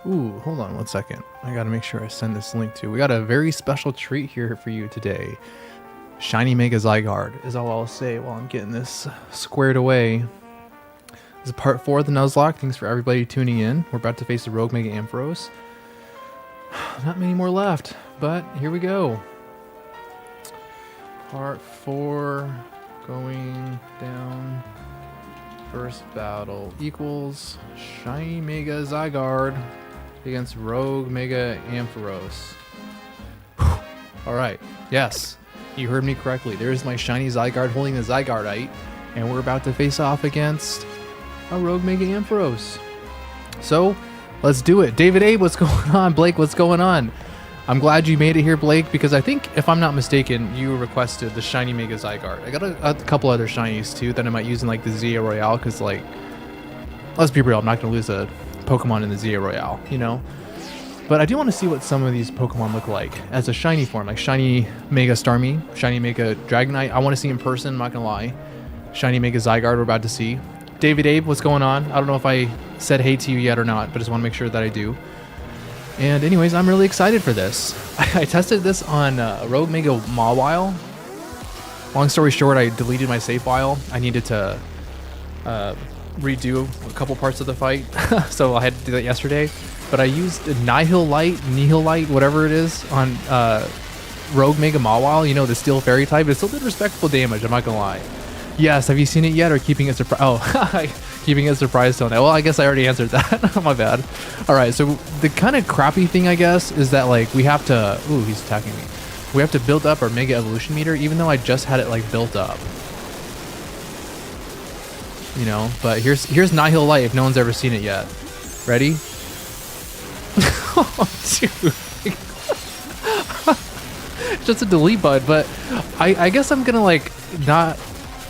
Ooh, hold on 1 second. I gotta make sure I send this link to. We got a very special treat here for you today. Shiny Mega Zygarde is all I'll say while I'm getting this squared away. This is part 4 of the Nuzlocke. Thanks for everybody tuning in. We're about to face the Rogue Mega Ampharos. Not many more left, but here we go. Part 4 going down. First battle equals Shiny Mega Zygarde against Rogue Mega Ampharos. Alright, yes, you heard me correctly. There's my Shiny Zygarde holding the Zygardeite, and we're about to face off against a Rogue Mega Ampharos. So, let's do it. David Abe, what's going on? Blake, what's going on? I'm glad you made it here, Blake, because I think, if I'm not mistaken, you requested the Shiny Mega Zygarde. I got a couple other Shinies, too, that I might use in, like, the ZA Royale, because, like, let's be real, I'm not going to lose a Pokemon in the ZA Royale, you know? But I do want to see what some of these Pokemon look like as a Shiny form, like Shiny Mega Starmie, Shiny Mega Dragonite. I want to see in person, I'm not going to lie. Shiny Mega Zygarde we're about to see. David Abe, what's going on? I don't know if I said hey to you yet or not, but just want to make sure that I do. And anyways, I'm really excited for this. I tested this on Rogue Mega Mawile. Long story short, I deleted my save file. I needed to redo a couple parts of the fight, so I had to do that yesterday. But I used Nihilite, whatever it is, on Rogue Mega Mawile. You know, the Steel Fairy type. It still did respectable damage, I'm not gonna lie. Yes, have you seen it yet, or keeping it surprise? Oh, keeping it surprised on that. Well, I guess I already answered that. My bad. All right, so the kind of crappy thing, I guess, is that like we have to. Ooh, he's attacking me. We have to build up our Mega Evolution meter, even though I just had it like built up. You know, but here's Nihilite if no one's ever seen it yet. Ready? Oh, dude. Just a delete button, but I guess I'm gonna like not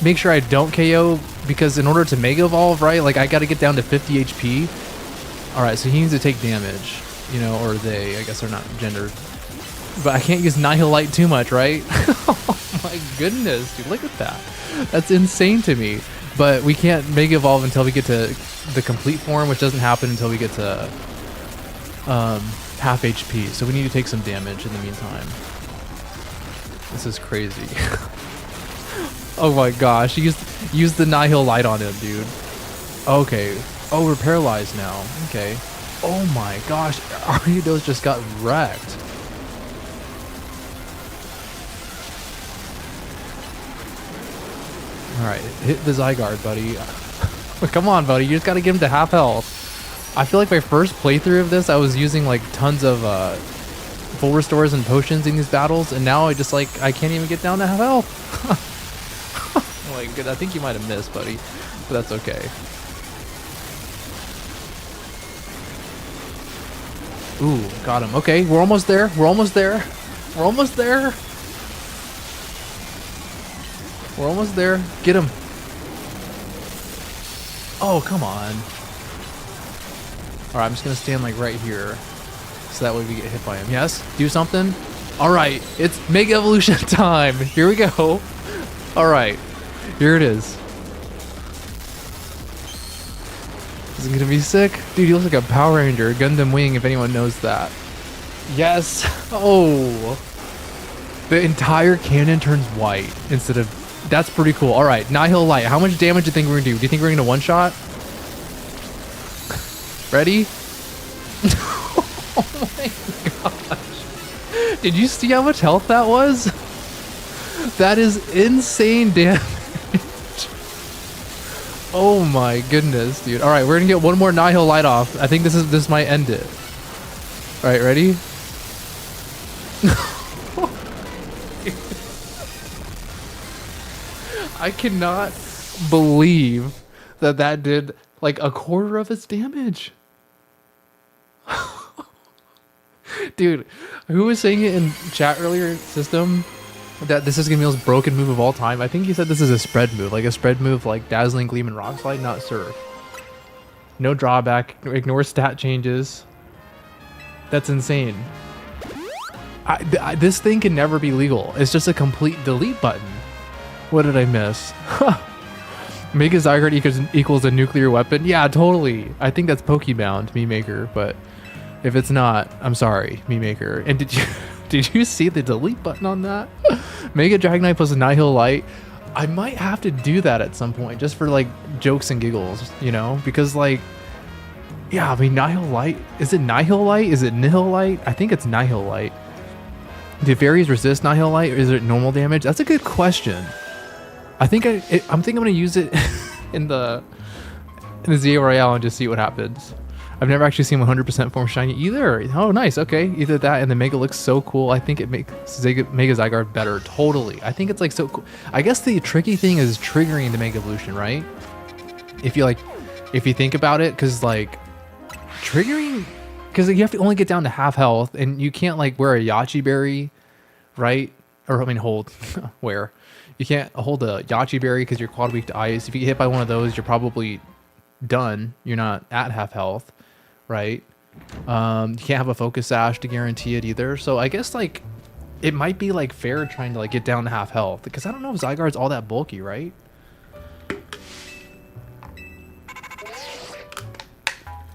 make sure I don't KO, because in order to Mega Evolve, right, like I gotta get down to 50 HP. Alright, so he needs to take damage, you know, or they, I guess they're not gendered. But I can't use Nihilite too much, right? Oh my goodness, dude, look at that. That's insane to me. But we can't Mega Evolve until we get to the complete form, which doesn't happen until we get to half HP. So we need to take some damage in the meantime. This is crazy. Oh my gosh, use the Nihilite on him, dude. Okay. Oh, we're paralyzed now. Okay. Oh my gosh, Ariados just got wrecked. Alright, hit the Zygarde, buddy. Come on, buddy, you just gotta get him to half health. I feel like my first playthrough of this, I was using like tons of full restores and potions in these battles, and now I can't even get down to half health. Oh my good, I think you might have missed, buddy, but that's okay. Ooh, got him. Okay, we're almost there. We're almost there. We're almost there. We're almost there. Get him. Oh, come on. Alright, I'm just gonna stand like right here, so that way we get hit by him. Yes? Do something? Alright, it's Mega Evolution time. Here we go. Alright. Here it is. Is it gonna be sick? Dude, he looks like a Power Ranger, Gundam Wing, if anyone knows that. Yes! Oh! The entire cannon turns white instead of... That's pretty cool. Alright, Nihilite. How much damage do you think we're gonna do? Do you think we're gonna one-shot? Ready? Oh my gosh. Did you see how much health that was? That is insane damage. Oh my goodness, dude. Alright, we're gonna get one more Nihilite off. I think this might end it. Alright, ready? I cannot believe that did like a quarter of its damage. Dude, who was saying it in chat earlier, System, that this is gonna be the most broken move of all time? I think he said this is a spread move, like Dazzling Gleam and Rock Slide, not Surf. No drawback, ignore stat changes. That's insane. This thing can never be legal. It's just a complete delete button. What did I miss? Mega Zygarde equals a nuclear weapon? Yeah, totally. I think that's Pokebound, me maker, but If it's not, I'm sorry, me maker. And did you see the delete button on that? Mega Dragonite plus Nihil Light. I might have to do that at some point just for like jokes and giggles, you know, because like, yeah, I mean, Nihil Light, is it Nihil Light? Is it Nihil Light? I think it's Nihil Light. Do fairies resist Nihil Light, or is it normal damage? That's a good question. I think I'm gonna use it in the ZA Royale and just see what happens. I've never actually seen 100% form shiny either. Oh, nice. Okay, either that and the Mega looks so cool. I think it makes Mega Zygarde better. Totally. I think it's like so cool. I guess the tricky thing is triggering the Mega Evolution, right? If you think about it, because like triggering, because you have to only get down to half health, and you can't like wear a Yachi Berry, right? Or I mean, hold where you can't hold a Yachi Berry because you're quad weak to ice. If you get hit by one of those, you're probably done. You're not at half health. Right? You can't have a focus sash to guarantee it either. So I guess like it might be like fair trying to like get down to half health, because I don't know if Zygarde's all that bulky, right?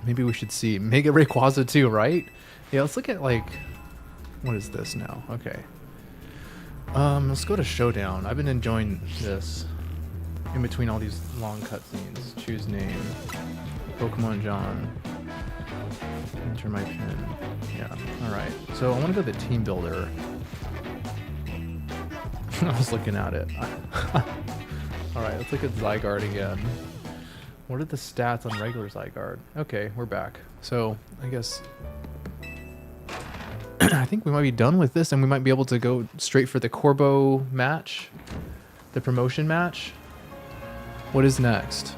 Maybe we should see Mega Rayquaza too, right? Yeah, let's look at like, what is this now? Okay. Let's go to Showdown. I've been enjoying this in between all these long cutscenes. Choose name. Pokemon John. Enter my pin. Yeah. Alright. So I want to go to the team builder. I was looking at it. Alright, let's look at Zygarde again. What are the stats on regular Zygarde? Okay, we're back. So I guess I think we might be done with this, and we might be able to go straight for the Corbo match. The promotion match. What is next?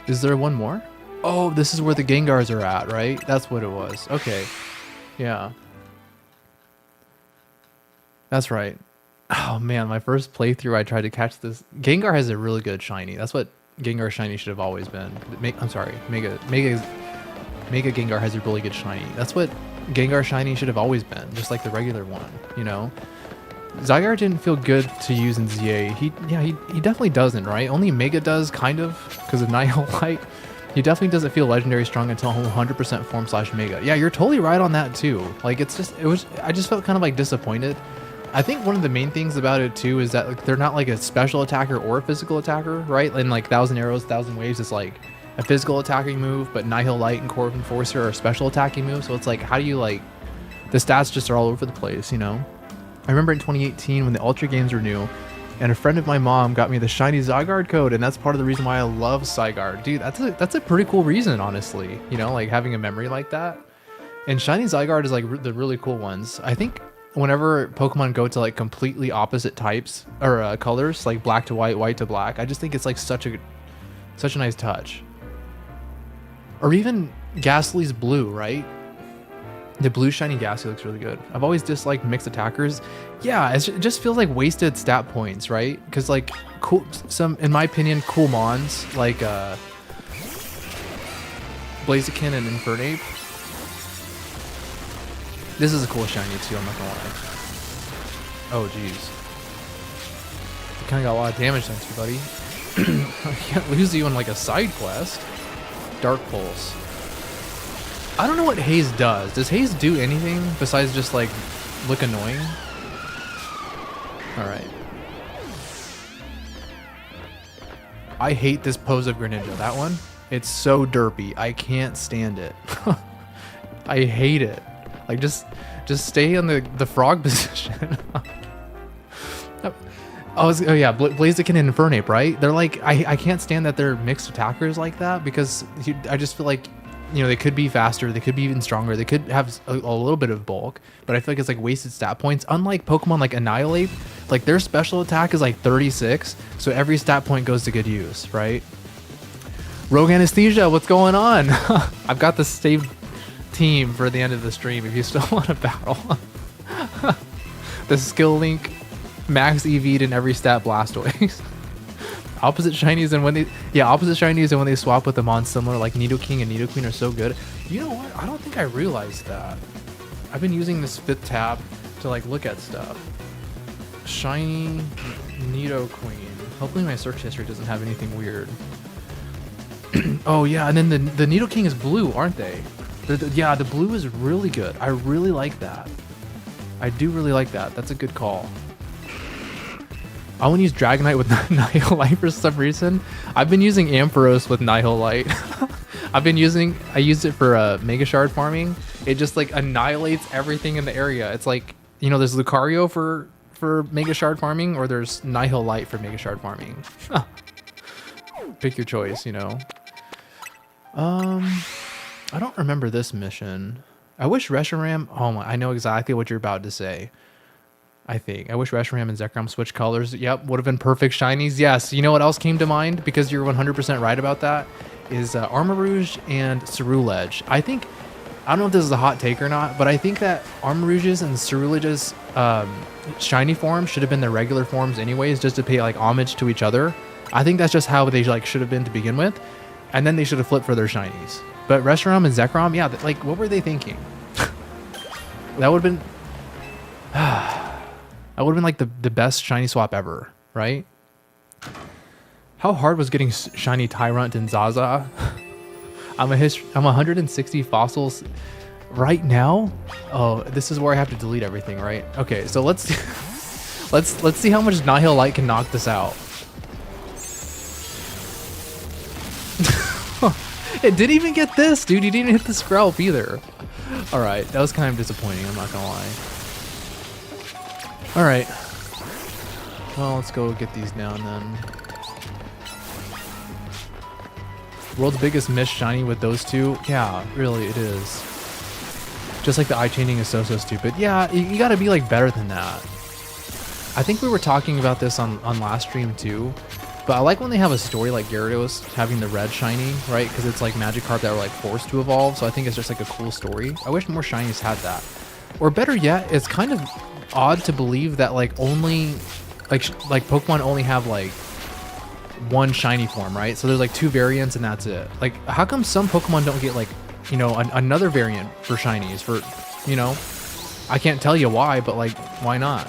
Is there one more? Oh, this is where the Gengars are at, right? That's what it was. Okay. Yeah. That's right. Oh man, my first playthrough I tried to catch this. Gengar has a really good shiny. That's what Gengar shiny should have always been. I'm sorry. Mega Gengar has a really good shiny. That's what Gengar shiny should have always been, just like the regular one, you know? Zygarde didn't feel good to use in ZA. He definitely doesn't, right? Only Mega does, kind of, because of Nihil Light. He definitely doesn't feel legendary strong until 100% form / Mega. Yeah, you're totally right on that too. Like I just felt kind of like disappointed. I think one of the main things about it too is that like they're not like a special attacker or a physical attacker, right? And like 1,000 Arrows, 1,000 Waves is like a physical attacking move, but Nihil Light and Corv Enforcer are a special attacking move. So it's like, how do you like, the stats just are all over the place, you know? I remember in 2018 when the Ultra games were new, and a friend of my mom got me the shiny Zygarde code, and that's part of the reason why I love Zygarde. Dude, that's a pretty cool reason, honestly. You know, like having a memory like that. And shiny Zygarde is like the really cool ones. I think whenever Pokemon go to like completely opposite types or colors, like black to white, white to black, I just think it's like such a nice touch. Or even Ghastly's blue, right? The blue shiny Ghastly looks really good. I've always disliked mixed attackers. Yeah, it just feels like wasted stat points, right? Because like cool, in my opinion, cool mons like Blaziken and Infernape. This is a cool shiny too, I'm not gonna lie. Oh jeez. You kinda got a lot of damage done to you, buddy. I can't lose you on like a side quest. Dark Pulse. I don't know what Haze does. Does Haze do anything besides just like look annoying? Alright. I hate this pose of Greninja. That one? It's so derpy. I can't stand it. I hate it. Like just stay on the frog position. Oh yeah, Blaziken and Infernape, right? They're like, I can't stand that they're mixed attackers like that, because I just feel like, you know, they could be faster, they could be even stronger, they could have a little bit of bulk, but I feel like it's like wasted stat points. Unlike Pokemon like Annihilate, like their special attack is like 36, so every stat point goes to good use, right? Rogue Anesthesia, what's going on? I've got the saved team for the end of the stream if you still want to battle. The skill link max EV'd in every stat Blastoise. Opposite shinies, and when they swap with the mon similar, like Nidoking and Nidoqueen are so good. You know what? I don't think I realized that. I've been using this 5th tab to like look at stuff. Shiny Nidoqueen. Hopefully my search history doesn't have anything weird. Oh yeah, and then the Nidoking is blue, aren't they? Yeah, the blue is really good. I really like that. I do really like that. That's a good call. I want to use Dragonite with Nihilite for some reason. I've been using Ampharos with Nihilite. I used it for Mega Shard farming. It just like annihilates everything in the area. It's like, you know, there's Lucario for Mega Shard farming, or there's Nihilite for Mega Shard farming. Pick your choice, you know. I don't remember this mission. I wish Reshiram... Oh my, I know exactly what you're about to say. I think. I wish Reshiram and Zekrom switched colors. Yep, would have been perfect shinies. Yes, you know what else came to mind? Because you're 100% right about that. Is Armarouge and Ceruledge. I think... I don't know if this is a hot take or not, but I think that Armarouge's and Ceruledge's shiny form should have been their regular forms anyways, just to pay like homage to each other. I think that's just how they like should have been to begin with. And then they should have flipped for their shinies. But Reshiram and Zekrom, yeah, like what were they thinking? That would have been... That would have been like the best shiny swap ever, right? How hard was getting shiny Tyrant and Zaza? I'm 160 fossils right now. Oh, this is where I have to delete everything, right? Okay, so let's see how much Nihilite can knock this out. It didn't even get this, dude. You didn't even hit the Skrelp either. All right, that was kind of disappointing. I'm not gonna lie. All right. Well, let's go get these down then. World's biggest miss shiny with those two. Yeah, really, it is. Just like the eye chaining is so stupid. Yeah, you gotta be like better than that. I think we were talking about this on last stream too. But I like when they have a story like Gyarados having the red shiny, right? Because it's like Magikarp that were like forced to evolve. So I think it's just like a cool story. I wish more shinies had that. Or better yet, it's kind of odd to believe that like only like Pokemon only have like one shiny form, right? So there's like 2 variants and that's it. Like how come some Pokemon don't get like, you know, another variant for shinies for, you know, I can't tell you why, but like why not?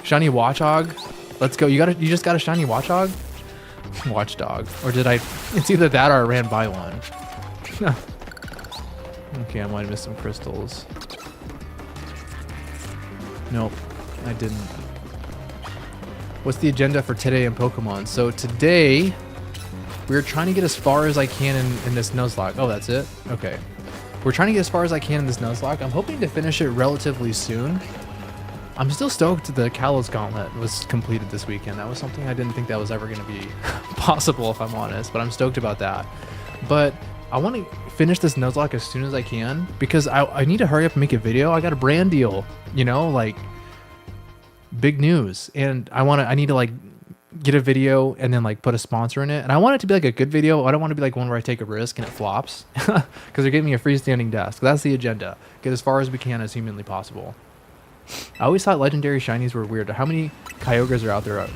Shiny Watchog. Let's go. You just got a shiny Watchog? Watchdog. Or did I? It's either that or I ran by one. Okay, I might have missed some crystals. Nope, I didn't. What's the agenda for today in Pokemon? So today, we're trying to get as far as I can in this Nuzlocke. Oh, that's it? Okay. We're trying to get as far as I can in this Nuzlocke. I'm hoping to finish it relatively soon. I'm still stoked the Kalos Gauntlet was completed this weekend. That was something I didn't think that was ever going to be possible, if I'm honest, but I'm stoked about that. But I want to finish this Nuzlocke as soon as I can because I need to hurry up and make a video. I got a brand deal, you know, like big news. And I need to like get a video and then like put a sponsor in it. And I want it to be like a good video. I don't want to be like one where I take a risk and it flops because they're giving me a freestanding desk. That's the agenda. Get as far as we can as humanly possible. I always thought legendary shinies were weird. How many Kyogres are out there?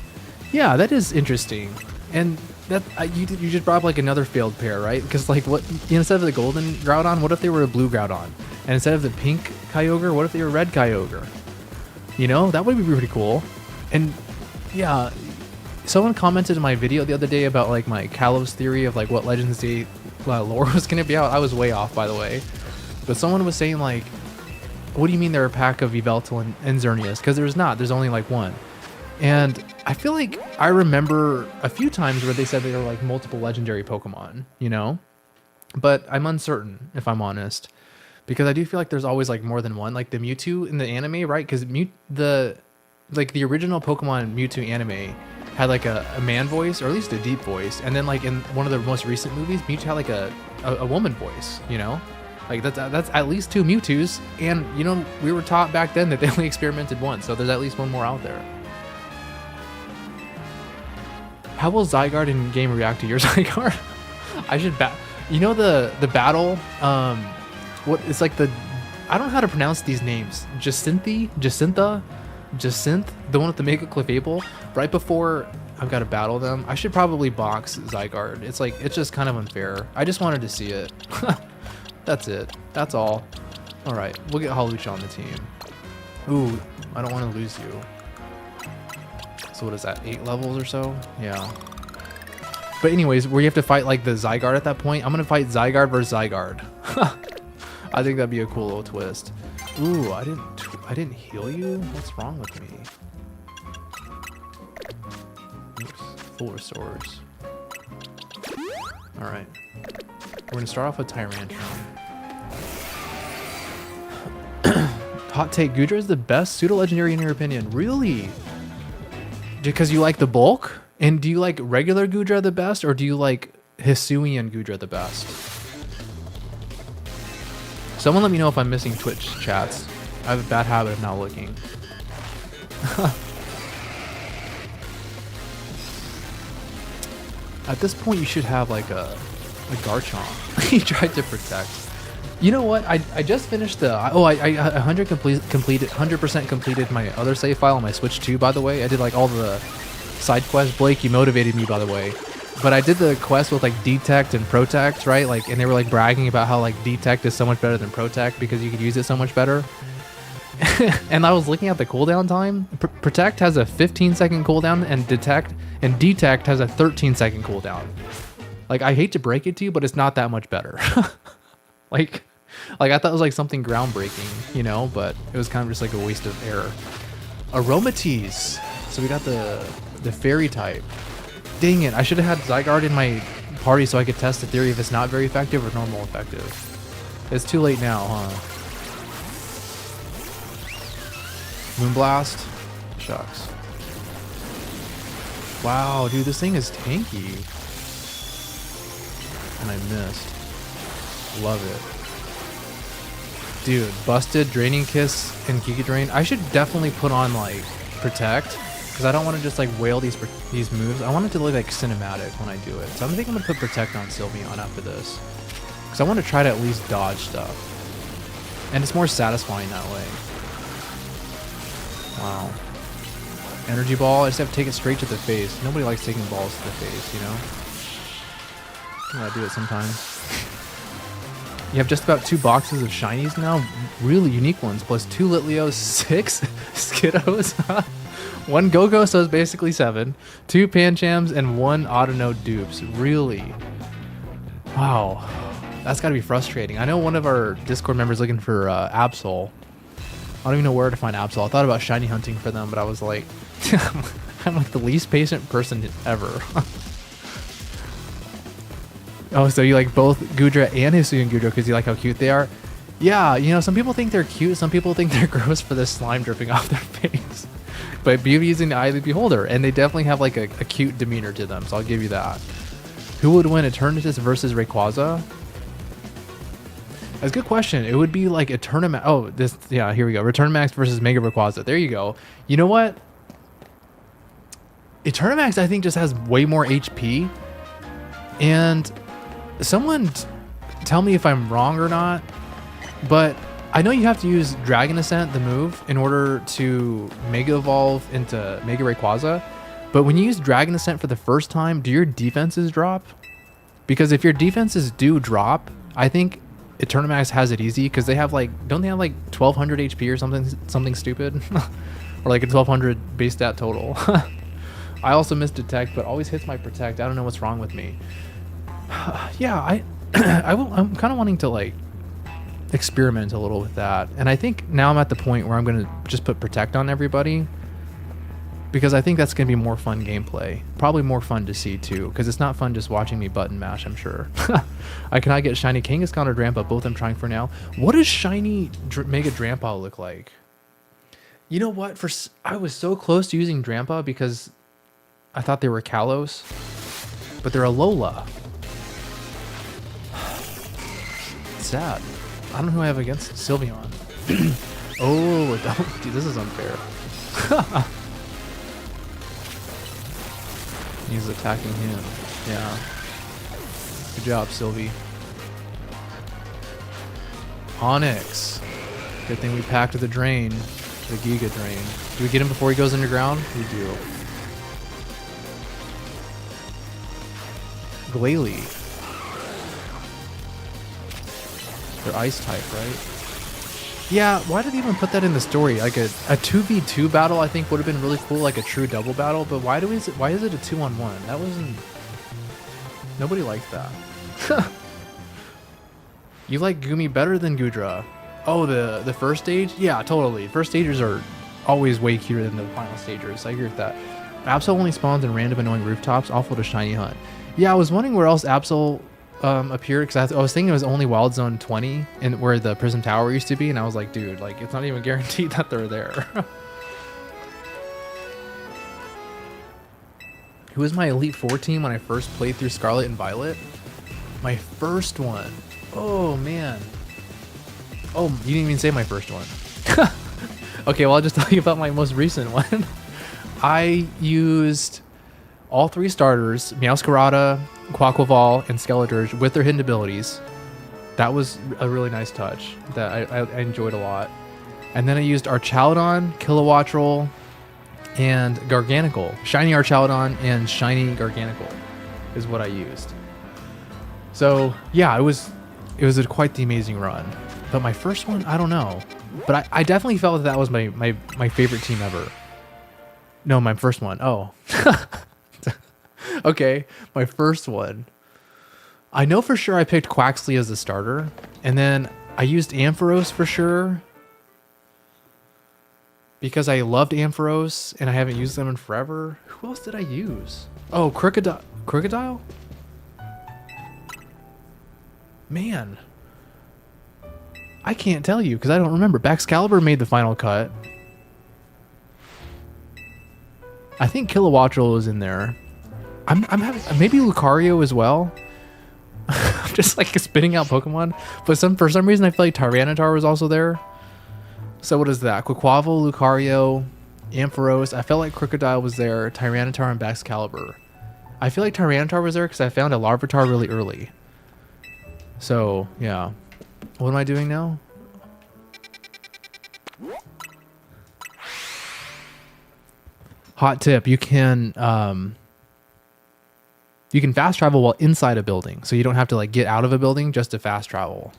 Yeah, that is interesting. And that you just brought up like another failed pair, right? Because like what instead of the golden Groudon, what if they were a blue Groudon? And instead of the pink Kyogre, what if they were red Kyogre? You know, that would be pretty cool. And yeah, someone commented in my video the other day about like my Kalos theory of like what Legends Day lore was going to be out. I was way off, by the way. But someone was saying like, what do you mean there are a pack of Yveltal and Xerneas? Because there's not. There's only like one. And I feel like I remember a few times where they said there were like multiple legendary Pokemon, you know? But I'm uncertain, if I'm honest. Because I do feel like there's always like more than one. Like the Mewtwo in the anime, right? Because the original Pokemon Mewtwo anime had like a man voice, or at least a deep voice. And then like in one of the most recent movies, Mewtwo had like a woman voice, you know? Like that's at least 2 Mewtwo's, and you know we were taught back then that they only experimented once, so there's at least one more out there. How will Zygarde in game react to your Zygarde? I should you know the battle. What it's like the I don't know how to pronounce these names. Jacinth, the one with the Mega Clefable. Right before I've got to battle them, I should probably box Zygarde. It's like it's just kind of unfair. I just wanted to see it. That's it. That's all. All right, we'll get Hawlucha on the team. Ooh, I don't want to lose you. So what is that, 8 levels or so? Yeah. But anyways, where you have to fight like the Zygarde at that point, I'm gonna fight Zygarde versus Zygarde. I think that'd be a cool little twist. Ooh, I didn't heal you? What's wrong with me? Oops, full restores. Alright. We're gonna start off with Tyrantrum. Hot take, Goodra is the best pseudo-legendary in your opinion. Really? Because you like the bulk? And do you like regular Goodra the best, or do you like Hisuian Goodra the best? Someone let me know if I'm missing Twitch chats. I have a bad habit of not looking. At this point, you should have like a Garchomp. He tried to protect. You know what? I just finished the... Oh, I 100% completed my other save file on my Switch 2, by the way. I did like all the side quests. Blake, you motivated me, by the way. But I did the quest with like Detect and Protect, right? Like, and they were like bragging about how like Detect is so much better than Protect because you could use it so much better. And I was looking at the cooldown time. Protect has a 15-second cooldown, and Detect has a 13-second cooldown. Like, I hate to break it to you, but it's not that much better. like I thought it was like something groundbreaking, you know, but it was kind of just like a waste of air. Aromatisse. So we got the fairy type. Dang it, I should have had Zygarde in my party so I could test the theory if it's not very effective or normal effective. It's too late now, huh? Moonblast? Shucks. Wow, dude, this thing is tanky. And I missed. Love it. Dude, Busted, Draining Kiss, and Giga Drain. I should definitely put on, like, Protect. Because I don't want to just, like, wail these moves. I want it to look, like, cinematic when I do it. So I think I'm going to put Protect on Sylveon after this. Because I want to try to at least dodge stuff. And it's more satisfying that way. Wow. Energy Ball, I just have to take it straight to the face. Nobody likes taking balls to the face, you know? I gotta do it sometimes. You have just about 2 boxes of shinies now. Really unique ones. Plus 2 Litleos, 6 Skiddos, 1 Go-Go, so it's basically 7. 2 Panchams, and 1 Autonote dupes. Really? Wow. That's gotta be frustrating. I know one of our Discord members looking for Absol. I don't even know where to find Absol. I thought about shiny hunting for them, but I was like, I'm like the least patient person ever. Oh, so you like both Goodra and Hisuian Goodra because you like how cute they are? Yeah, you know, some people think they're cute, some people think they're gross for the slime dripping off their face. But beauty is in the eye of the beholder, and they definitely have like a cute demeanor to them, so I'll give you that. Who would win, Eternatus versus Rayquaza? That's a good question. It would be like Eternamax. Oh, this, yeah, here we go. Returnamax versus Mega Rayquaza. There you go. You know what? Eternamax, I think, just has way more HP. And someone tell me if I'm wrong or not, but I know you have to use Dragon Ascent, the move, in order to Mega Evolve into Mega Rayquaza. But when you use Dragon Ascent for the first time, do your defenses drop? Because if your defenses do drop, I think Eternamax has it easy because they have like, don't they have like 1200 HP or something stupid? Or like a 1200 base stat total. I also miss Detect, but always hits my Protect. I don't know what's wrong with me. Yeah, I'm kind of wanting to like experiment a little with that. And I think now I'm at the point where I'm going to just put Protect on everybody. Because I think that's going to be more fun gameplay. Probably more fun to see too. Because it's not fun just watching me button mash, I'm sure. I cannot get Shiny Kangaskhan or Drampa. Both I'm trying for now. What does Shiny Mega Drampa look like? You know what? I was so close to using Drampa because I thought they were Kalos. But they're a Lola. Sad. I don't know who I have against Sylveon. Oh, dude, this is unfair. He's attacking him. Yeah. Good job, Sylvie. Onyx. Good thing we packed the drain. The Giga Drain. Do we get him before he goes underground? We do. Glalie. They're ice type, right? Yeah, why did they even put that in the story? Like a 2v2 battle I think would have been really cool, like a true double battle, but why is it a 2-on-1? That wasn't... Nobody likes that. You like Gumi better than Gudra? Oh, the first stage? Yeah, totally. First stagers are always way cuter than the final stagers. I agree with that. Absol only spawns in random annoying rooftops. Awful to shiny hunt. Yeah, I was wondering where else Absol appeared, because I was thinking it was only Wild Zone 20 and where the Prism Tower used to be, and I was like, dude, like it's not even guaranteed that they're there. Who was my Elite Four team when I first played through Scarlet and Violet? My first one. Oh man. Oh, you didn't even say my first one. Okay, well I'll just tell you about my most recent one. I used all 3 starters, Meowscarada, Quaquaval, and Skeleturge with their hidden abilities. That was a really nice touch that I enjoyed a lot. And then I used Archaludon, Kilowattrel, and Garganacl. Shiny Archaludon and Shiny Garganacl is what I used. So yeah, it was quite the amazing run. But my first one, I don't know. But I definitely felt that was my favorite team ever. No, my first one. Oh. Okay, my first one. I know for sure I picked Quaxley as the starter. And then I used Ampharos for sure. Because I loved Ampharos and I haven't used them in forever. Who else did I use? Oh, Crocodile? Man. I can't tell you because I don't remember. Baxcalibur made the final cut. I think Kilowattrel was in there. I'm having maybe Lucario as well. I'm just like spitting out Pokemon, but for some reason I feel like Tyranitar was also there. So what is that? Quaquaval, Lucario, Ampharos. I felt like Crocodile was there. Tyranitar and Baxcalibur. I feel like Tyranitar was there because I found a Larvitar really early. So yeah. What am I doing now? Hot tip, you can fast travel while inside a building. So you don't have to like get out of a building just to fast travel.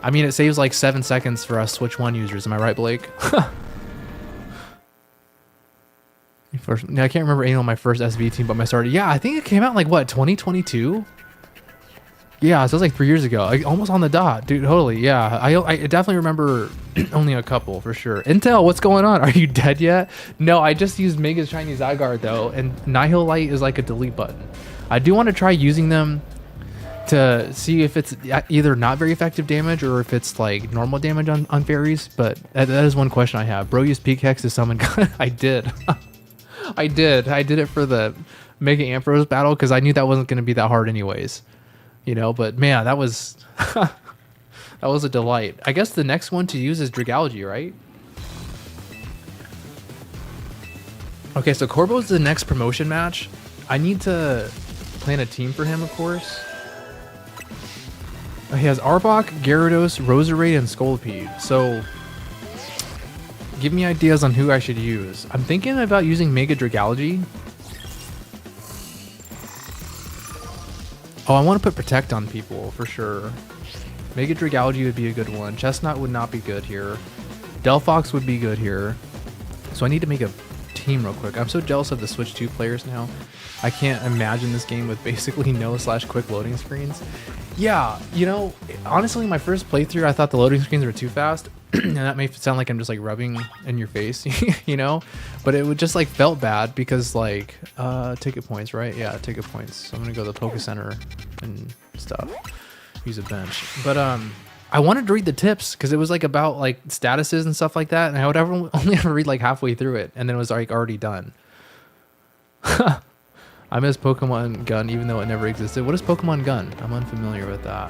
I mean, it saves like 7 seconds for us Switch 1 users. Am I right, Blake? I can't remember any of my first SV team, but my starter. Yeah, I think it came out in like what, 2022? Yeah, so it was like 3 years ago. Almost on the dot, dude. Totally. Yeah, I definitely remember only a couple for sure. Intel, what's going on? Are you dead yet? No, I just used Mega Shiny Zygarde though, and Nihil Light is like a delete button. I do want to try using them to see if it's either not very effective damage or if it's like normal damage on fairies, but that is one question I have. Bro used Peak Hex to summon gun. I did. I did it for the Mega Ampharos battle because I knew that wasn't going to be that hard anyways. You know, but man, that was that was a delight. I guess the next one to use is Dragalge, right? Okay, so Corbo's the next promotion match. I need to plan a team for him, of course. He has Arbok, Gyarados, Roserade, and Scolipede. So give me ideas on who I should use. I'm thinking about using Mega Dragalge. Oh, I want to put Protect on people for sure. Mega Dragalge would be a good one. Chestnut would not be good here. Delphox would be good here. So I need to make a team real quick. I'm so jealous of the Switch 2 players now. I can't imagine this game with basically no / quick loading screens. Yeah, you know, honestly, my first playthrough, I thought the loading screens were too fast. And that may sound like I'm just like rubbing in your face, you know, but it would just like felt bad because like ticket points, right? Yeah, ticket points. So I'm gonna go to the Poke Center and stuff, use a bench. But I wanted to read the tips because it was like about like statuses and stuff like that, and I would only ever read like halfway through it, and then it was like already done. I miss Pokemon Gun even though it never existed. What is Pokemon Gun? I'm unfamiliar with that.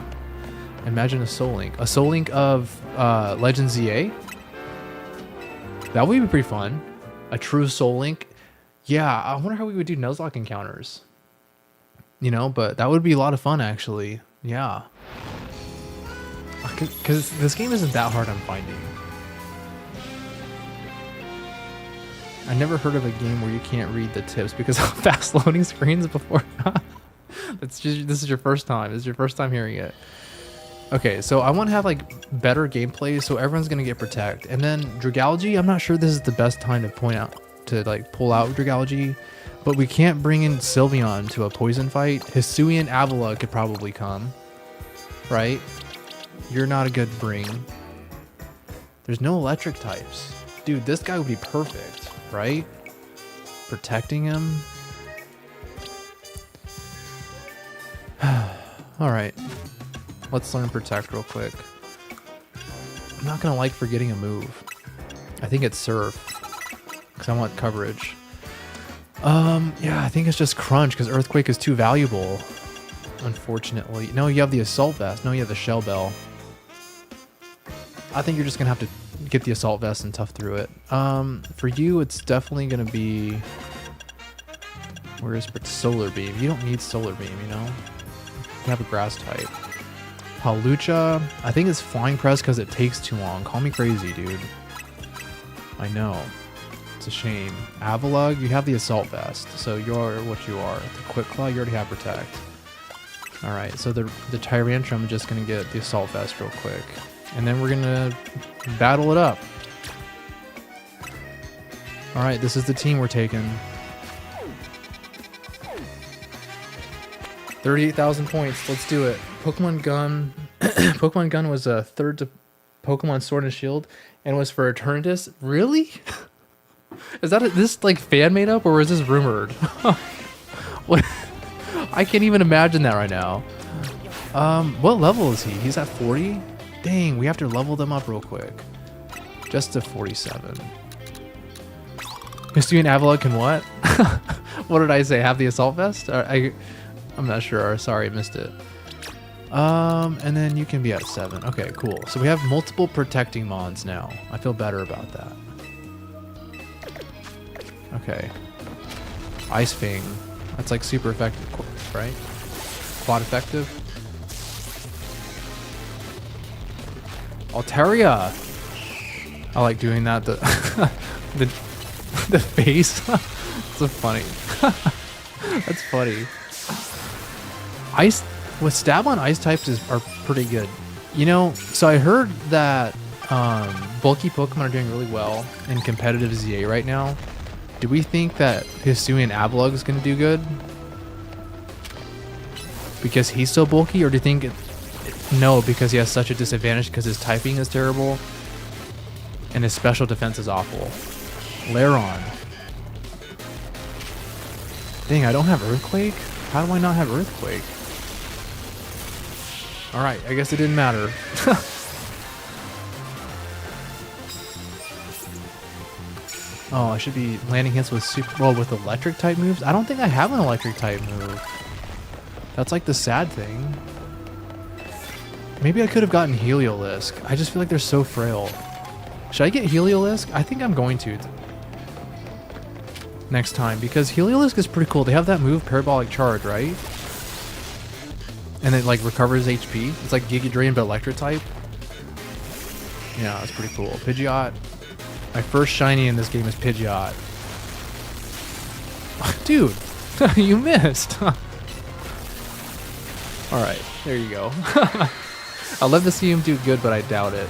Imagine a Soul Link. A Soul Link of Legends ZA? That would be pretty fun. A true Soul Link. Yeah, I wonder how we would do Nuzlocke encounters. You know, but that would be a lot of fun actually. Yeah. Because this game isn't that hard on finding. I never heard of a game where you can't read the tips because of fast loading screens before. This is your first time. This is your first time hearing it. Okay, so I want to have like better gameplay, so everyone's gonna get Protect, and then Dragalge. I'm not sure this is the best time to pull out Dragalge. But we can't bring in Sylveon to a poison fight. Hisuian Avalugg could probably come. Right? You're not a good bring. There's no electric types. Dude, this guy would be perfect, right? Protecting him. Alright. Let's learn Protect real quick. I'm not going to like forgetting a move. I think it's Surf. Because I want coverage. Yeah, I think it's just Crunch because Earthquake is too valuable. Unfortunately. No, you have the Assault Vest. No, you have the Shell Bell. I think you're just going to have to get the Assault Vest and tough through it. For you, it's definitely going to be... Where is Solar Beam? You don't need Solar Beam, you know? You have a Grass type. Palucha, I think it's Flying Press because it takes too long. Call me crazy, dude. I know. It's a shame. Avalugg, you have the Assault Vest, so you're what you are. The Quick Claw, you already have Protect. Alright, so the Tyrantrum is just going to get the Assault Vest real quick. And then we're going to battle it up. Alright, this is the team we're taking. 38,000 points. Let's do it. Pokemon Gun. Pokemon Gun was third to Pokemon Sword and Shield and was for Eternatus. Really? Is that this like fan made up or is this rumored? What? I can't even imagine that right now. What level is he? He's at 40? Dang, we have to level them up real quick. Just to 47. Hisuian Avalugg can what? What did I say? Have the Assault Vest? I'm not sure. Sorry, I missed it. And then you can be at 7. Okay, cool. So we have multiple protecting mons now. I feel better about that. Okay. Ice Fang. That's like super effective, right? Quad effective. Altaria. I like doing that. The face. So funny. That's funny. Ice with stab on ice types are pretty good. You know, so I heard that bulky Pokemon are doing really well in competitive ZA right now. Do we think that Hisuian Avalugg is going to do good? Because he's so bulky, or do you think no, because he has such a disadvantage because his typing is terrible and his special defense is awful? Lairon. Dang, I don't have Earthquake? How do I not have Earthquake? Alright, I guess it didn't matter. Oh, I should be landing hits with with electric type moves? I don't think I have an electric type move. That's like the sad thing. Maybe I could have gotten Heliolisk. I just feel like they're so frail. Should I get Heliolisk? I think I'm going to next time because Heliolisk is pretty cool. They have that move, Parabolic Charge, right? And it like recovers HP. It's like Giga Drain but electric type. Yeah, that's pretty cool. Pidgeot. My first shiny in this game is Pidgeot. Dude, you missed. Alright, there you go. I'd love to see him do good, but I doubt it.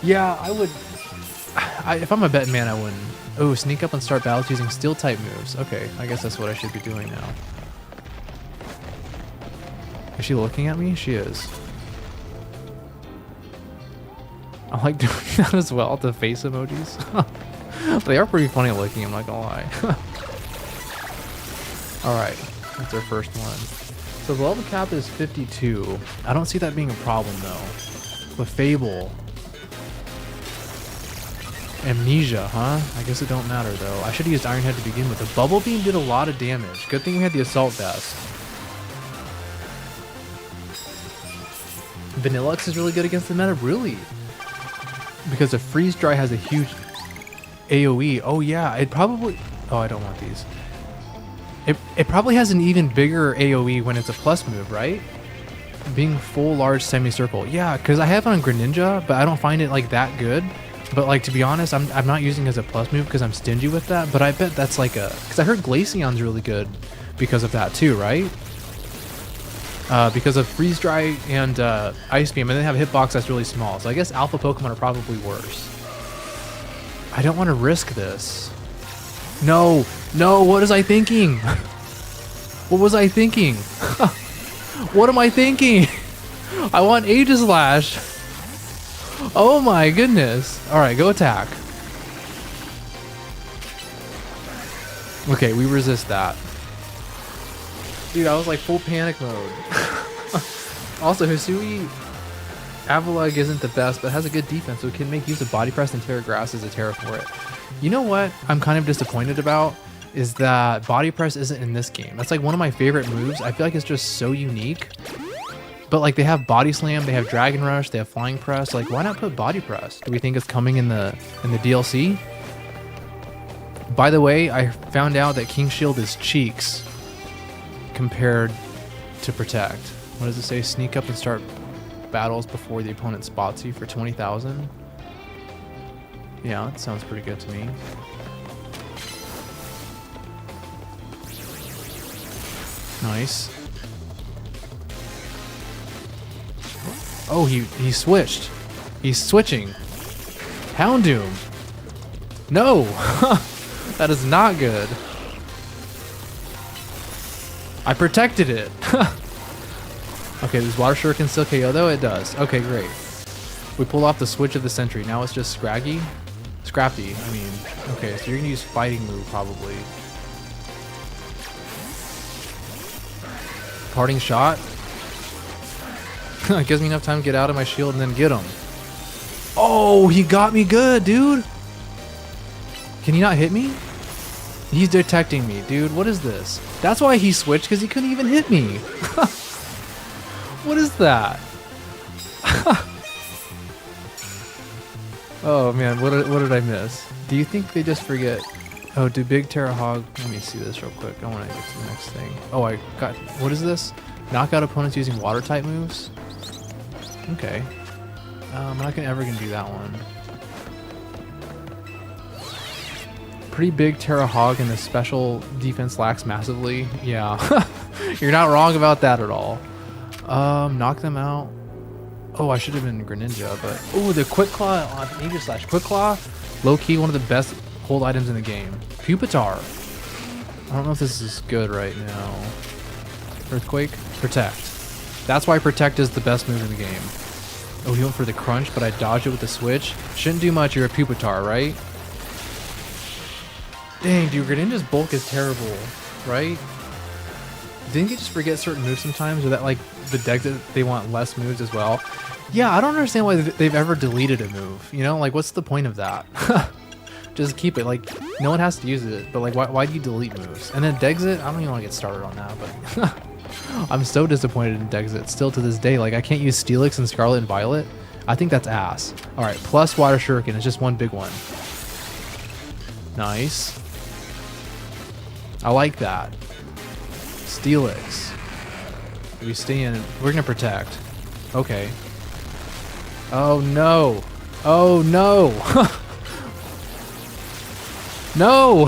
Yeah, I would... if I'm a betting man, I wouldn't. Oh, sneak up and start battles using steel type moves. Okay, I guess that's what I should be doing now. Is she looking at me? She is. I like doing that as well, the face emojis. They are pretty funny looking, I'm not gonna lie. Alright, that's our first one. So the level cap is 52. I don't see that being a problem though. With Fable. Amnesia, huh? I guess it don't matter though. I should have used Iron Head to begin with. The Bubble Beam did a lot of damage. Good thing we had the Assault Vest. Vanillux is really good against the meta? Really? Because the Freeze Dry has a huge AoE. Oh yeah, it probably... Oh, I don't want these. It probably has an even bigger AoE when it's a plus move, right? Being full large semicircle. Yeah, because I have it on Greninja, but I don't find it like that good. But like, to be honest, I'm not using it as a plus move because I'm stingy with that. But I bet that's like a... Because I heard Glaceon's really good because of that too, right? Because of Freeze Dry and Ice Beam, and then they have a hitbox that's really small. So I guess Alpha Pokemon are probably worse. I don't want to risk this. No, no, what was I thinking? What was I thinking? What am I thinking? I want Aegislash. Oh my goodness. Alright, go attack. Okay, we resist that. Dude, I was like full panic mode. Also, Hisui Avalag isn't the best, but has a good defense, so it can make use of Body Press and Terra Grass as a Terra for it. You know what I'm kind of disappointed about? Is that Body Press isn't in this game. That's like one of my favorite moves. I feel like it's just so unique. But like they have Body Slam, they have Dragon Rush, they have Flying Press. Like why not put Body Press? Do we think it's coming in the DLC? By the way, I found out that King Shield is cheeks compared to Protect. What does it say? Sneak up and start battles before the opponent spots you for 20,000. Yeah, that sounds pretty good to me. Nice. Oh, he switched. He's switching. Houndoom. No. That is not good. I protected it. Okay, does Water Shuriken still KO though? It does. Okay, great. We pulled off the switch of the Sentry. Now it's just Scraggy? Scrafty, I mean. Okay, so you're gonna use Fighting Move probably. Parting Shot? It gives me enough time to get out of my shield and then get him. Oh, he got me good, dude. Can he not hit me? He's detecting me, dude. What is this? That's why he switched, because he couldn't even hit me. What is that? Oh man, what did I miss? Do you think they just forget? Oh, do Big Terra Hog? Let me see this real quick. I want to get to the next thing. Oh, I got. What is this? Knock out opponents using water type moves. Okay. I'm not ever gonna do that one. Pretty big Terra Hog and the special defense lacks massively. Yeah, you're not wrong about that at all. Knock them out. Oh, I should have been Greninja, but oh, the Quick Claw on Aegislash. Quick Claw, low key one of the best hold items in the game. Pupitar. I don't know if this is good right now. Earthquake, Protect. That's why Protect is the best move in the game. Oh, he went for the Crunch, but I dodged it with the switch. Shouldn't do much. You're a Pupitar, right? Dang, dude, Greninja's bulk is terrible, right? Didn't you just forget certain moves sometimes, or that like the deck that they want less moves as well? Yeah, I don't understand why they've ever deleted a move. You know, like what's the point of that? Just keep it. Like no one has to use it, but like why do you delete moves? And then Dexit, I don't even want to get started on that, but I'm so disappointed in Dexit still to this day. Like I can't use Steelix and Scarlet and Violet. I think that's ass. All right, plus Water Shuriken. It's just one big one. Nice. I like that. Steelix. We stay in. We're gonna protect. Okay. Oh no. Oh no. No.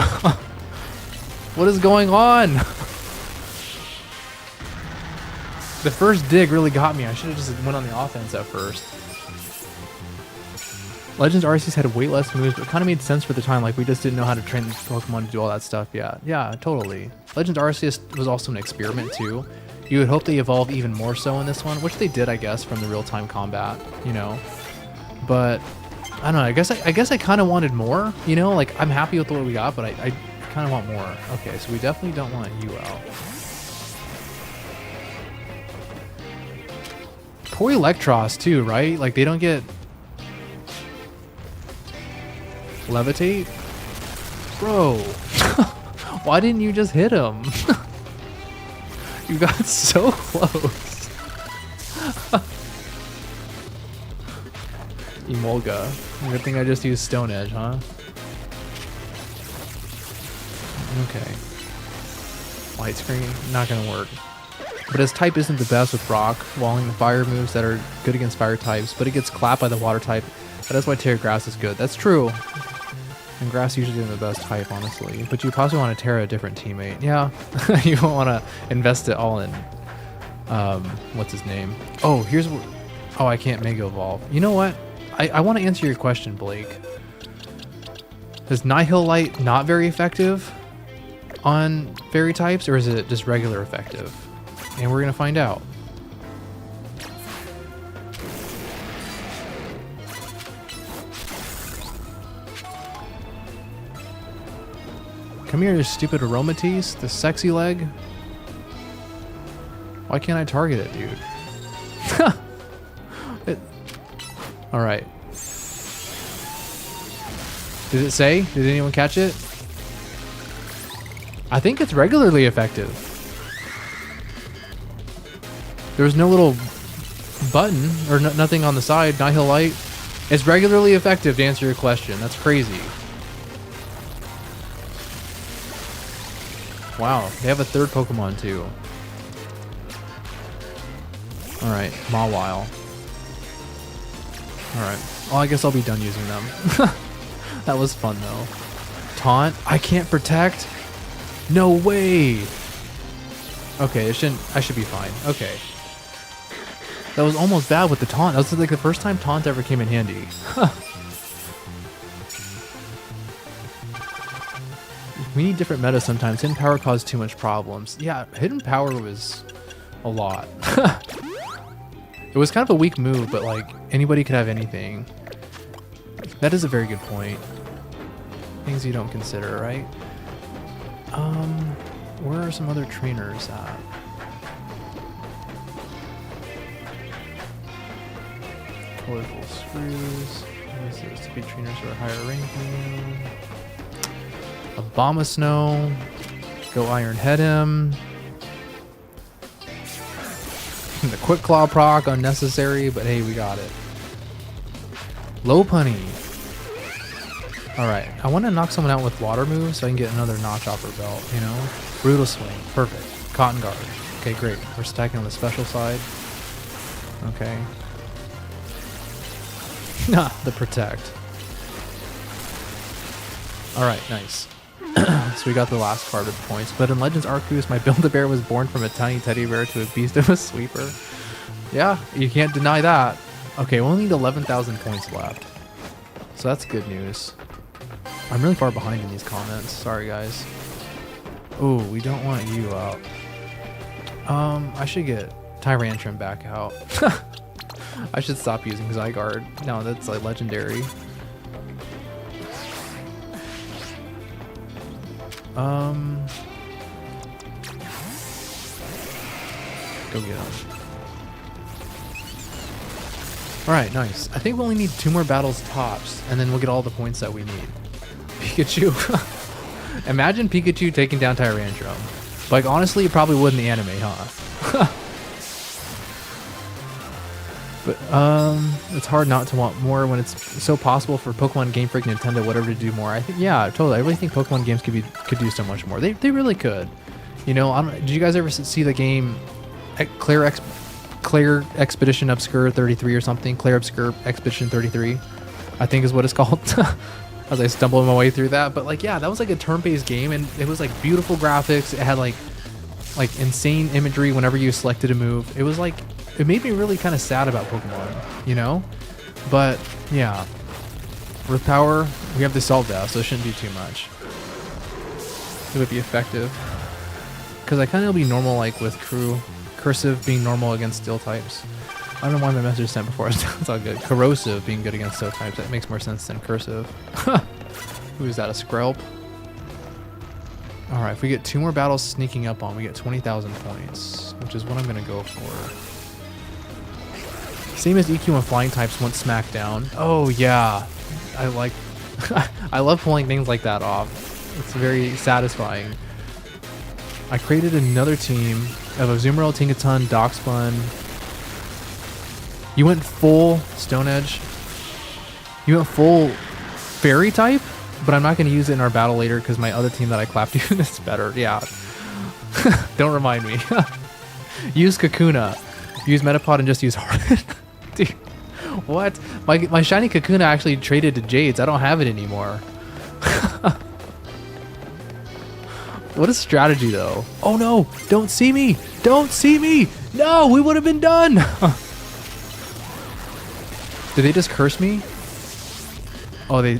What is going on? The first dig really got me. I should have just went on the offense at first. Legends Arceus had way less moves, but it kind of made sense for the time. Like, we just didn't know how to train Pokemon to do all that stuff. Yeah, totally. Legends Arceus was also an experiment, too. You would hope they evolve even more so in this one, which they did, I guess, from the real-time combat, you know? But, I don't know, I guess I kind of wanted more, you know? Like, I'm happy with what we got, but I kind of want more. Okay, so we definitely don't want you out. Poor Electros, too, right? Like, they don't get... Levitate? Bro, why didn't you just hit him? You got so close. Emolga. Good thing I just used Stone Edge, huh? Okay. Light screen, not gonna work. But his type isn't the best with Rock, walling the fire moves that are good against fire types, but it gets clapped by the water type. That's why Terra Grass is good. That's true. And Grass usually isn't the best type, honestly. But you possibly want to Terra a different teammate. Yeah. You don't want to invest it all in... what's his name? Oh, here's what... Oh, I can't Mega Evolve. You know what? I want to answer your question, Blake. Is Nihil Light not very effective on fairy types, or is it just regular effective? And we're gonna find out. Come here, you stupid Aromatisse, the sexy leg. Why can't I target it, dude? Alright. Did it say? Did anyone catch it? I think it's regularly effective. There was no little button or nothing on the side. Nihil Light. It's regularly effective, to answer your question. That's crazy. Wow, they have a third Pokemon too. Alright, Mawile. Alright. Well, I guess I'll be done using them. That was fun though. Taunt? I can't protect? No way! Okay, I should be fine. Okay. That was almost bad with the taunt. That was like the first time taunt ever came in handy. We need different meta sometimes. Hidden Power caused too much problems. Yeah, Hidden Power was a lot. It was kind of a weak move, but like anybody could have anything. That is a very good point. Things you don't consider, right? Where are some other trainers at? Colorful Screws. What is this? To be trainers who are higher ranking. Abomasnow. Go Iron Head him. The Quick Claw proc, unnecessary, but hey, we got it. Lopunny. Alright, I want to knock someone out with water moves so I can get another notch off her belt, you know? Brutal Swing, perfect. Cotton Guard. Okay, great. We're stacking on the special side. Okay. The Protect. Alright, nice. So we got the last part of the points. But in Legends Arceus, my Build-A-Bear was born from a tiny teddy bear to a beast of a sweeper. Yeah, you can't deny that. Okay, we only need 11,000 points left. So that's good news. I'm really far behind in these comments. Sorry, guys. Oh, we don't want you out. I should get Tyrantrum back out. I should stop using Zygarde. No, that's like legendary. Go get him. Alright, nice. I think we only need 2 more battles tops, and then we'll get all the points that we need. Pikachu. Imagine Pikachu taking down Tyrantrum. Like, honestly, it probably would in the anime, huh? But, it's hard not to want more when it's so possible for Pokemon, Game Freak, Nintendo, whatever to do more. I think, yeah, totally. I really think Pokemon games could do so much more. They really could. You know, did you guys ever see the game Claire Expedition Obscure 33 or something? Claire Obscure Expedition 33, I think is what it's called. As I stumbled my way through that. But like, yeah, that was like a turn-based game, and it was like beautiful graphics. It had like insane imagery whenever you selected a move. It was like, it made me really kind of sad about Pokemon, you know? But yeah, with power, we have the Solve Down, so it shouldn't do too much. It would be effective. Because I kind of be normal like with Cursive being normal against Steel types. I don't know why my message was sent before. It's all good. Corrosive being good against Steel types. That makes more sense than Cursive. Who is that? A Skrelp? Alright, if we get 2 more battles sneaking up on, we get 20,000 points, which is what I'm going to go for. Same as EQ and Flying types once Smackdown. Oh yeah, I like... I love pulling things like that off. It's very satisfying. I created another team of Azumarill, Tinkaton, Darkspun. You went full Stone Edge. You went full Fairy type? But I'm not going to use it in our battle later because my other team that I clapped you is better. Yeah. Don't remind me. Use Kakuna. Use Metapod and just use Harden. Dude, what? My shiny Kakuna actually traded to Jades. I don't have it anymore. What a strategy, though. Oh no! Don't see me! Don't see me! No! We would have been done! Did they just curse me? Oh, they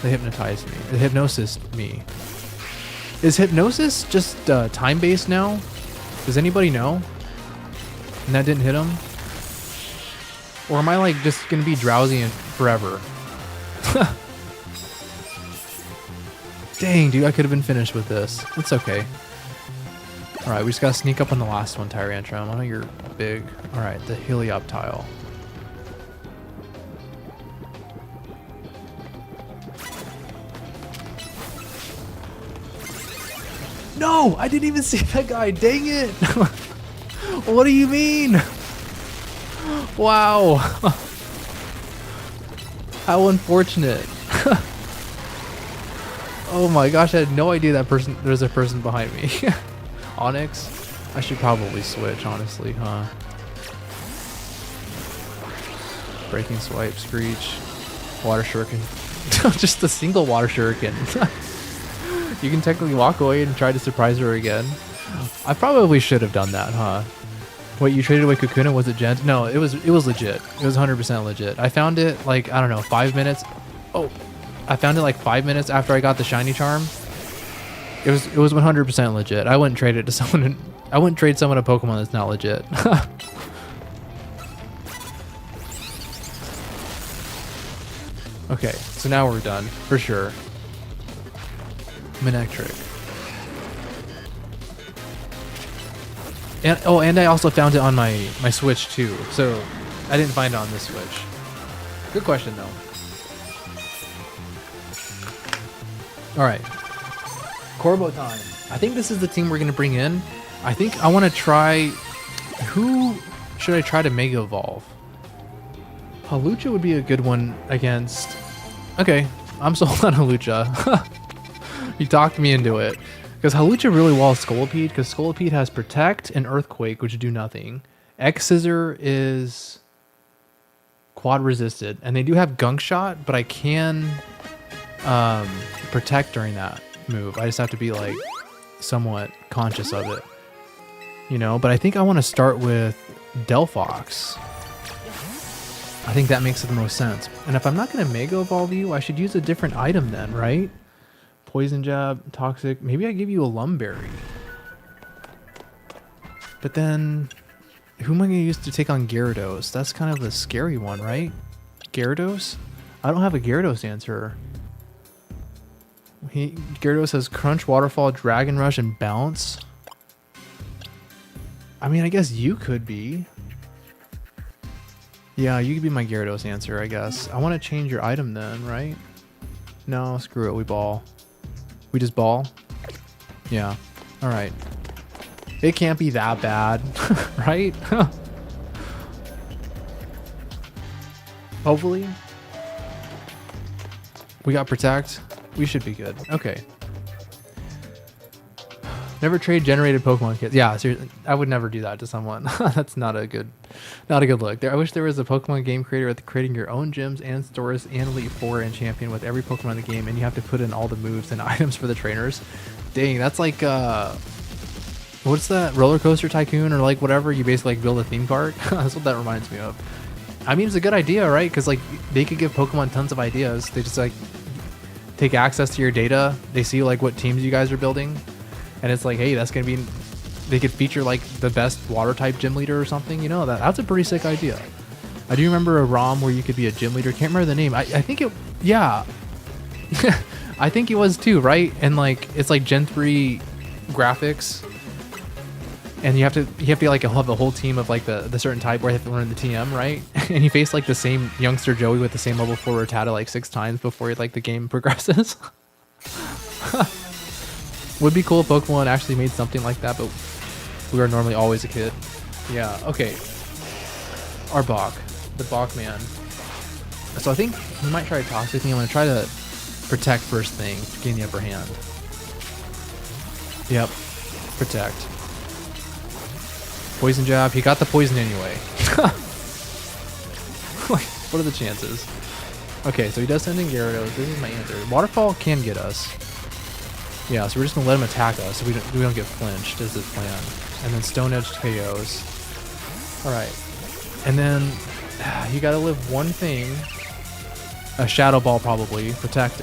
hypnotized me. They hypnosis me. Is hypnosis just time-based now? Does anybody know? And that didn't hit him? Or am I like just gonna be drowsy and forever? Dang, dude, I could have been finished with this. It's okay. Alright, we just gotta sneak up on the last one, Tyrantrum. I know you're big. Alright, the Helioptile. No! I didn't even see that guy! Dang it! What do you mean? Wow! How unfortunate. Oh my gosh, I had no idea there's a person behind me. Onyx? I should probably switch, honestly, huh? Breaking Swipe, Screech, Water Shuriken. Just a single Water Shuriken. You can technically walk away and try to surprise her again. I probably should have done that, huh? Wait, you traded away Kakuna? Was it Gent? No, it was legit. It was 100% legit. I found it like, I don't know, 5 minutes. Oh, I found it like 5 minutes after I got the shiny charm. It was 100% legit. I wouldn't trade it to someone. I wouldn't trade someone a Pokemon that's not legit. Okay, so now we're done for sure. Manectric. And I also found it on my Switch too. So I didn't find it on this Switch. Good question though. All right, Corbo time. I think this is the team we're gonna bring in. I think I want to try. Who should I try to Mega Evolve? Hawlucha would be a good one against. Okay, I'm sold on Hawlucha. You talked me into it. Because Hawlucha really walls Scolipede, because Scolipede has Protect and Earthquake, which do nothing. X-Scissor is quad resisted, and they do have Gunk Shot, but I can Protect during that move. I just have to be like somewhat conscious of it, you know. But I think I want to start with Delphox. I think that makes the most sense. And if I'm not going to Mega Evolve you, I should use a different item then, right? Poison Jab, Toxic. Maybe I give you a Lumberry. But then, who am I going to use to take on Gyarados? That's kind of a scary one, right? Gyarados? I don't have a Gyarados answer. Gyarados has Crunch, Waterfall, Dragon Rush, and Bounce. I mean, I guess you could be. Yeah, you could be my Gyarados answer, I guess. I want to change your item then, right? No, screw it. We ball. We just ball? Yeah. Alright. It can't be that bad, right? Hopefully. We got Protect. We should be good. Okay. Never trade generated Pokemon kits. Yeah, seriously, I would never do that to someone. That's not a good look. I wish there was a Pokemon game creator at creating your own gyms and stores and Elite Four and Champion with every Pokemon in the game, and you have to put in all the moves and items for the trainers. Dang, that's like what's that, Roller Coaster Tycoon or like whatever? You basically like build a theme park. That's what that reminds me of. I mean, it's a good idea, right? Because like they could give Pokemon tons of ideas. They just like take access to your data. They see like what teams you guys are building. And it's like, hey, that's going to be, they could feature like the best water type gym leader or something, you know, that's a pretty sick idea. I do remember a ROM where you could be a gym leader. Can't remember the name. I think it, yeah. I think it was too, right? And like, it's like Gen 3 graphics. And you have to like have a whole team of like the certain type where you have to learn the TM, right? And you face like the same youngster Joey with the same level 4 Rattata like 6 times before like the game progresses. Would be cool if Pokemon actually made something like that, but we are normally always a kid. Yeah, okay. Arbok, the Bachman. So I think we might try a Toxic thing. I'm going to try to Protect first thing to gain the upper hand. Yep, Protect. Poison Jab, he got the poison anyway. What are the chances? Okay, so he does send in Gyarados. This is my answer. Waterfall can get us. Yeah, so we're just gonna let him attack us so we don't get flinched is the plan. And then Stone Edge KOs. Alright. And then you gotta live one thing. A Shadow Ball probably. Protect.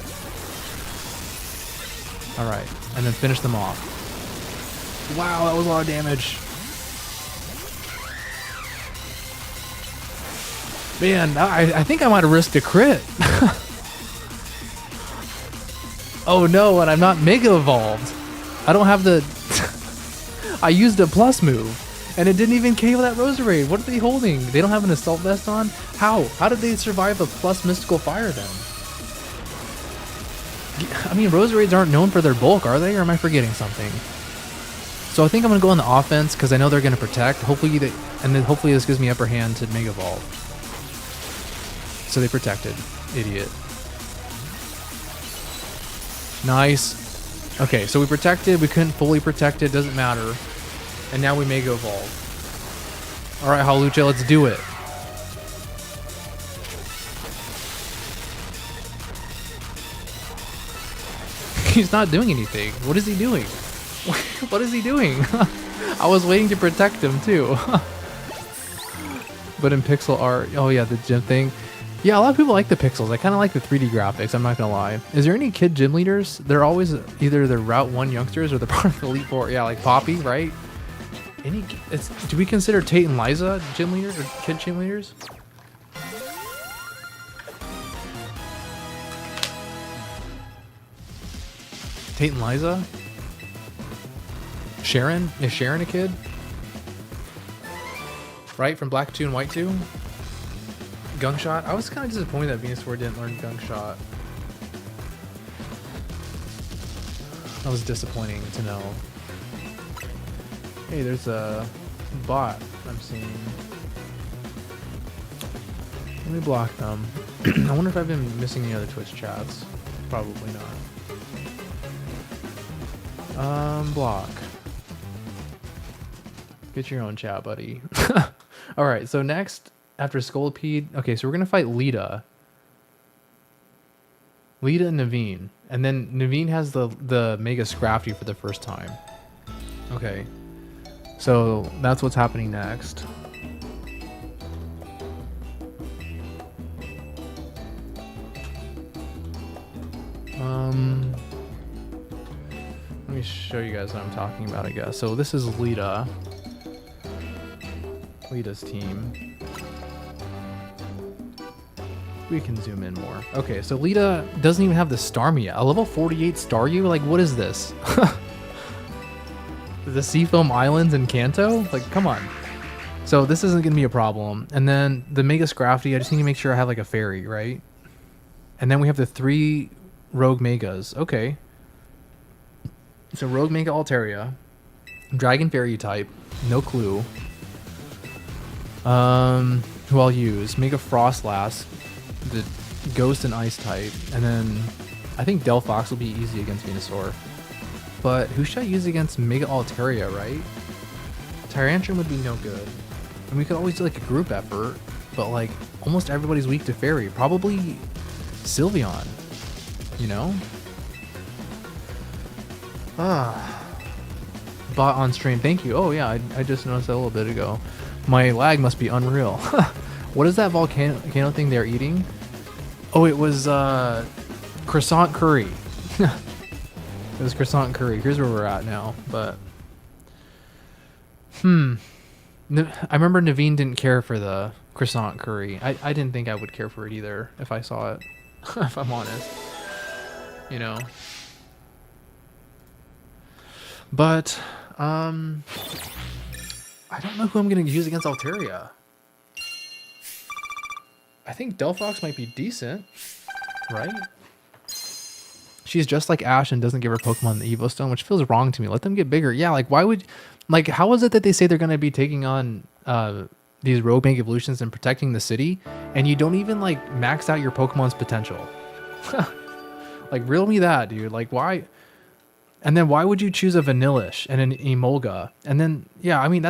Alright. And then finish them off. Wow, that was a lot of damage. Man, I think I might have risked a crit. Oh no, and I'm not Mega Evolved. I don't have the... I used a plus move. And it didn't even KO that Roserade. What are they holding? They don't have an Assault Vest on? How? How did they survive a plus Mystical Fire then? I mean, Roserades aren't known for their bulk, are they? Or am I forgetting something? So I think I'm going to go on the offense because I know they're going to protect. Hopefully, and then hopefully this gives me upper hand to Mega Evolve. So they protected. Idiot. Nice. Okay, so we protected. We couldn't fully protect it. Doesn't matter. And now we Mega Evolve. Alright, Hawlucha, let's do it. He's not doing anything. What is he doing? What is he doing? I was waiting to protect him too. But in pixel art, oh yeah, the gym thing. Yeah, a lot of people like the pixels. I kind of like the 3D graphics, I'm not gonna lie. Is there any kid gym leaders? They're always either the Route 1 youngsters or the part of the Elite Four. Yeah, like Poppy, right? Do we consider Tate and Liza gym leaders or kid gym leaders? Tate and Liza? Sharon? Is Sharon a kid? Right? From Black 2 and White 2? Gungshot? I was kind of disappointed that Venusaur didn't learn Gungshot. That was disappointing to know. Hey, there's a bot I'm seeing. Let me block them. I wonder if I've been missing any other Twitch chats. Probably not. Block. Get your own chat, buddy. Alright, so next, after Scolipede... Okay, so we're gonna fight Lita. Lita and Naveen. And then Naveen has the Mega Scrafty for the first time. Okay. So, that's what's happening next. Let me show you guys what I'm talking about, I guess. So this is Lita. Lita's team. We can zoom in more. Okay, so Lita doesn't even have the Starmie yet. A level 48 Staryu? Like, what is this? The Seafoam Islands in Kanto? Like, come on. So this isn't going to be a problem. And then the Mega Scrafty, I just need to make sure I have like a fairy, right? And then we have the 3 Rogue Megas. Okay. So Rogue Mega Altaria. Dragon Fairy type. No clue. Who I'll use. Mega Frostlass. The Ghost and Ice type. And then I think Delphox will be easy against Venusaur. But who should I use against Mega Altaria, right? Tyrantrum would be no good. And we could always do like a group effort. But like almost everybody's weak to Fairy. Probably Sylveon. You know? Bot on stream. Thank you. Oh yeah, I just noticed that a little bit ago. My lag must be unreal. What is that volcano thing they're eating? Oh, it was croissant curry. It was croissant curry. Here's where we're at now. But I remember Naveen didn't care for the croissant curry. I didn't think I would care for it either if I saw it. If I'm honest. You know. But I don't know who I'm gonna use against Altaria. I think Delphox might be decent, right? She's just like Ash and doesn't give her Pokemon the Evo Stone, which feels wrong to me. Let them get bigger. Yeah, like why would, like how is it that they say they're gonna be taking on these Rogue Mega Evolutions and protecting the city, and you don't even like max out your Pokemon's potential? Like reel me that, dude. Like why? And then why would you choose a Vanillish and an Emolga? And then yeah, I mean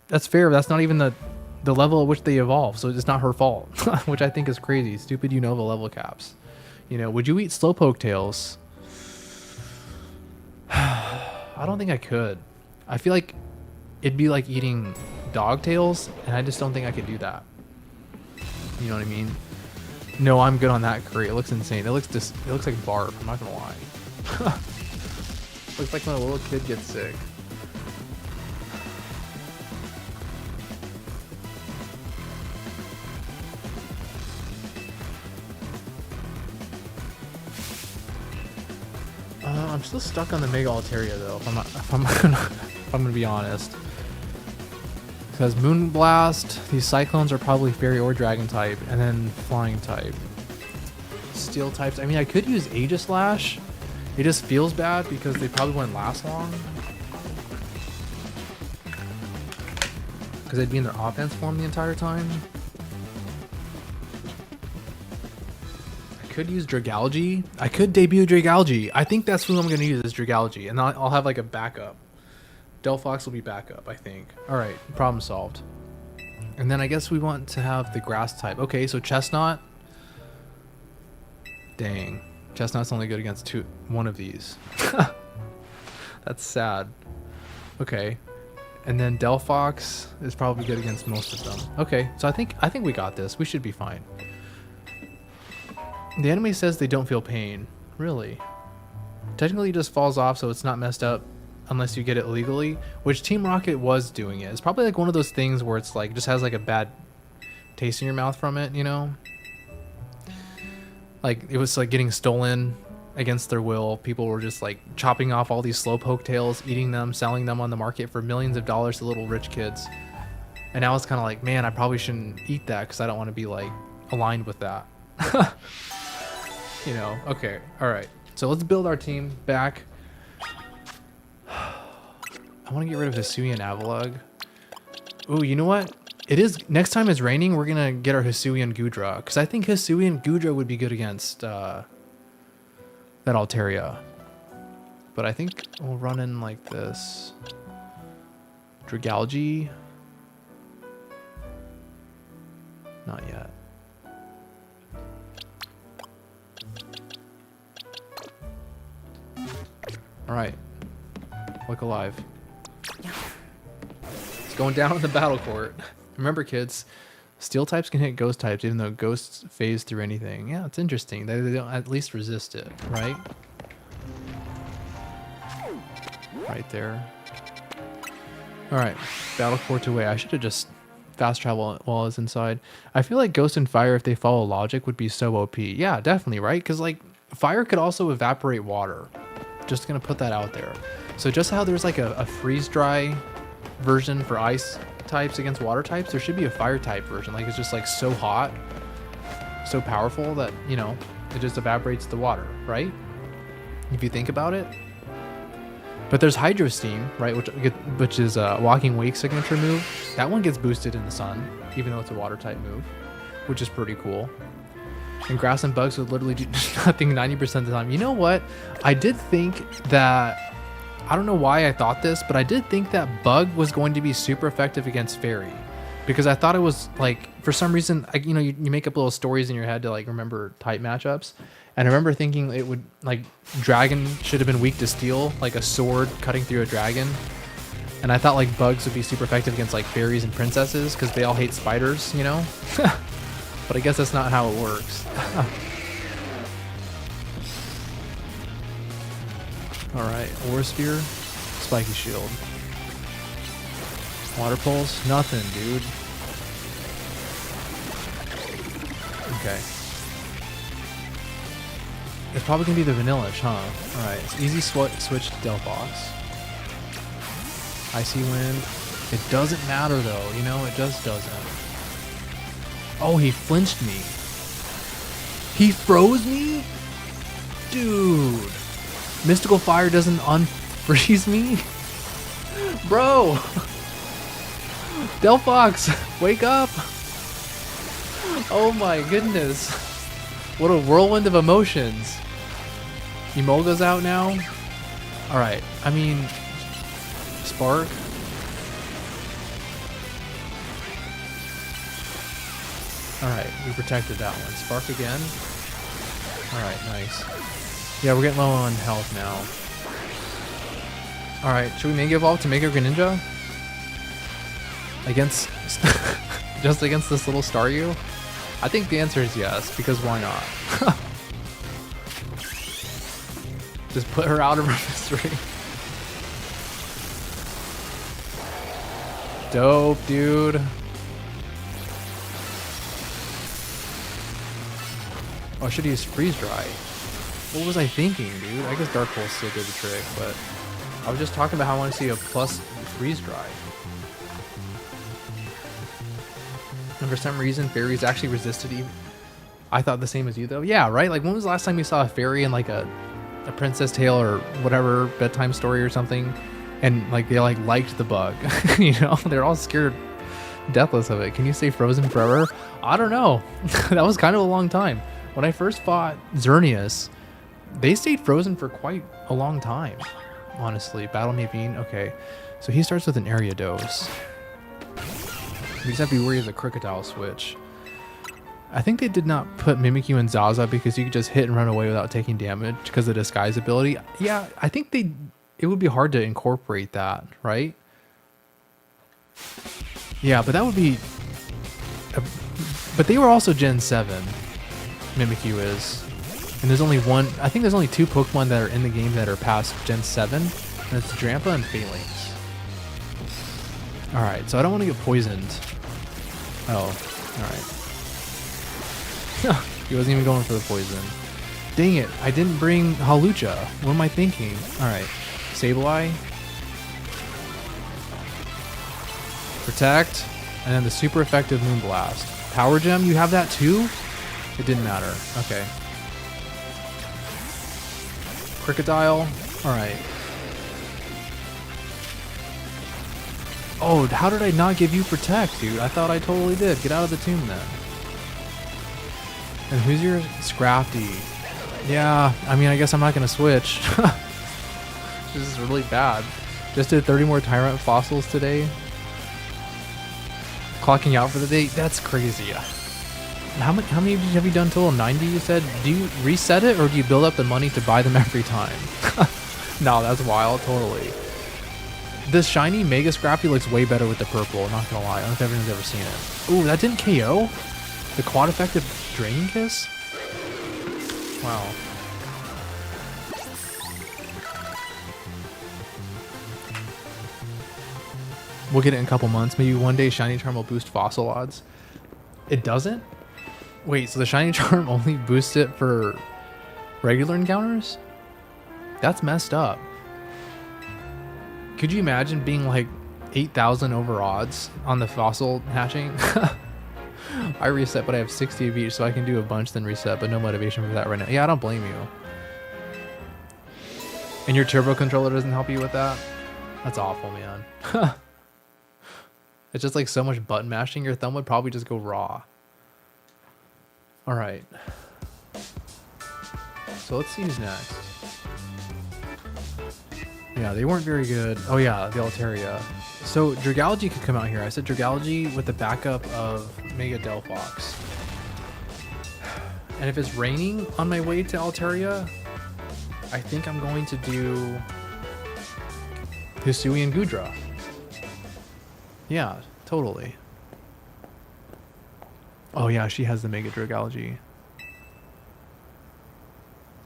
that's fair. That's not even the level at which they evolve, so it's not her fault. Which I think is crazy. Stupid Unova level caps. You know, would you eat Slowpoke tails? I don't think I could. I feel like it'd be like eating dog tails, and I just don't think I could do that. You know what I mean? No, I'm good on that curry. It looks insane. It looks it looks like barf. I'm not gonna lie. Looks like when a little kid gets sick. I'm still stuck on the Mega Altaria though. If I'm gonna be honest. Because Moonblast, these Cyclones are probably Fairy or Dragon type, and then Flying type. Steel types. I mean, I could use Aegislash. It just feels bad because they probably wouldn't last long. Because they'd be in their offense form the entire time. I could use Dragalge. I could debut Dragalge. I think that's who I'm going to use is Dragalge. And I'll have like a backup. Delphox will be backup, I think. Alright, problem solved. And then I guess we want to have the grass type. Okay, so Chestnut. Dang. Chestnut's only good against one of these. That's sad. Okay. And then Delphox is probably good against most of them. Okay, so I think we got this. We should be fine. The enemy says they don't feel pain. Really? Technically it just falls off, so it's not messed up unless you get it legally, which Team Rocket was doing it. It's probably like one of those things where it's like just has like a bad taste in your mouth from it, you know? Like it was like getting stolen against their will. People were just like chopping off all these slowpoke tails, eating them, selling them on the market for millions of dollars to little rich kids. And now it's kind of like, man, I probably shouldn't eat that because I don't want to be like aligned with that. You know, okay, all right. So let's build our team back. I want to get rid of Hisui and Avalugg. Ooh, you know what? It is, next time it's raining, we're going to get our Hisui and Goodra. Because I think Hisui and Goodra would be good against that Altaria. But I think we'll run in like this. Dragalge. Not yet. Alright. Look alive. It's going down in the battle court. Remember, kids, steel types can hit ghost types even though ghosts phase through anything. Yeah, it's interesting. They don't at least resist it, right? Right there. Alright, battle court away. I should have just fast traveled while I was inside. I feel like ghost and fire, if they follow logic, would be so OP. Yeah, definitely, right? Because like fire could also evaporate water. Just gonna put that out there. So just how there's like a freeze dry version for ice types against water types, there should be a fire type version. Like it's just like so hot, so powerful that, you know, it just evaporates the water, right? If you think about it. But there's Hydro Steam, right, which is a Walking Wake signature move. That one gets boosted in the sun, even though it's a water type move, which is pretty cool. And grass and bugs would literally do nothing 90% of the time. You know what? I did think that, I don't know why I thought this, but I did think that bug was going to be super effective against fairy. Because I thought it was like, for some reason, you know, you make up little stories in your head to like remember type matchups. And I remember thinking it would, like, dragon should have been weak to steel, like a sword cutting through a dragon. And I thought like bugs would be super effective against like fairies and princesses because they all hate spiders, you know? But I guess that's not how it works. Alright, Aura Sphere, Spiky Shield. Water Pulse, nothing, dude. Okay. It's probably gonna be the Vanillish, huh? Alright, it's easy switch to Delphox. Icy Wind. It doesn't matter though, you know, it just doesn't. Oh, he flinched me. He froze me? Dude. Mystical Fire doesn't unfreeze me? Bro. Delphox, wake up. Oh my goodness. What a whirlwind of emotions. Emolga's out now? Alright, I mean, Spark. Alright, we protected that one. Spark again. Alright, nice. Yeah, we're getting low on health now. Alright, should we Mega Evolve to Mega Greninja? Against... just against this little Staryu? I think the answer is yes, because why not? Just put her out of her misery. Dope, dude. Oh, I should use freeze dry. What was I thinking, dude? I guess Dark Pulse still did the trick, but I was just talking about how I want to see a plus freeze dry. And for some reason, fairies actually resisted even. I thought the same as you, though. Yeah, right? Like, when was the last time you saw a fairy in, like, a princess tale or whatever, bedtime story or something? And, like, they, like, liked the bug. You know? They're all scared deathless of it. Can you stay frozen forever? I don't know. That was kind of a long time. When I first fought Xerneas, they stayed frozen for quite a long time. Honestly. Battle Mavine. Okay. So he starts with an area dose. We just have to be worried of the Crocodile switch. I think they did not put Mimikyu and Zaza because you could just hit and run away without taking damage because of the disguise ability. Yeah, I think it would be hard to incorporate that, right? Yeah, but that would be... but they were also Gen 7, Mimikyu is. And there's only one... I think there's only 2 Pokemon that are in the game that are past Gen 7. And it's Drampa and Phalanx. Alright, so I don't want to get poisoned. Oh, alright. He wasn't even going for the poison. Dang it, I didn't bring Hawlucha. What am I thinking? Alright. Sableye. Protect. And then the super effective Moonblast. Power Gem, you have that too? It didn't matter. Okay. Crocodile. Alright. Oh, how did I not give you Protect, dude? I thought I totally did. Get out of the tomb then. And who's your Scrafty? Yeah, I mean, I guess I'm not going to switch. This is really bad. Just did 30 more Tyrant fossils today. Clocking out for the day. That's crazy. How many have you done total? 90 you said? Do you reset it or do you build up the money to buy them every time? No, that's wild. Totally. This shiny Mega Scrafty looks way better with the purple. Not going to lie. I don't know if everyone's ever seen it. Ooh, that didn't KO? The quad effective Draining Kiss? Wow. We'll get it in a couple months. Maybe one day Shiny Charm will boost fossil odds. It doesn't? Wait, so the Shiny Charm only boosts it for regular encounters? That's messed up. Could you imagine being like 8,000 over odds on the fossil hatching? I reset, but I have 60 of each, so I can do a bunch then reset, but no motivation for that right now. Yeah, I don't blame you. And your turbo controller doesn't help you with that? That's awful, man. It's just like so much button mashing, your thumb would probably just go raw. Alright. So let's see who's next. Yeah, they weren't very good. Oh yeah, the Altaria. So Dragalge could come out here. I said Dragalge with the backup of Mega Delphox. And if it's raining on my way to Altaria, I think I'm going to do Hisui and Gudra. Yeah, totally. Oh yeah, she has the Mega Dragalge.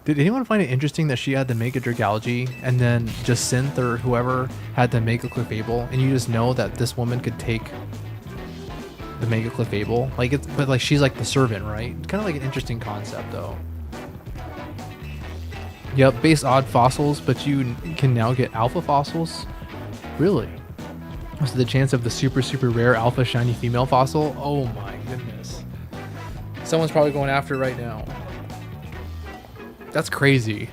Did anyone find it interesting that she had the Mega Dragalge and then just Synth or whoever had the Mega Clefable, and you just know that this woman could take the Mega Clefable? Like it's, but like she's like the servant, right? Kind of like an interesting concept though. Yep, base odd fossils, but you can now get alpha fossils. Really? So the chance of the super rare alpha shiny female fossil? Oh my goodness. Someone's probably going after it right now. That's crazy.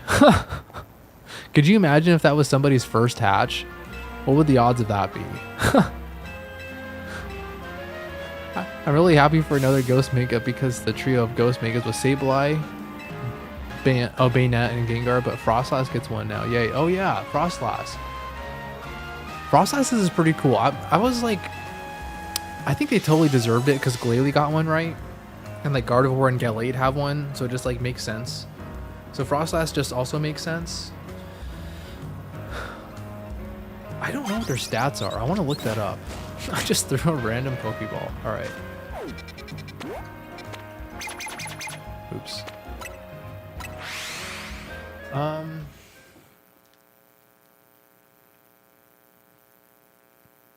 Could you imagine if that was somebody's first hatch? What would the odds of that be? I'm really happy for another Ghost Mega because the trio of Ghost Megas was Sableye, Bayonet, and Gengar, but Frostlass gets one now. Yay. Oh yeah, Frostlass. Frostlass is pretty cool. I was like, I think they totally deserved it because Glalie got one, right? And like Gardevoir and Gallade have one, so it just like makes sense. So Frostlass just also makes sense. I don't know what their stats are. I want to look that up. I just threw a random Pokeball. Alright. Oops.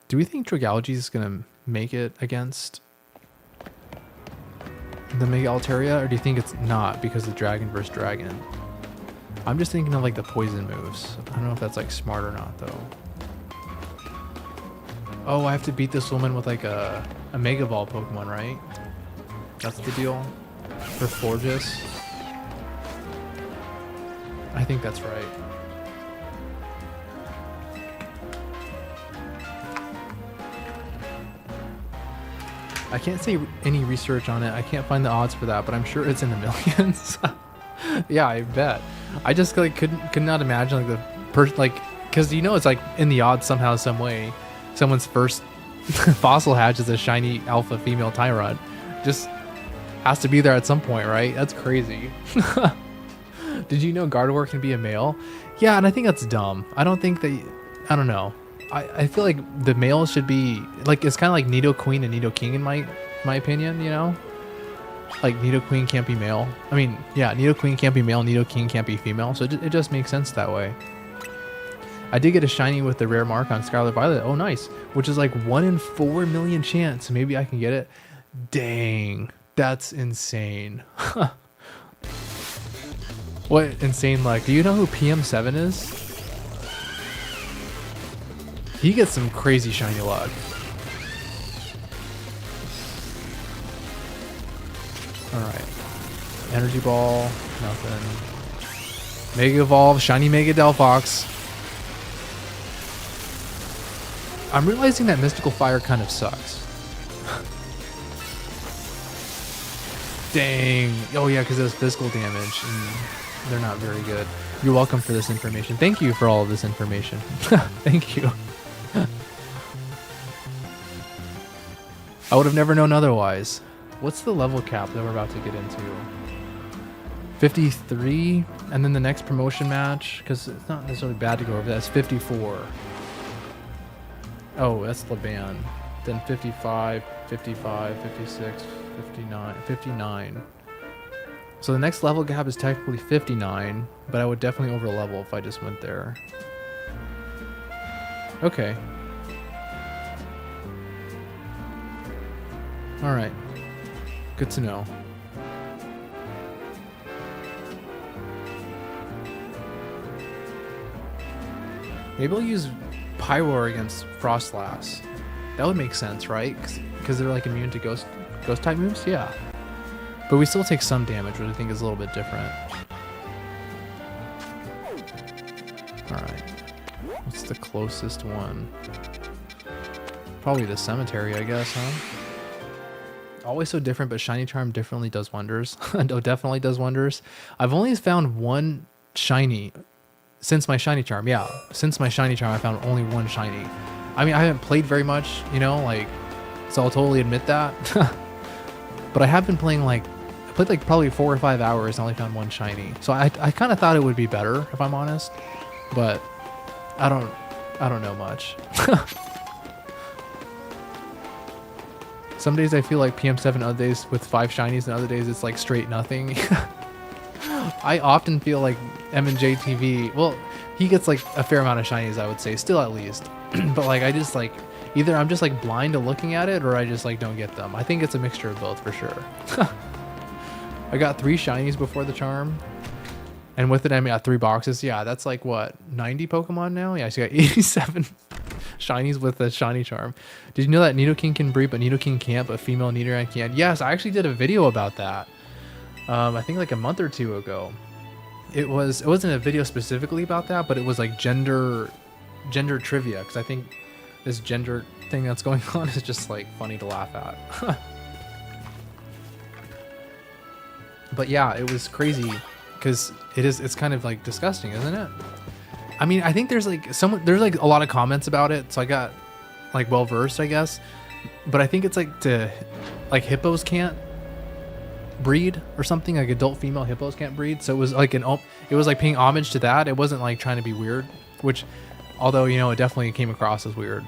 Do we think Dragalge is gonna make it against the Mega Altaria, or do you think it's not because of Dragon versus Dragon? I'm just thinking of like the poison moves. I don't know if that's like smart or not though. Oh, I have to beat this woman with like a Mega Ball Pokemon, right? That's the deal for Forgis. I think that's right. I can't say any research on it. I can't find the odds for that, but I'm sure it's in the millions. Yeah, I bet. I just like could not imagine like the person like, because you know it's like in the odds somehow some way someone's first fossil hatch is a shiny alpha female Tyrant. Just has to be there at some point, right? That's crazy. Did you know Gardevoir can be a male? Yeah, and I think that's dumb. I don't think that, I don't know. I feel like the male should be like, it's kind of like Nidoqueen and Nidoking in my opinion, you know? Like Nidoqueen can't be male. I mean, yeah, Nidoqueen can't be male, Nidoking can't be female, so it just makes sense that way. I did get a shiny with the rare mark on Scarlet Violet. Oh, nice. Which is like 1 in 4 million chance. Maybe I can get it. Dang, that's insane. What insane luck. Do you know who PM7 is? He gets some crazy shiny luck. Alright. Energy Ball, nothing. Mega Evolve, shiny Mega Delphox. I'm realizing that Mystical Fire kind of sucks. Dang. Oh yeah, because it was physical damage. And they're not very good. You're welcome for this information. Thank you for all of this information. Thank you. I would have never known otherwise. What's the level cap that we're about to get into? 53, and then the next promotion match, because it's not necessarily bad to go over that, it's 54. Oh, that's Laban. Then 55, 55, 56, 59, 59. So the next level gap is technically 59, but I would definitely over level if I just went there. Okay. Alright. Good to know. Maybe I'll use Pyroar against Frostlass. That would make sense, right? Because they're like immune to ghost type moves? Yeah. But we still take some damage, which I think is a little bit different. Alright. What's the closest one? Probably the cemetery, I guess, huh? Always so different, but Shiny Charm definitely does wonders. No, definitely does wonders. I've only found one shiny since my Shiny Charm. Yeah, since my Shiny Charm, I found only one shiny. I mean, I haven't played very much, you know, like, so I'll totally admit that. But I have been playing like, I played like probably 4 or 5 hours and only found one shiny. So I kind of thought it would be better, if I'm honest. But I don't know much. Some days I feel like PM7, other days with 5 shinies, and other days it's like straight nothing. I often feel like M&J TV, well, he gets like a fair amount of shinies, I would say, still at least. But like, I just like, either I'm just like blind to looking at it, or I just like don't get them. I think it's a mixture of both for sure. I got 3 shinies before the charm. And with it, I got 3 boxes. Yeah, that's like what, 90 Pokemon now? Yeah, so you got 87 shinies with a shiny charm. Did you know that Nidoking can breed, but Nidoking can't, but female Nidoran can? Yes, I actually did a video about that. I think like a month or 2 ago. It wasn't a video specifically about that, but it was like gender trivia, because I think this gender thing that's going on is just like funny to laugh at. But yeah, it was crazy because it's kind of like disgusting, isn't it? I mean, I think there's like a lot of comments about it, so I got like well versed, I guess. But I think it's like like hippos can't breed or something, like adult female hippos can't breed. So it was like it was like paying homage to that. It wasn't like trying to be weird, which, although, you know, it definitely came across as weird.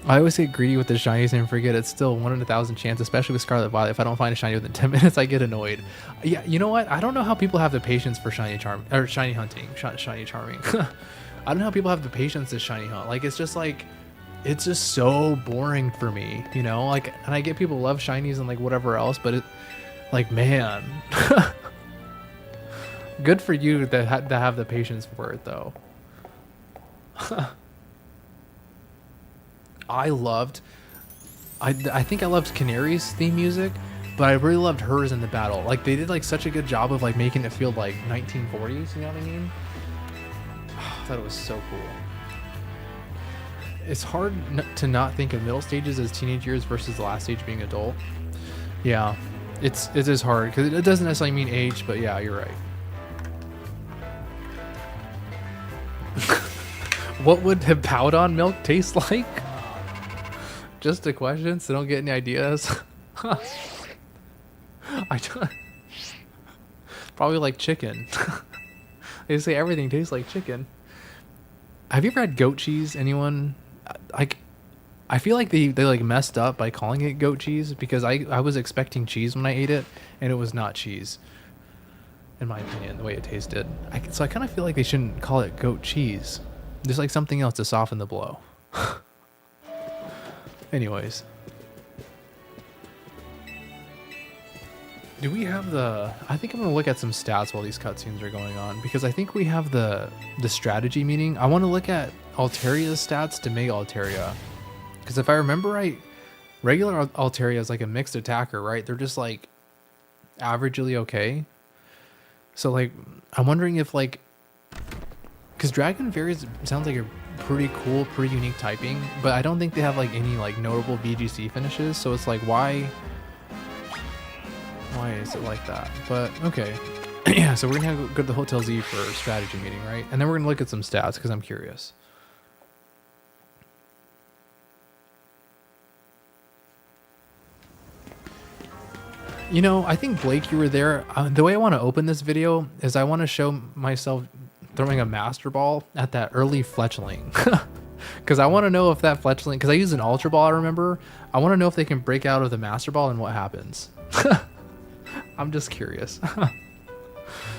I always get greedy with the shinies and forget it's still 1 in 1,000 chance, especially with Scarlet Violet. If I don't find a shiny within 10 minutes, I get annoyed. Yeah, you know what? I don't know how people have the patience for shiny charm or shiny hunting, shiny charming. I don't know how people have the patience to shiny hunt. Like it's just so boring for me, you know? Like, and I get people love shinies and like whatever else, but it, like, man, good for you to have the patience for it though. I think I loved Canary's theme music, but I really loved hers in the battle. Like they did like such a good job of like making it feel like 1940s, you know what I mean? I thought it was so cool. It's hard to not think of middle stages as teenage years versus the last stage being adult. Yeah, it is hard because it doesn't necessarily mean age, but yeah, you're right. What would Hippowdon milk taste like? Just a question, so don't get any ideas. Probably like chicken. They say everything tastes like chicken. Have you ever had goat cheese? Anyone? I feel like they like messed up by calling it goat cheese because I was expecting cheese when I ate it, and it was not cheese. In my opinion, the way it tasted. So I kind of feel like they shouldn't call it goat cheese. Just like something else to soften the blow. Anyways. Do we have the... I think I'm going to look at some stats while these cutscenes are going on, because I think we have the strategy meeting. I want to look at Alteria's stats to Mega Altaria. Because if I remember right, regular Altaria is like a mixed attacker, right? They're just like averagely okay. So like, I'm wondering if like... Because Dragon Fairies sounds like a pretty cool, pretty unique typing, but I don't think they have like any like notable VGC finishes, so it's like why is it like that? But okay. Yeah, so we're gonna go to the Hotel Z for a strategy meeting, right? And then we're gonna look at some stats because I'm curious. You know, I think Blake, you were there. The way I want to open this video is I want to show myself throwing a Master Ball at that early Fletchling. Because I want to know if that Fletchling... Because I used an Ultra Ball, I remember. I want to know if they can break out of the Master Ball and what happens. I'm just curious.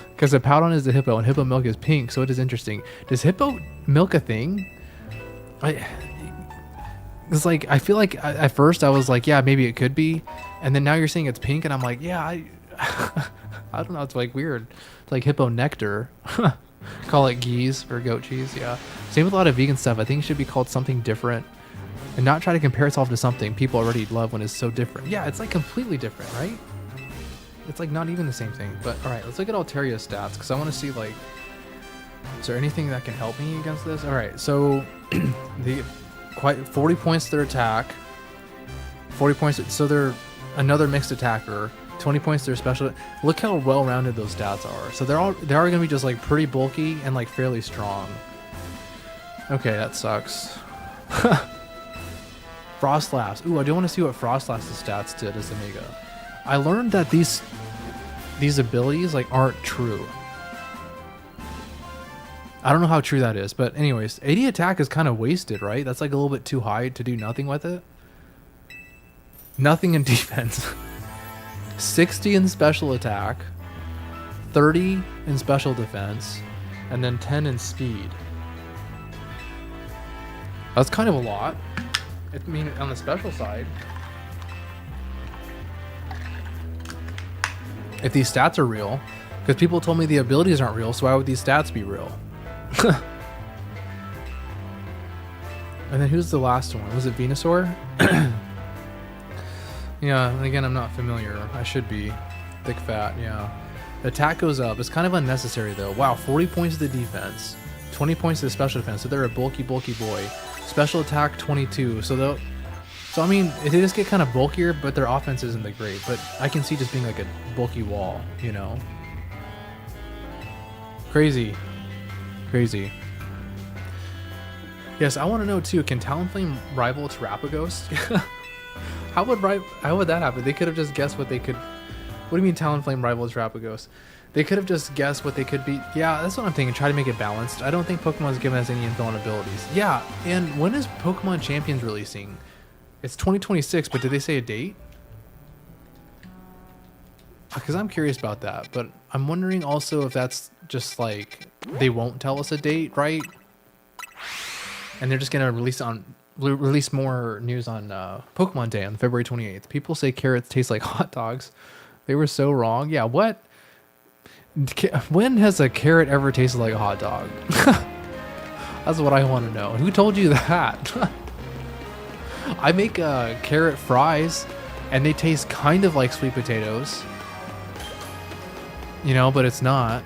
Because Hippowdon is the hippo and hippo milk is pink, so it is interesting. Does hippo milk a thing? It's like, I feel like at first I was like, yeah, maybe it could be. And then now you're saying it's pink and I'm like, yeah, I don't know. It's like weird. It's like hippo nectar. Call it geese or goat cheese. Yeah. Same with a lot of vegan stuff. I think it should be called something different and not try to compare itself to something people already love when it's so different. Yeah, it's like completely different, right? It's like not even the same thing. But all right, let's look at Alteria's stats because I want to see like, is there anything that can help me against this? All right, so the 40 points to their attack, 40 points. So they're another mixed attacker. 20 points to their special. Look how well-rounded those stats are. So they are going to be just like pretty bulky and like fairly strong. Okay, that sucks. Frostlass. Ooh, I do want to see what Frostlass's stats did as a Mega. I learned that these abilities like aren't true. I don't know how true that is, but anyways, 80 attack is kind of wasted, right? That's like a little bit too high to do nothing with it. Nothing in defense. 60 in special attack, 30 in special defense, and then 10 in speed. That's kind of a lot. I mean, on the special side, if these stats are real, because people told me the abilities aren't real, so why would these stats be real? And then who's the last one? Was it Venusaur? Yeah, and again, I'm not familiar. I should be. Thick fat, yeah. The attack goes up. It's kind of unnecessary, though. Wow, 40 points to the defense. 20 points to the special defense. So they're a bulky, bulky boy. Special attack, 22. So I mean, they just get kind of bulkier, but their offense isn't that great. But I can see just being like a bulky wall, you know? Crazy. Crazy. Yes, I want to know, too. Can Talonflame rival Terapagos? How would that happen? They could have just guessed what they could... What do you mean Talonflame rivals Terapagos? They could have just guessed what they could be. Yeah, that's what I'm thinking. Try to make it balanced. I don't think Pokemon's given us any info on abilities. Yeah, and when is Pokemon Champions releasing? It's 2026, but did they say a date? Because I'm curious about that, but I'm wondering also if that's just like they won't tell us a date, right? And they're just gonna release more news on Pokemon Day on February 28th. People say carrots taste like hot dogs. They were so wrong. Yeah, what? When has a carrot ever tasted like a hot dog? That's what I want to know. Who told you that? I make carrot fries, and they taste kind of like sweet potatoes. You know, but it's not,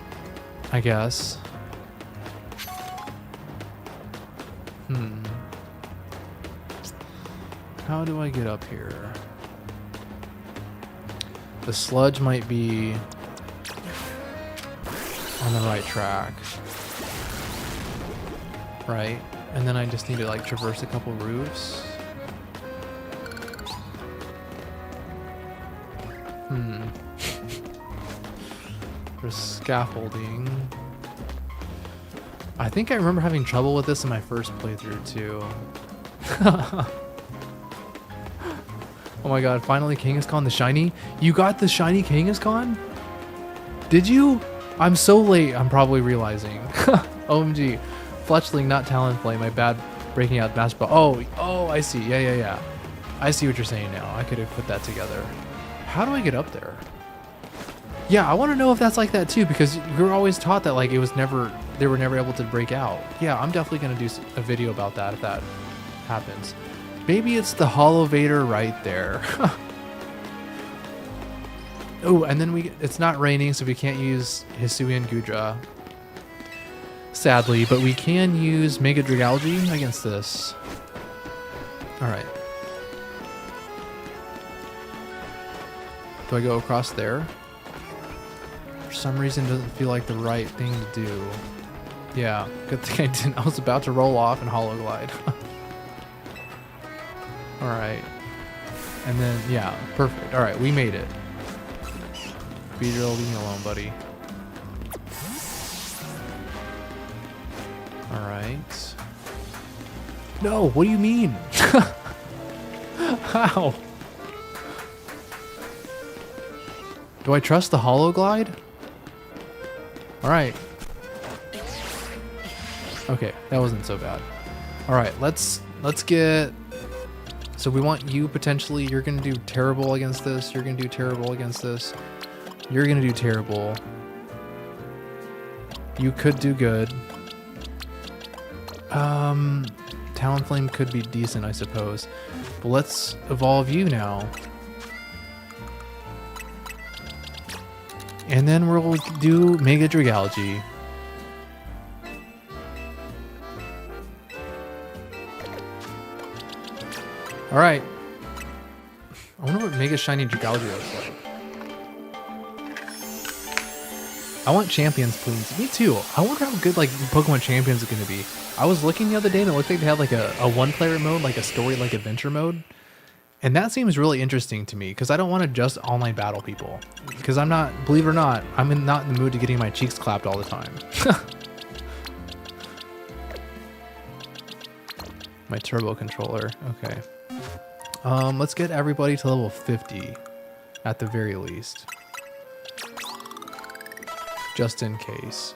I guess. How do I get up here? The sludge might be on the right track. Right? And then I just need to like traverse a couple roofs. There's scaffolding. I think I remember having trouble with this in my first playthrough too. Oh my god, finally Kangaskhan the shiny. You got the shiny Kangaskhan? Did you? I'm so late, I'm probably realizing. OMG. Fletchling, not Talonflame. My bad breaking out Master Ball. Oh, I see. Yeah. I see what you're saying now. I could have put that together. How do I get up there? Yeah, I want to know if that's like that too, because we were always taught that like they were never able to break out. Yeah, I'm definitely going to do a video about that if that happens. Maybe it's the Hollow Vader right there. Oh, and then it's not raining, so we can't use Hisuian Gudra. Sadly, but we can use Mega Dragalge against this. Alright. Do I go across there? For some reason, it doesn't feel like the right thing to do. Yeah, good thing I didn't. I was about to roll off and Hollow Glide. Alright. And then, yeah, perfect. Alright, we made it. Beedrill, leave me alone, buddy. Alright. No, what do you mean? How? Do I trust the Hollow Glide? Alright. Okay, that wasn't so bad. Alright, let's get... So we want you potentially, you're going to do terrible against this, you're going to do terrible against this, you're going to do terrible. You could do good. Talonflame could be decent, I suppose. But let's evolve you now. And then we'll do Mega Dragalge. Alright. I wonder what Mega Shiny Dragalge looks like. I want champions, please. Me too. I wonder how good like Pokemon Champions are going to be. I was looking the other day and it looked like they had like a one-player mode, like a story, like adventure mode. And that seems really interesting to me because I don't want to just online battle people. Because I'm not, believe it or not, I'm not in the mood to getting my cheeks clapped all the time. My turbo controller. Okay. Let's get everybody to level 50 at the very least. Just in case.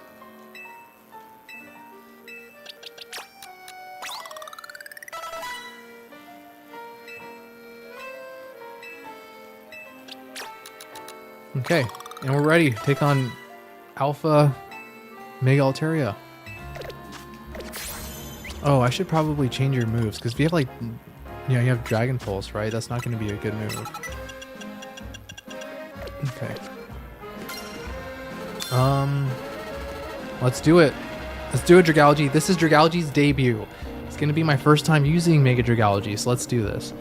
Okay, and we're ready to take on Alpha Mega Altaria. Oh, I should probably change your moves because if you have like, you know, you have Dragon Pulse, right? That's not going to be a good move. Okay. Let's do it. Let's do it, Dragalge. This is Dragalge's debut. It's going to be my first time using Mega Dragalge, so let's do this.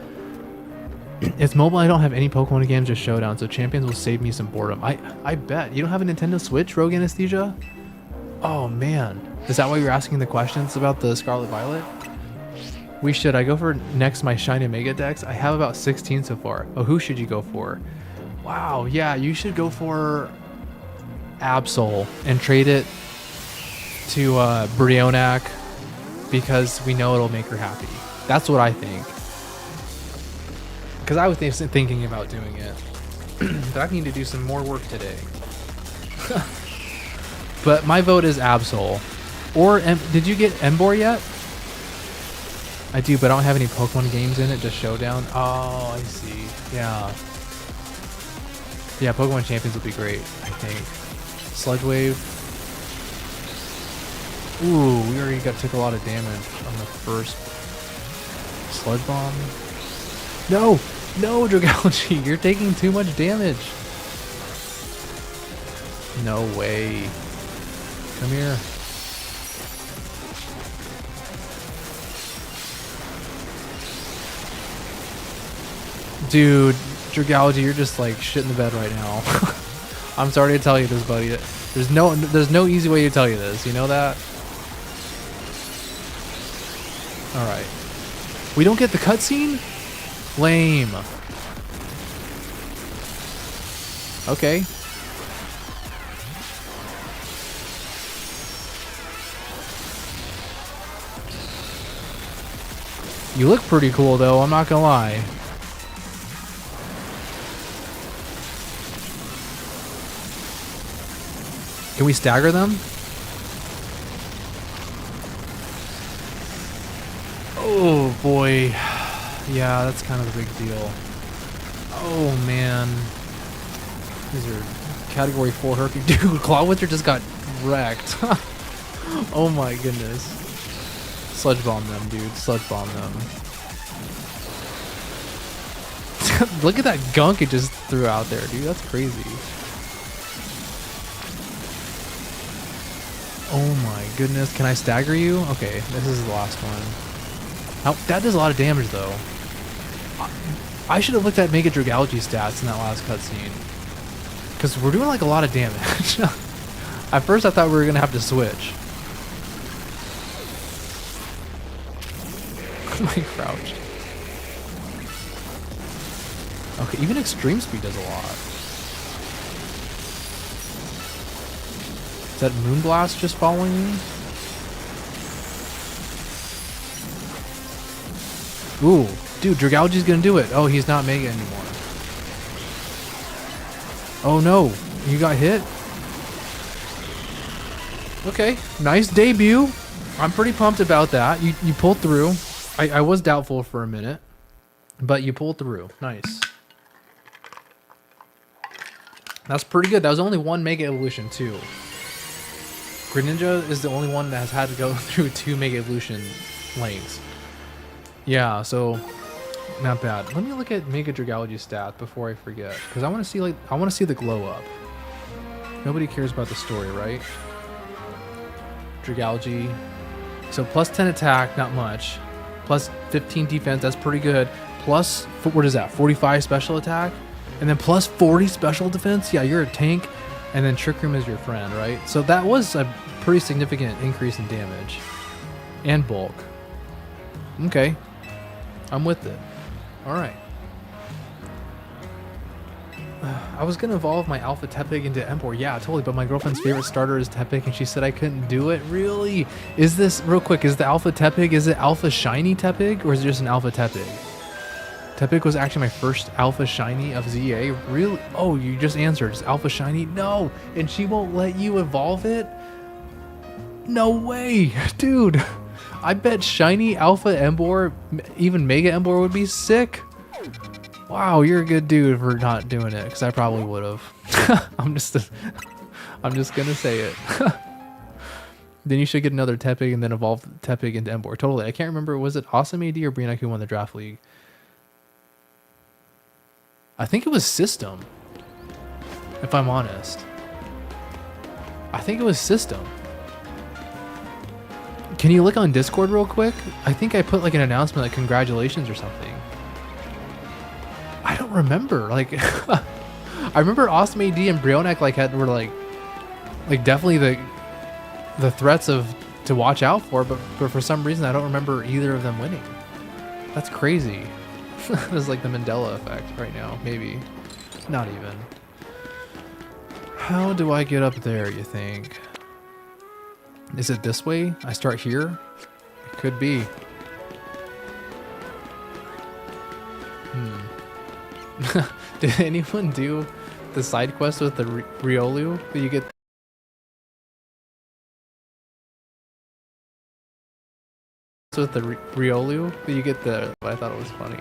It's mobile. I don't have any Pokemon games, just Showdown, so Champions will save me some boredom. I bet. You don't have a Nintendo Switch, Rogue Anesthesia? Oh, man. Is that why you're asking the questions about the Scarlet Violet? We should. I go for next my Shiny Mega Dex. I have about 16 so far. Oh, who should you go for? Wow, yeah, you should go for... Absol and trade it to Brionac because we know it'll make her happy. That's what I think. Because I was thinking about doing it. But I need to do some more work today. But my vote is Absol. Or, did you get Emboar yet? I do, but I don't have any Pokemon games in it, just Showdown. Oh, I see. Yeah. Yeah, Pokemon Champions would be great, I think. Sludge Wave. Ooh, we already took a lot of damage on the first Sludge Bomb. No! No, Dragalge! You're taking too much damage! No way. Come here. Dude, Dragalge, you're just like shit in the bed right now. I'm sorry to tell you this, buddy. There's no easy way to tell you this. You know that? All right. We don't get the cutscene? Lame. Okay. You look pretty cool though, I'm not gonna lie. Can we stagger them? Oh boy. Yeah, that's kind of a big deal. Oh man. These are category 4 herpy. Dude, Claw Wither just got wrecked. Oh my goodness. Sludge Bomb them, dude. Sludge Bomb them. Look at that gunk it just threw out there, dude. That's crazy. Oh my goodness. Can I stagger you? Okay, this is the last one. Oh, that does a lot of damage though. I should have looked at Mega Dragalge stats in that last cutscene. Because we're doing like a lot of damage. At first I thought we were going to have to switch. My crouch. Okay, even extreme speed does a lot. Is that Moonblast just following me? Ooh, dude, Dragalge's gonna do it. Oh, he's not Mega anymore. Oh no, you got hit? Okay, nice debut. I'm pretty pumped about that. You pulled through. I was doubtful for a minute, but you pulled through. Nice. That's pretty good. That was only one Mega Evolution too. Greninja is the only one that has had to go through 2 Mega Evolution lengths. Yeah, so not bad. Let me look at Mega Dragalge stats before I forget, because I want to see the glow up. Nobody cares about the story, right? Dragalge. So plus 10 attack, not much. Plus 15 defense, that's pretty good. Plus, what is that? 45 special attack, and then plus 40 special defense. Yeah, you're a tank. And then Trick Room is your friend, right? So that was a pretty significant increase in damage. And bulk. Okay. I'm with it. Alright. I was going to evolve my Alpha Tepig into Emboar. Yeah, totally. But my girlfriend's favorite starter is Tepig, and she said I couldn't do it. Really? Is this, real quick, is the Alpha Tepig, is it Alpha Shiny Tepig? Or is it just an Alpha Tepig? Tepig was actually my first Alpha Shiny of ZA. Really? Oh, you just answered. It's Alpha Shiny? No! And she won't let you evolve it? No way! Dude! I bet Shiny Alpha Emboar, even Mega Emboar would be sick. Wow, you're a good dude for not doing it, because I probably would have. I'm just gonna say it. Then you should get another Tepig and then evolve Tepig into Emboar. Totally. I can't remember, was it Awesome AD or Brionac who won the draft league? I think it was System, if I'm honest. I think it was System. Can you look on Discord real quick? I think I put like an announcement like congratulations or something. I don't remember. Like, I remember Awesome AD and Brionac were like definitely the threats to watch out for, but for some reason I don't remember either of them winning. That's crazy. It's like the Mandela effect right now, maybe. Not even. How do I get up there, you think? Is it this way? I start here? It could be. Did anyone do the side quest with the Riolu? That you get with the Riolu? That you get the... I thought it was funny.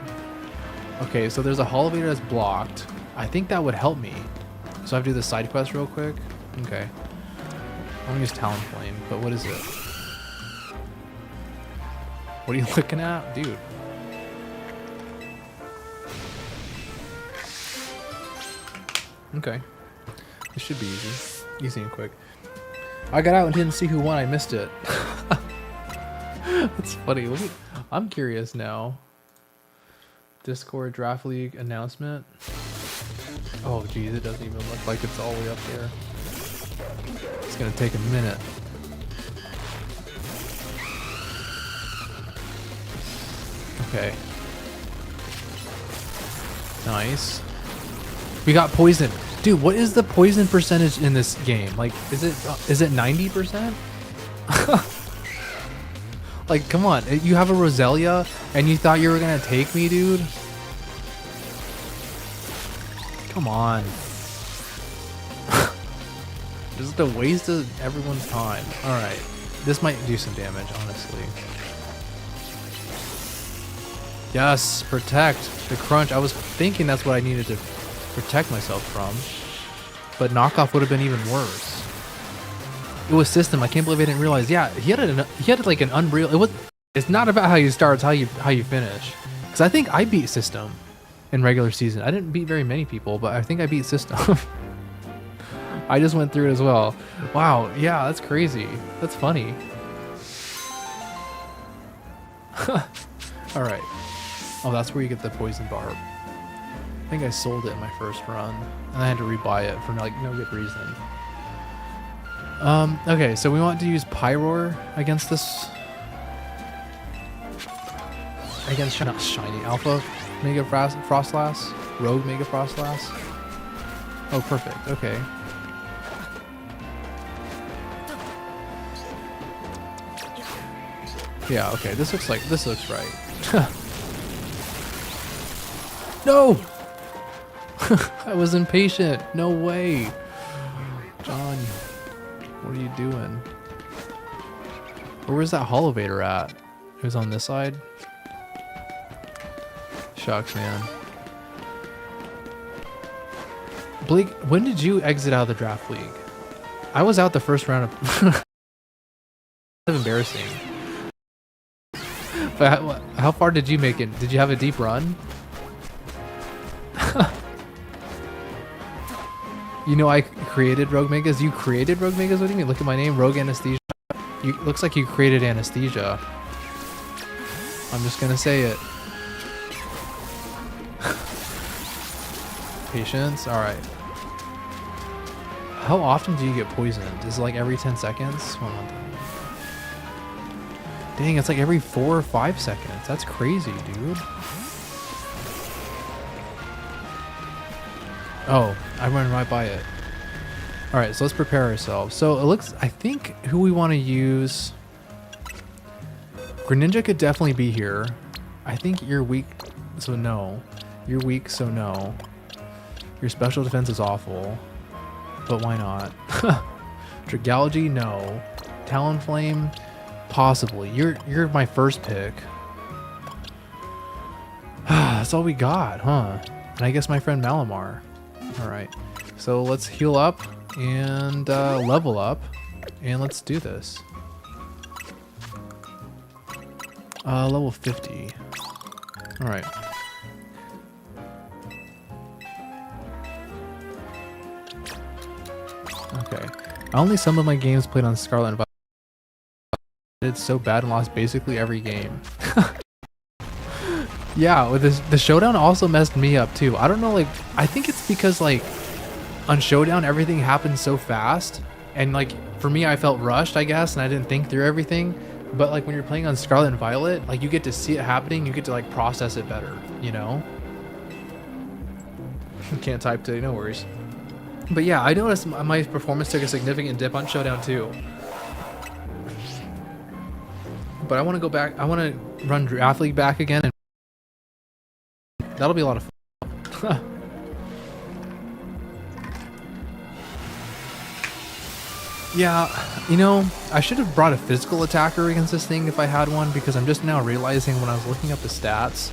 Okay, so there's a hall elevator that's blocked. I think that would help me. So I have to do the side quest real quick? Okay. I'm gonna use Talonflame, but what is it? What are you looking at? Dude. Okay. This should be easy. Easy and quick. I got out and didn't see who won. I missed it. That's funny. I'm curious now. Discord Draft League announcement. Oh, geez. It doesn't even look like it's all the way up there. It's going to take a minute. Okay. Nice. We got poison. Dude, what is the poison percentage in this game? Like, is it 90%? Like, come on. You have a Roselia and you thought you were going to take me, dude? Come on. Just a waste of everyone's time. Alright. This might do some damage, honestly. Yes, protect. The crunch. I was thinking that's what I needed to protect myself from. But knockoff would have been even worse. It was system. I can't believe I didn't realize. Yeah, he had like an unreal... It's not about how you start, it's how you finish. Because I think I beat system in regular season. I didn't beat very many people, but I think I beat system. I just went through it as well. Wow, yeah, that's crazy. That's funny. Alright. Oh, that's where you get the poison barb. I think I sold it in my first run. And I had to rebuy it for like no good reason. Okay, so we want to use Pyroar against this. Against not shiny Alpha Mega Frostlass, Rogue Mega Frostlass. Oh, perfect. Okay. Yeah. Okay. This looks right. No. I was impatient. No way, John. What are you doing? Where was that Holovator at? It was on this side? Shucks, man. Blake, when did you exit out of the draft league? I was out the first round of... embarrassing. But how far did you make it? Did you have a deep run? You know I created Rogue Megas? You created Rogue Megas? What do you mean? Look at my name, Rogue Anesthesia. Looks like you created Anesthesia. I'm just gonna say it. Patience? Alright. How often do you get poisoned? Is it like every 10 seconds? Dang, it's like every 4 or 5 seconds. That's crazy, dude. Oh, I went right by it. Alright, so let's prepare ourselves. So it looks, I think who we want to use... Greninja could definitely be here. I think you're weak, so no. You're weak, so no. Your special defense is awful. But why not? Dragalge, no. Talonflame, possibly. You're my first pick. That's all we got, huh? And I guess my friend Malamar. Alright, so let's heal up and level up, and let's do this. Level 50. Alright. Okay. I only some of my games played on Scarlet and Violet. I did so bad and lost basically every game. Yeah, with this, the showdown also messed me up too. I don't know, like, I think it's because like on showdown everything happened so fast, and like for me I felt rushed, I guess, and I didn't think through everything. But like when you're playing on Scarlet and Violet, like you get to see it happening, you get to like process it better, you know? Can't type today, no worries. But yeah, I noticed my performance took a significant dip on Showdown too. But I want to go back. I want to run Draft League back again, and that'll be a lot of fun. Yeah, you know, I should have brought a physical attacker against this thing if I had one, because I'm just now realizing when I was looking up the stats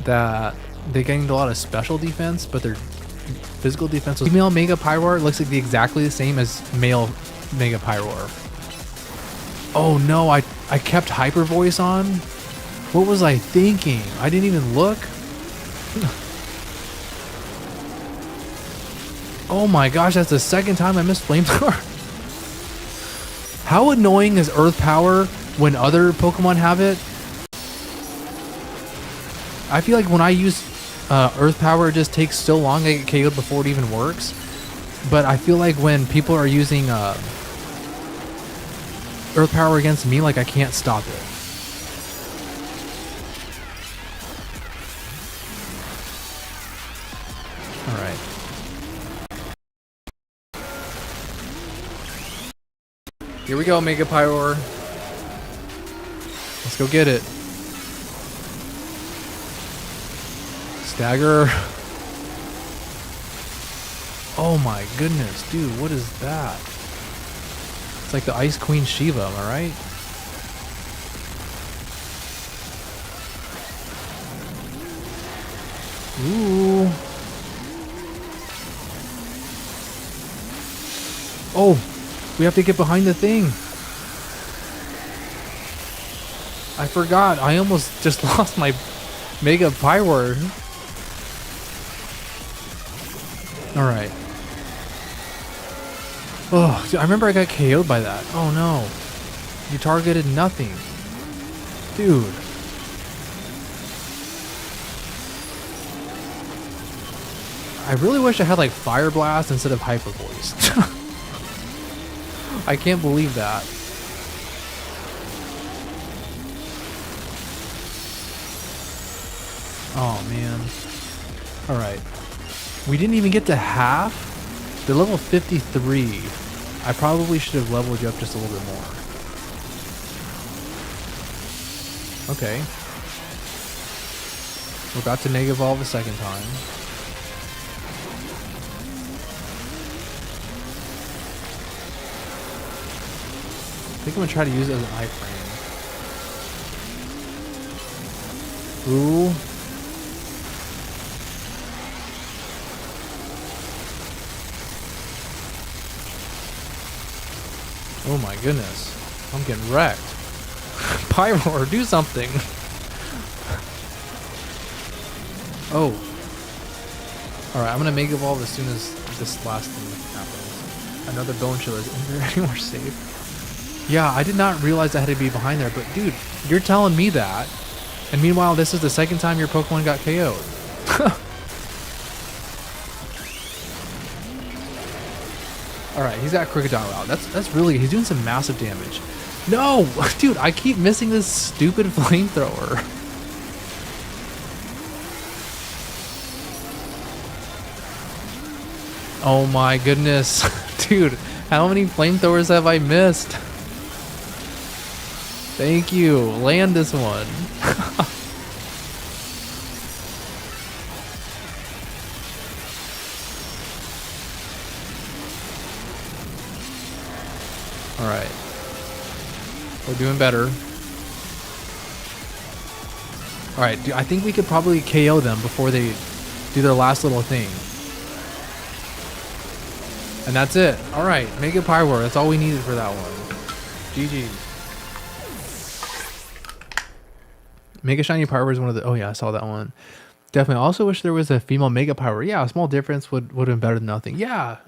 that they gained a lot of special defense, but their physical defense was female Mega Pyroar looks like exactly the same as male Mega Pyroar. Oh no, I kept Hyper Voice on? What was I thinking? I didn't even look? Oh my gosh, that's the second time I missed Flamethrower. How annoying is Earth Power when other Pokemon have it? I feel like when I use Earth Power, it just takes so long to get KO'd before it even works. But I feel like when people are using Earth Power against me, like I can't stop it. Alright. Here we go, Mega Pyroar. Let's go get it. Stagger. Oh my goodness, dude, what is that? It's like the Ice Queen Shiva, am I right? Ooh. Oh, we have to get behind the thing. I forgot. I almost just lost my Mega Pyroar. Alright. Oh, I remember I got KO'd by that. Oh no. You targeted nothing. Dude. I really wish I had like Fire Blast instead of Hyper Voice. I can't believe that. Oh man. Alright. We didn't even get to half. They're level 53. I probably should have leveled you up just a little bit more. Okay. We're about to Mega Evolve a second time. I think I'm gonna try to use it as an iframe. Ooh. Oh my goodness. I'm getting wrecked. Pyroar, do something. Oh. Alright, I'm gonna Mega Evolve as soon as this last thing happens. Another Bone Chill. Is there anywhere safe? Yeah, I did not realize I had to be behind there, but dude, you're telling me that. And meanwhile, this is the second time your Pokemon got KO'd. Alright, he's got Crocodile out. That's really, he's doing some massive damage. No! Dude, I keep missing this stupid flamethrower. Oh my goodness. Dude, how many flamethrowers have I missed? Thank you. Land this one. Alright. We're doing better. Alright, I think we could probably KO them before they do their last little thing. And that's it. Alright, Mega Pyroar. That's all we needed for that one. GG. Mega Shiny Pyroar is one of the... Oh yeah, I saw that one. Definitely. I also wish there was a female Mega Pyroar. Yeah, a small difference would have been better than nothing. Yeah,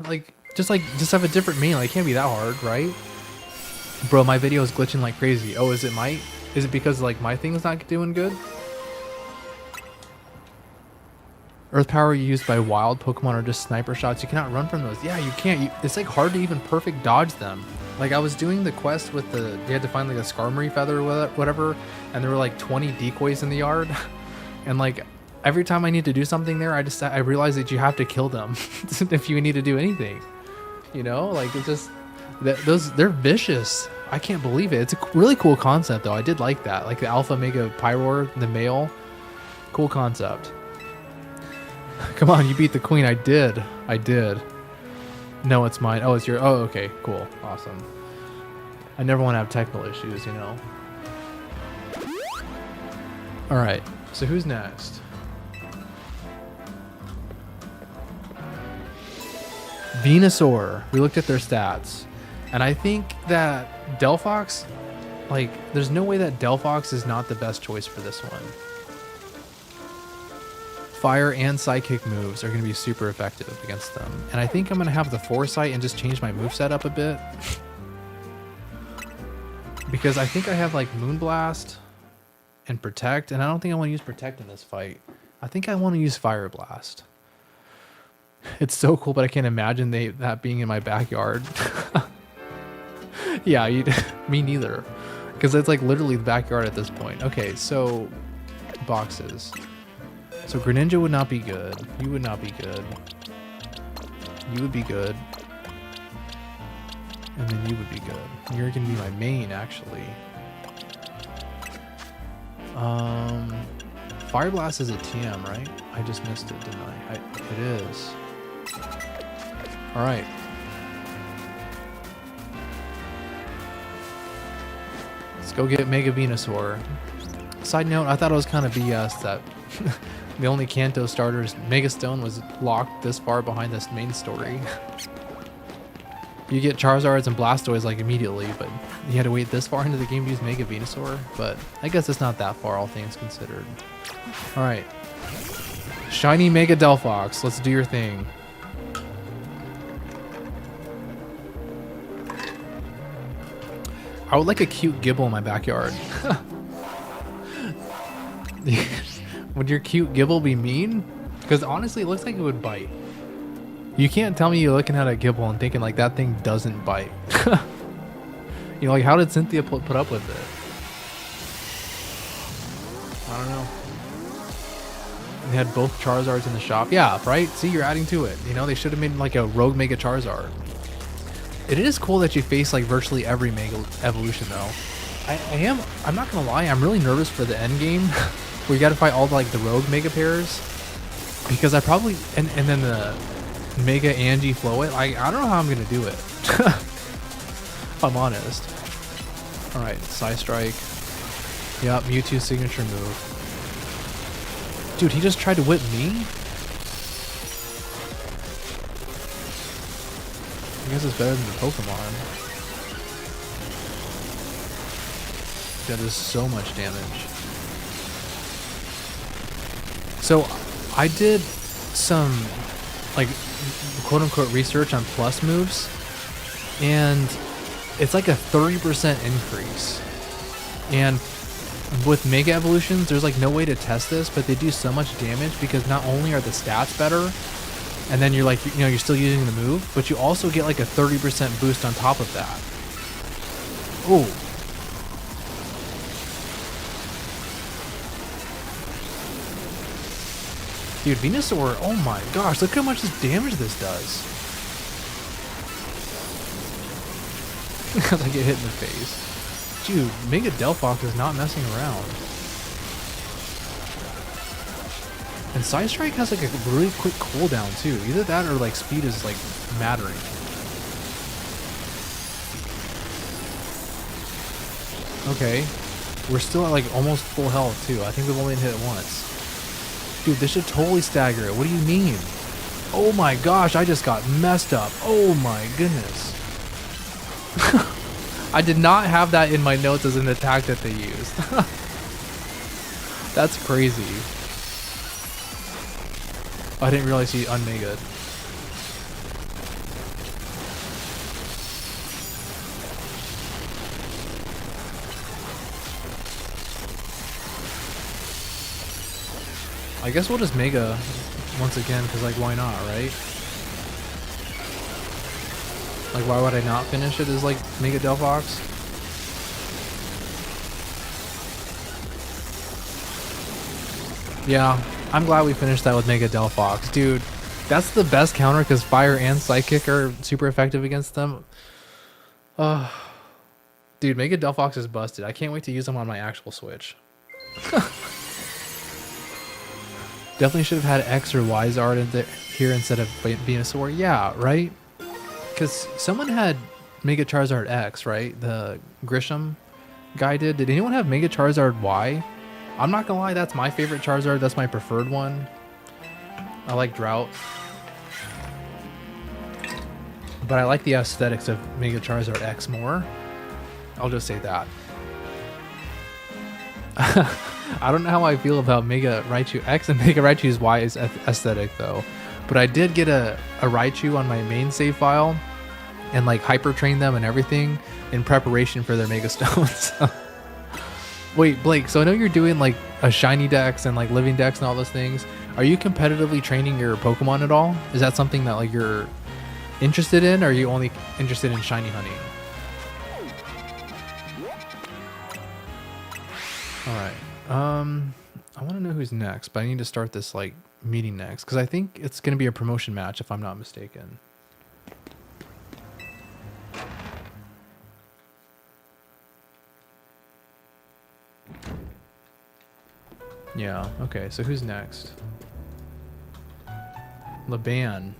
just have a different main. Like, it can't be that hard, right? Bro, my video is glitching like crazy. Oh, is it because like my thing is not doing good? Earth Power used by wild Pokemon are just sniper shots. You cannot run from those. Yeah, you can't. It's like hard to even perfect dodge them. Like, I was doing the quest with you had to find like a Skarmory feather or whatever, and there were like 20 decoys in the yard. And like, every time I need to do something there, I realize that you have to kill them if you need to do anything. You know, like it's just they're vicious. I can't believe it. It's a really cool concept though. I did like that, like the Alpha Mega Pyroar, the male. Cool concept. Come on, you beat the queen. I did. No, it's mine. Oh, it's your. Oh, okay, cool, awesome. I never want to have technical issues, you know. All right, so who's next? Venusaur. We looked at their stats, and I think that Delphox, like, there's no way that Delphox is not the best choice for this one. Fire and Psychic moves are going to be super effective against them, and I think I'm going to have the Foresight and just change my moveset up a bit. Because I think I have like Moonblast and Protect, and I don't think I want to use Protect in this fight. I think I want to use Fire Blast. It's so cool, but I can't imagine that being in my backyard. Yeah, me neither. Because it's like literally the backyard at this point. Okay, so boxes. So Greninja would not be good. You would not be good. You would be good. And then you would be good. You're gonna be my main, actually. Fire Blast is a TM, right? I just missed it, didn't I? It is. All right. Let's go get Mega Venusaur. Side note, I thought it was kind of BS that the only Kanto starters, Mega Stone, was locked this far behind this main story. You get Charizards and Blastoise like immediately, but you had to wait this far into the game to use Mega Venusaur. But I guess it's not that far, all things considered. All right, shiny Mega Delphox, let's do your thing. I would like a cute Gibble in my backyard. Would your cute Gibble be mean? Because honestly, it looks like it would bite. You can't tell me you're looking at a Gibble and thinking like that thing doesn't bite. You know, like how did Cynthia put up with it? I don't know. They had both Charizards in the shop. Yeah, right? See, you're adding to it. You know, they should have made like a Rogue Mega Charizard. It is cool that you face like virtually every Mega Evolution though. I'm not gonna lie, I'm really nervous for the end game where you gotta fight all like the Rogue Mega pairs. Because I probably, and then the Mega Angie Floet, I don't know how I'm gonna do it. If I'm honest. Alright, Psystrike. Yep, Mewtwo's signature move. Dude, he just tried to whip me? I guess it's better than the Pokemon. That is so much damage. So, I did some, like, quote-unquote research on plus moves, and it's like a 30% increase. And with Mega Evolutions, there's like no way to test this, but they do so much damage because not only are the stats better, and then you're like, you know, you're still using the move, but you also get like a 30% boost on top of that. Ooh. Dude, Venusaur, oh my gosh, look how much damage this does. Because I get hit in the face. Dude, Mega Delphox is not messing around. And Psystrike has like a really quick cooldown too. Either that or like speed is like mattering. Okay. We're still at like almost full health too. I think we've only hit it once. Dude, this should totally stagger it. What do you mean? Oh my gosh, I just got messed up. Oh my goodness. I did not have that in my notes as an attack that they used. That's crazy. I didn't realize he unmega'd. I guess we'll just Mega once again, because like why not, right? Like why would I not finish it as like Mega Delphox? Yeah, I'm glad we finished that with Mega Delphox. Dude, that's the best counter because Fire and Psychic are super effective against them. Dude, Mega Delphox is busted. I can't wait to use them on my actual Switch. Definitely should have had X or Y Zard here instead of Venusaur. Yeah, right? Because someone had Mega Charizard X, right? The Grisham guy did. Did anyone have Mega Charizard Y? I'm not gonna lie, that's my favorite Charizard. That's my preferred one. I like Drought. But I like the aesthetics of Mega Charizard X more. I'll just say that. I don't know how I feel about Mega Raichu X and Mega Raichu's Y is aesthetic though. But I did get a Raichu on my main save file and like hyper train them and everything in preparation for their Mega Stones. Wait, Blake, so I know you're doing like a shiny dex and like living dex and all those things. Are you competitively training your Pokemon at all? Is that something that like you're interested in, or are you only interested in shiny hunting? Alright. I want to know who's next, but I need to start this like meeting next because I think it's going to be a promotion match if I'm not mistaken. Yeah, okay, so who's next? Laban.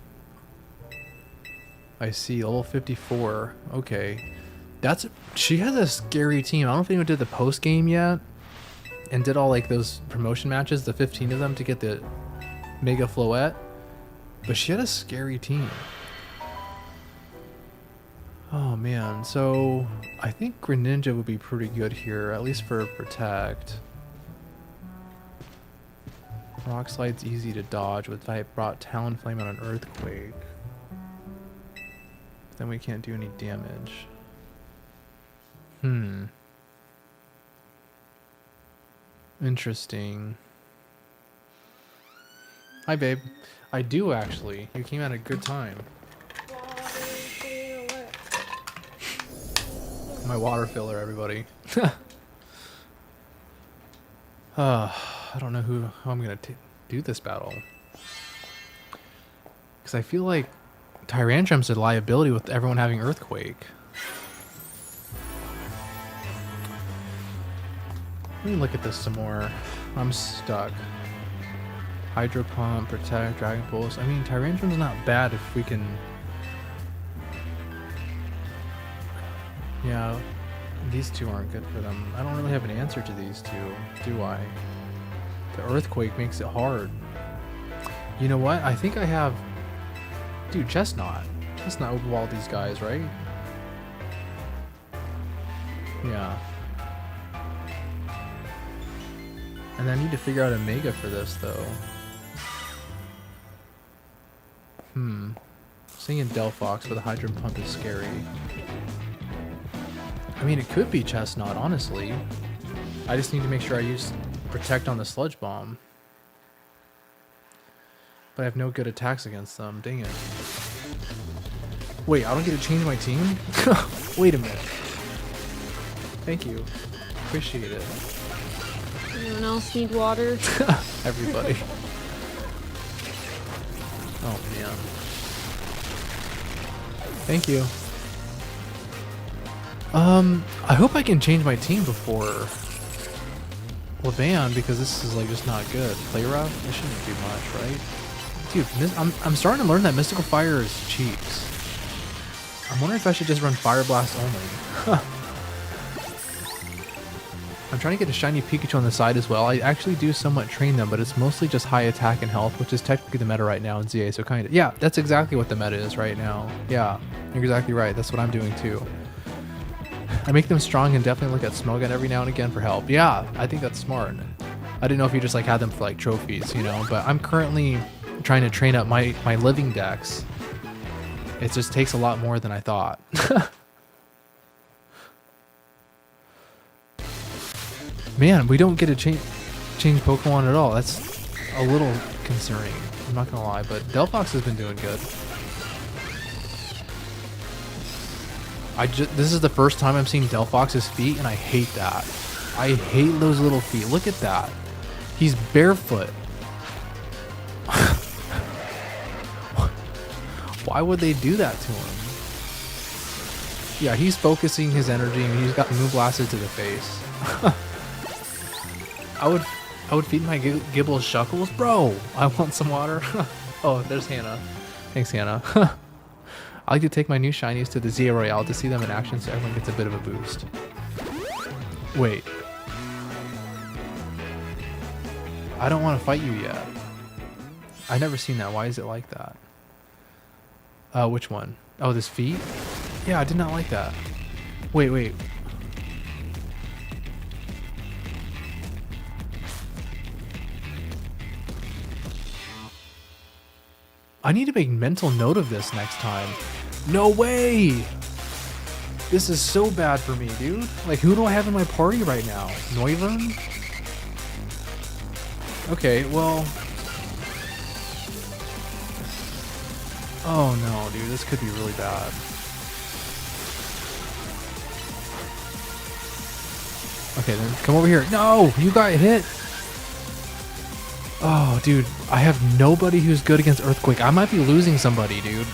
I see, level 54. Okay. She has a scary team. I don't know if anyone did the post game yet and did all like those promotion matches, the 15 of them to get the Mega Floette. But she had a scary team. Oh man, so I think Greninja would be pretty good here, at least for Protect. Rock Slide's easy to dodge with I brought Talonflame on an Earthquake. But then we can't do any damage. Interesting. Hi babe. I do actually. You came at a good time. My water filler, everybody. I don't know how I'm gonna do this battle, because I feel like Tyrantrum's a liability with everyone having Earthquake. Let me look at this some more. I'm stuck. Hydro Pump, Protect, Dragon Pulse. I mean, Tyrantrum's not bad if we can. Yeah, these two aren't good for them. I don't really have an answer to these two, do I? The Earthquake makes it hard. You know what? I think I have... Dude, Chestnut. Chestnut overwhelmed these guys, right? Yeah. And I need to figure out a Mega for this, though. Seeing Delphox with a Hydro Pump is scary. I mean, it could be Chestnut, honestly. I just need to make sure I use Protect on the Sludge Bomb. But I have no good attacks against them. Dang it. Wait, I don't get to change my team? Wait a minute. Thank you. Appreciate it. Anyone else need water? Everybody. Oh, man. Thank you. I hope I can change my team before Laban, because this is like just not good. Play rough? It shouldn't do much, right? Dude, I'm starting to learn that Mystical Fire is cheats. I'm wondering if I should just run Fire Blast only. I'm trying to get a shiny Pikachu on the side as well. I actually do somewhat train them, but it's mostly just high attack and health, which is technically the meta right now in ZA, so kind of... Yeah, that's exactly what the meta is right now. Yeah, you're exactly right. That's what I'm doing too. I make them strong and definitely look at Smogon every now and again for help. Yeah, I think that's smart. I didn't know if you just like had them for like trophies, you know, but I'm currently trying to train up my living dex. It just takes a lot more than I thought. Man, we don't get to change Pokemon at all. That's a little concerning. I'm not gonna lie, but Delphox has been doing good. This is the first time I'm seeing Delphox's feet, and I hate that. I hate those little feet. Look at that. He's barefoot. Why would they do that to him? Yeah, he's focusing his energy and he's got Moon Blasted to the face. I would feed my Gibble Shuckles, bro. I want some water. Oh, there's Hannah. Thanks, Hannah. I like to take my new shinies to the Zia Royale to see them in action so everyone gets a bit of a boost. Wait. I don't want to fight you yet. I've never seen that. Why is it like that? Which one? Oh, this feat? Yeah, I did not like that. Wait. I need to make mental note of this next time. No way! This is so bad for me, dude. Like, who do I have in my party right now? Noivern? Okay, well... Oh no, dude, this could be really bad. Okay, then come over here. No, you got hit. Oh, dude, I have nobody who's good against Earthquake. I might be losing somebody, dude.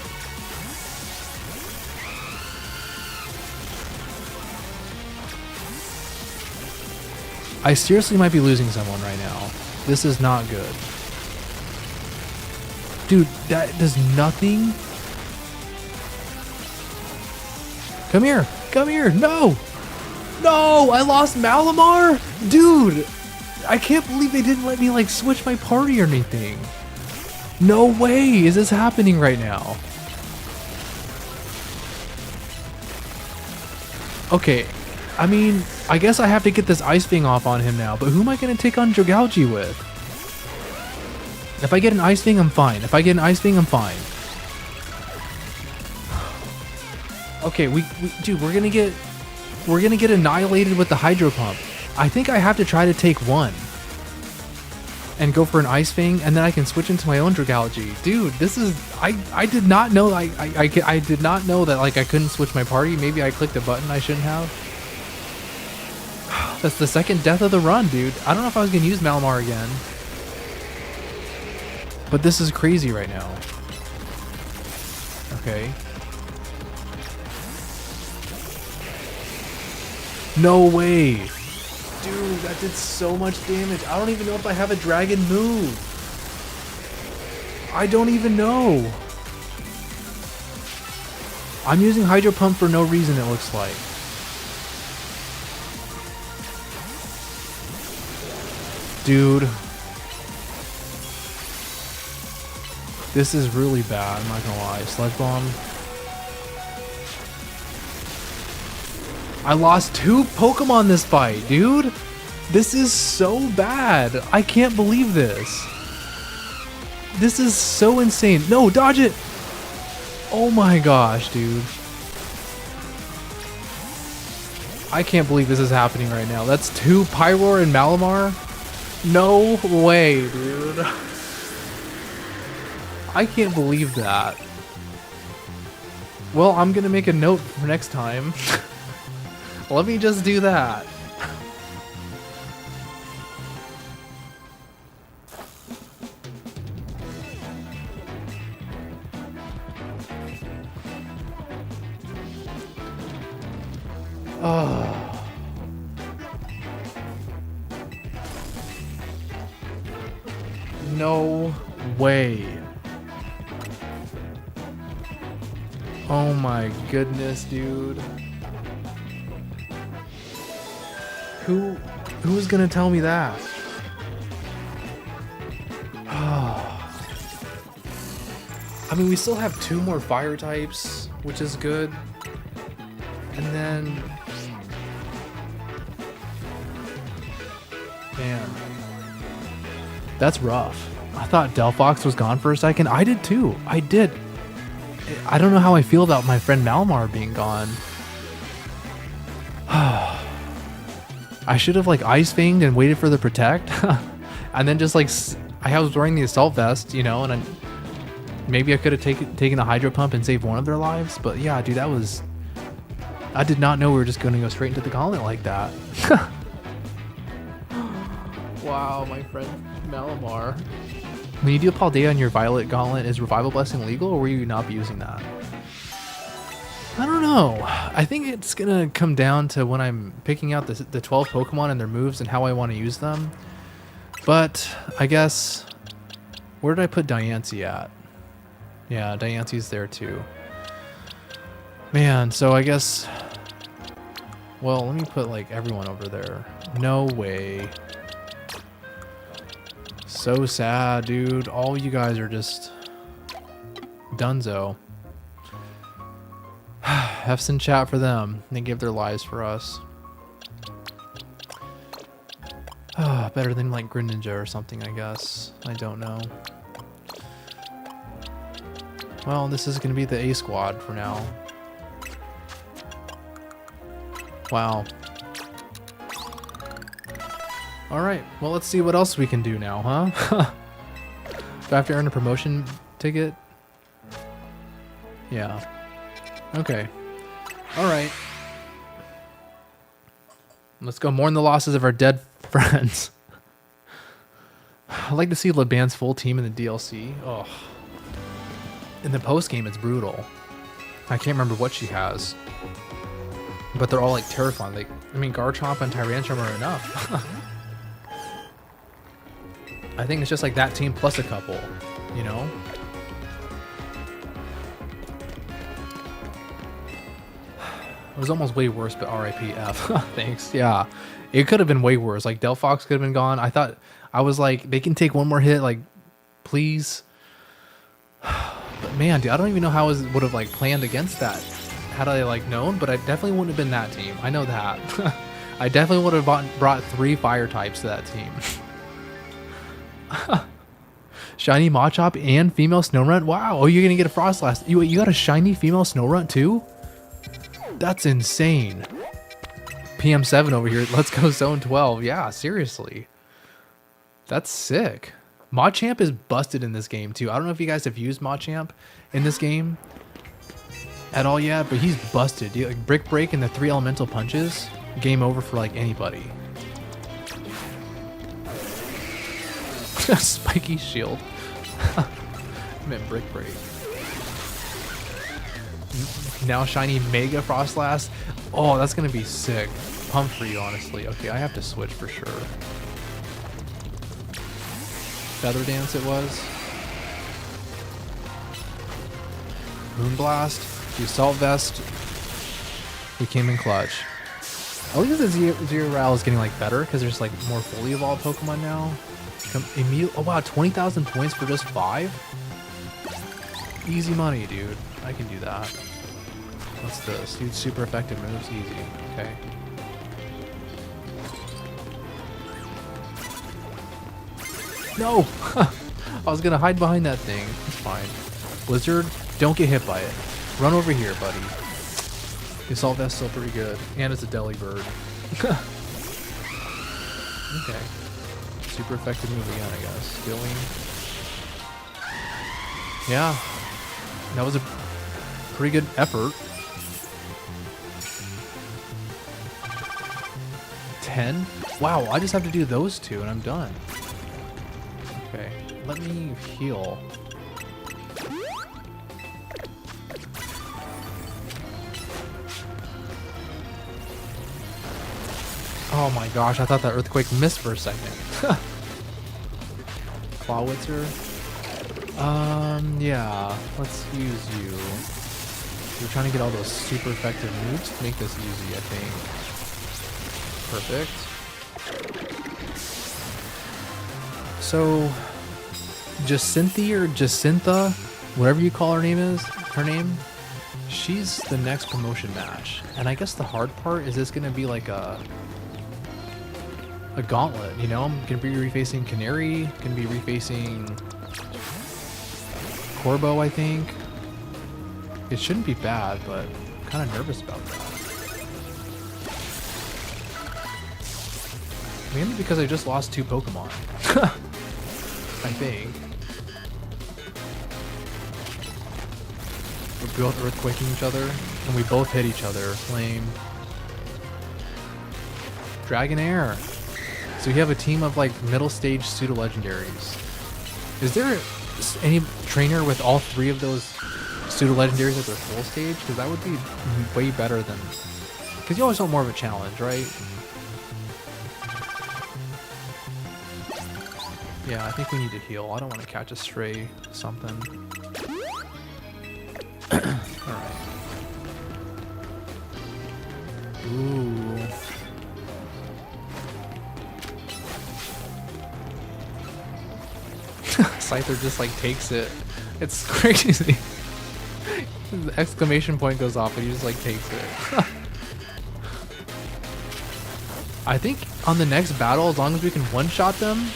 I seriously might be losing someone right now. This is not good. Dude, that does nothing. Come here. Come here. No. No, I lost Malamar? Dude, I can't believe they didn't let me like switch my party or anything. No way is this happening right now. Okay, I mean, I guess I have to get this Ice Fang off on him now, but who am I going to take on Dragalge with? If I get an Ice Fang, I'm fine. If I get an Ice Fang, I'm fine. Okay, dude, we're gonna get annihilated with the Hydro Pump. I think I have to try to take one and go for an Ice Fang, and then I can switch into my own Dragalge. Dude, this is I did not know I did not know that like I couldn't switch my party. Maybe I clicked a button I shouldn't have. That's the second death of the run, dude. I don't know if I was gonna use Malamar again. But this is crazy right now. Okay. No way. Dude, that did so much damage. I don't even know if I have a dragon move. I don't even know. I'm using Hydro Pump for no reason, it looks like. Dude. This is really bad, I'm not gonna lie. Sludge Bomb. I lost 2 Pokemon this fight, dude. This is so bad. I can't believe this. This is so insane. No, dodge it. Oh my gosh, dude. I can't believe this is happening right now. That's 2 Pyroar and Malamar? No way, dude. I can't believe that. Well, I'm gonna make a note for next time. Let me just do that. Oh. No way. Oh my goodness, dude. Who's gonna tell me that? I mean, we still have 2 more fire types, which is good. And then... Man. That's rough. I thought Delphox was gone for a second. I did too. I did. I don't know how I feel about my friend Malamar being gone. I should have like Ice Fanged and waited for the Protect. And then just like... I was wearing the Assault Vest, you know, and maybe I could have taken a Hydro Pump and saved one of their lives. But yeah, dude, that was... I did not know we were just going to go straight into the gauntlet like that. Wow, my friend Malamar. When you do Paldea on your Violet Gauntlet, is Revival Blessing legal, or will you not be using that? I don't know. I think it's gonna come down to when I'm picking out the 12 Pokemon and their moves and how I want to use them. But I guess, where did I put Diancie at? Yeah, Diancie's there too. Man, so I guess, well, let me put like everyone over there. No way. So sad, dude. All you guys are just dunzo. F's in chat for them. They gave their lives for us. Better than like Greninja or something, I guess. I don't know. Well, this is going to be the A squad for now. Wow. Alright, well, let's see what else we can do now, huh? Do I have to earn a promotion ticket? Yeah. Okay. Alright. Let's go mourn the losses of our dead friends. I'd like to see LeBan's full team in the DLC. Oh. In the post-game, it's brutal. I can't remember what she has. But they're all like terrifying. Like, I mean, Garchomp and Tyrantrum are enough. I think it's just like that team plus a couple, you know? It was almost way worse, but RIP F. Thanks. Yeah. It could have been way worse. Like, Delphox could have been gone. I was like, they can take one more hit, like, please. But man, dude, I don't even know how I would have like planned against that. Had I like known, but I definitely wouldn't have been that team. I know that. I definitely would have brought 3 fire types to that team. Shiny Machop and female Snorunt? Wow. Oh, you're going to get a Frostlass. You got a shiny female Snorunt too? That's insane. PM7 over here. Let's go zone 12. Yeah, seriously. That's sick. Machamp is busted in this game too. I don't know if you guys have used Machamp in this game at all yet, but he's busted. Like Brick Break and the 3 elemental punches, game over for like anybody. Spiky Shield. I meant Brick Break. Now shiny Mega Frostlass. Oh, that's gonna be sick. Pumped for you, honestly. Okay, I have to switch for sure. Feather Dance it was. Moonblast. The Assault Vest. We came in clutch. At least the Zero Ral is getting like better because there's like more fully evolved Pokemon now. Oh wow, 20,000 points for just 5? Easy money, dude. I can do that. What's this? Dude, super effective moves. Easy. Okay. No! I was gonna hide behind that thing. It's fine. Blizzard, don't get hit by it. Run over here, buddy. The Assault Vest's still pretty good. And it's a Delibird. Okay. Super effective move again, I guess. Skilling. Yeah. That was a pretty good effort. 10? Wow, I just have to do those 2 and I'm done. Okay, let me heal. Oh my gosh, I thought that Earthquake missed for a second. Clawitzer? Yeah, let's use you. We're trying to get all those super effective moves to make this easy, I think. Perfect. So, Jacinthe or Jacintha, whatever you call her name, she's the next promotion match. And I guess the hard part is this going to be like a gauntlet, you know? I'm going to be refacing Canary, going to be refacing Corbo, I think. It shouldn't be bad, but I'm kind of nervous about that. Mainly because I just lost 2 Pokemon. I think. We're both earthquaking each other, and we both hit each other. Lame. Dragonair. So you have a team of like middle stage pseudo legendaries. Is there any trainer with all 3 of those pseudo-legendaries at their full stage? Because that would be way better than... Because you always want more of a challenge, right? Yeah, I think we need to heal. I don't want to catch a stray something. Alright. Ooh. Scyther just like takes it. It's crazy. The exclamation point goes off and he just like takes it. I think on the next battle, as long as we can one-shot them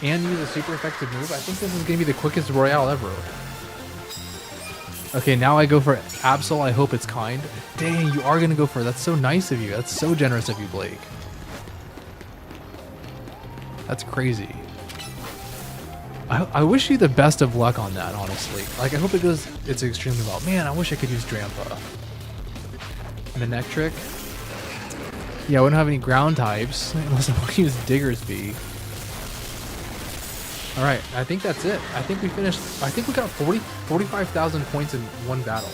and use a super effective move, I think this is going to be the quickest Royale ever. Okay, now I go for Absol. I hope it's kind. Dang, you are going to go for it. That's so nice of you. That's so generous of you, Blake. That's crazy. I wish you the best of luck on that, honestly. Like, I hope it's extremely well. Man, I wish I could use Drampa. And the neck trick. Yeah, we don't have any ground types, unless I want to use Diggersby. Alright, I think that's it. I think we finished. I think we got 45,000 points in one battle.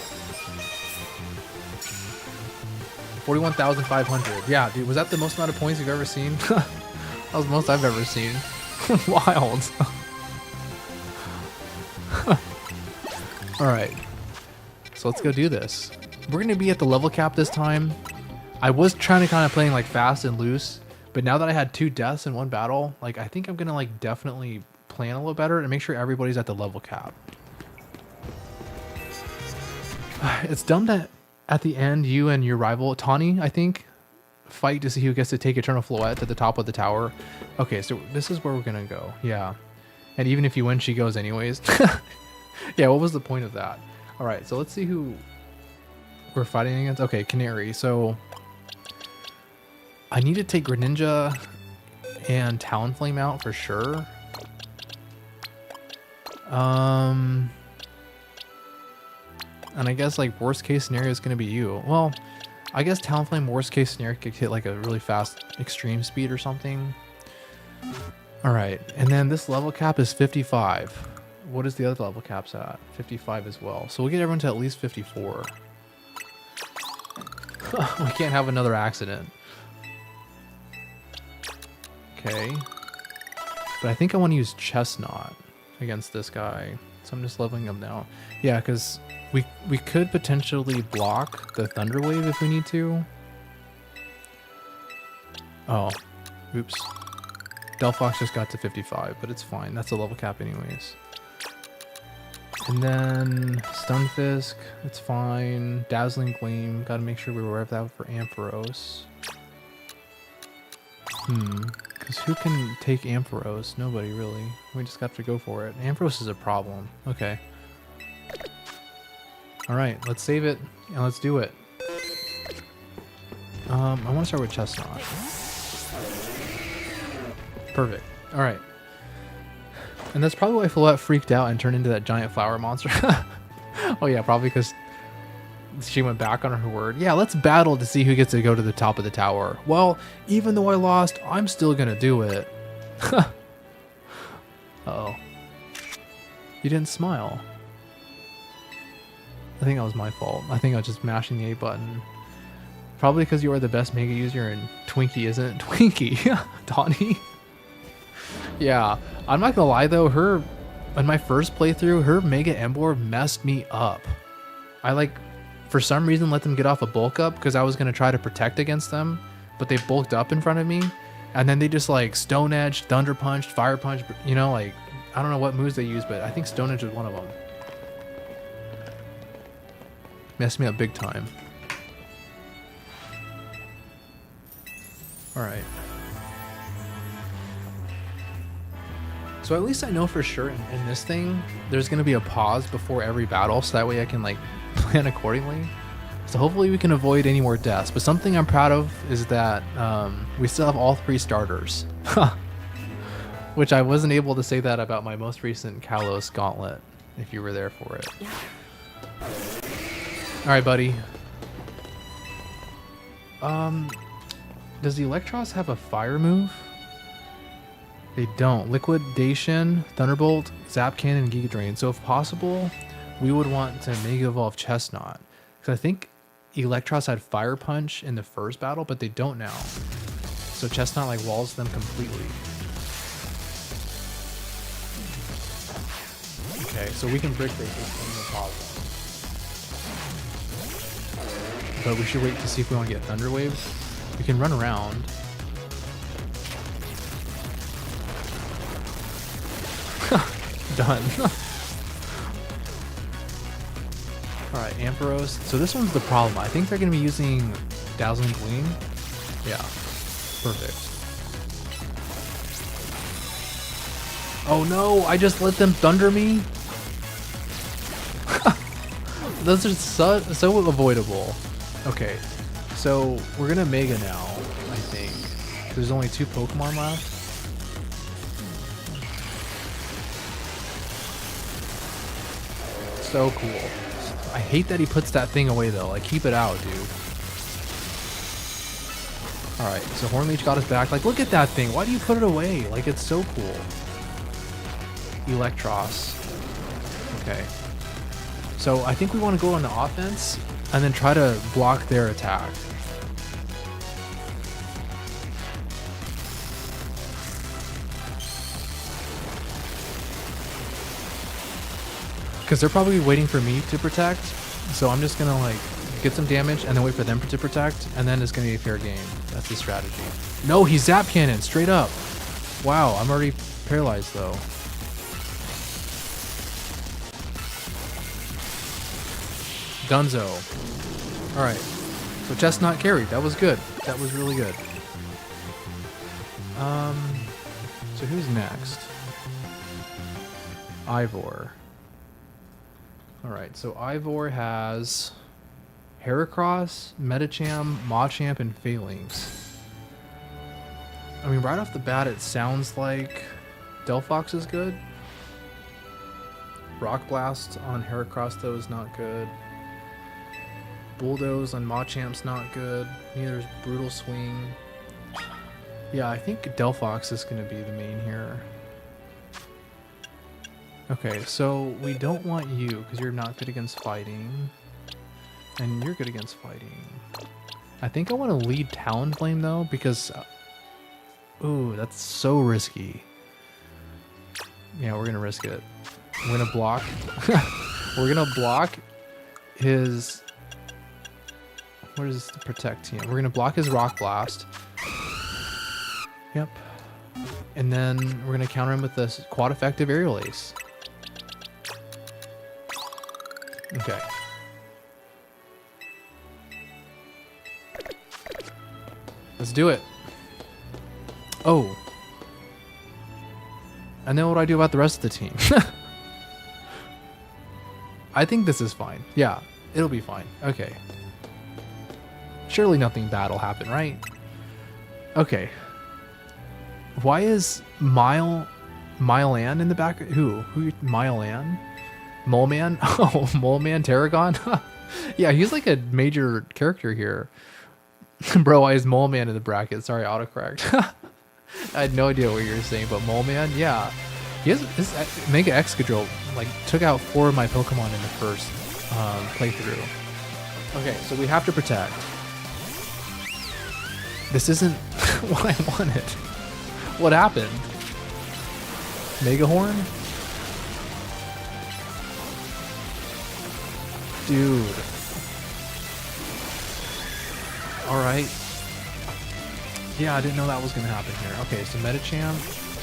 41,500. Yeah, dude, was that the most amount of points you've ever seen? That was the most I've ever seen. Wild. Alright, so let's go do this. We're going to be at the level cap this time. I was trying to kind of playing like fast and loose, but now that I had 2 deaths in one battle, like I think I'm going to like definitely plan a little better and make sure everybody's at the level cap. It's dumb that at the end you and your rival, Tawny, I think, fight to see who gets to take Eternal Floette to the top of the tower. Okay, so this is where we're going to go. Yeah. And even if you win, she goes anyways. Yeah, what was the point of that? All right, so let's see who we're fighting against. Okay, Canary. So I need to take Greninja and Talonflame out for sure. And I guess like worst case scenario is going to be you. Well, I guess Talonflame worst case scenario could hit like a really fast extreme speed or something. All right, and then this level cap is 55. What is the other level caps at? 55 as well. So we'll get everyone to at least 54. We can't have another accident. Okay. But I think I want to use Chestnut against this guy. So I'm just leveling him now. Yeah, because we could potentially block the Thunder Wave if we need to. Oh. Oops. Delphox just got to 55, but it's fine. That's a level cap anyways. And then Stunfisk, it's fine. Dazzling Gleam, gotta make sure we rev that for Ampharos. Because who can take Ampharos? Nobody really. We just got to go for it. Ampharos is a problem. Okay. Alright, let's save it and let's do it. I want to start with Chestnut. Perfect. Alright. And that's probably why Floette freaked out and turned into that giant flower monster. Oh yeah, probably because she went back on her word. Yeah, let's battle to see who gets to go to the top of the tower. Well, even though I lost, I'm still gonna do it. Uh-oh. You didn't smile. I think that was my fault. I think I was just mashing the A button. Probably because you are the best Mega user and Twinkie isn't. Twinkie! Donnie! Yeah, I'm not gonna lie though, in my first playthrough, her Mega Emboar messed me up. I like, for some reason, let them get off a bulk up because I was gonna try to protect against them, but they bulked up in front of me, and then they just like Stone Edge, Thunder Punched, Fire Punch, you know, like, I don't know what moves they use, but I think Stone Edge was one of them. Messed me up big time. Alright. So at least I know for sure in this thing, there's going to be a pause before every battle, so that way I can like plan accordingly. So hopefully we can avoid any more deaths. But something I'm proud of is that we still have all 3 starters. Which I wasn't able to say that about my most recent Kalos Gauntlet, if you were there for it. Alright, buddy. Does the Electros have a fire move? They don't. Liquidation, Thunderbolt, Zap Cannon, and Giga Drain. So if possible, we would want to Mega Evolve Chestnut. Because I think Electros had Fire Punch in the first battle, but they don't now. So Chestnut like walls them completely. Okay, so we can Brick Break this thing, no problem. But we should wait to see if we want to get Thunder Wave. We can run around. Done. Alright, Ampharos. So this one's the problem. I think they're going to be using Dazzling Gleam. Yeah, perfect. Oh no, I just let them thunder me? Those are so avoidable. Okay, so we're going to Mega now, I think. There's only 2 Pokemon left. So cool. I hate that he puts that thing away though. Like, keep it out, dude. Alright, so Hornleech got us back. Like, look at that thing. Why do you put it away? Like, it's so cool. Electros. Okay. So I think we want to go on the offense and then try to block their attack. Because they're probably waiting for me to protect, so I'm just gonna like get some damage and then wait for them to protect, and then it's gonna be a fair game. That's the strategy. No, he's Zap Cannon straight up. Wow, I'm already paralyzed though. Dunzo. All right, so Chestnut carried. That was good. That was really good. So who's next? Ivor. Alright, so Ivor has Heracross, Medicham, Machamp, and Phalanx. I mean, right off the bat, it sounds like Delphox is good. Rock Blast on Heracross, though, is not good. Bulldoze on Machamp's not good. Neither is Brutal Swing. Yeah, I think Delphox is going to be the main here. Okay, so we don't want you because you're not good against fighting. And you're good against fighting. I think I want to lead Talonflame though because... ooh, that's so risky. Yeah, we're going to risk it. We're going to block... we're going to block his... what is this to protect him? We're going to block his Rock Blast. Yep. And then we're going to counter him with this quad effective Aerial Ace. Okay. Let's do it. Oh. And then what do I do about the rest of the team? I think this is fine. Yeah, it'll be fine. Okay. Surely nothing bad will happen, right? Okay. Why is Milan in the back? Who? Milan? Moleman? Oh, Moleman Tarragon? Yeah, he's like a major character here. Bro, why is Moleman in the bracket? Sorry, autocorrect. I had no idea what you were saying, but Moleman, yeah. He has this Mega Excadrill, like, took out 4 of my Pokemon in the first playthrough. Okay, so we have to protect. This isn't what I wanted. What happened? Mega Horn? Dude. Alright. Yeah, I didn't know that was going to happen here. Okay, so Medicham.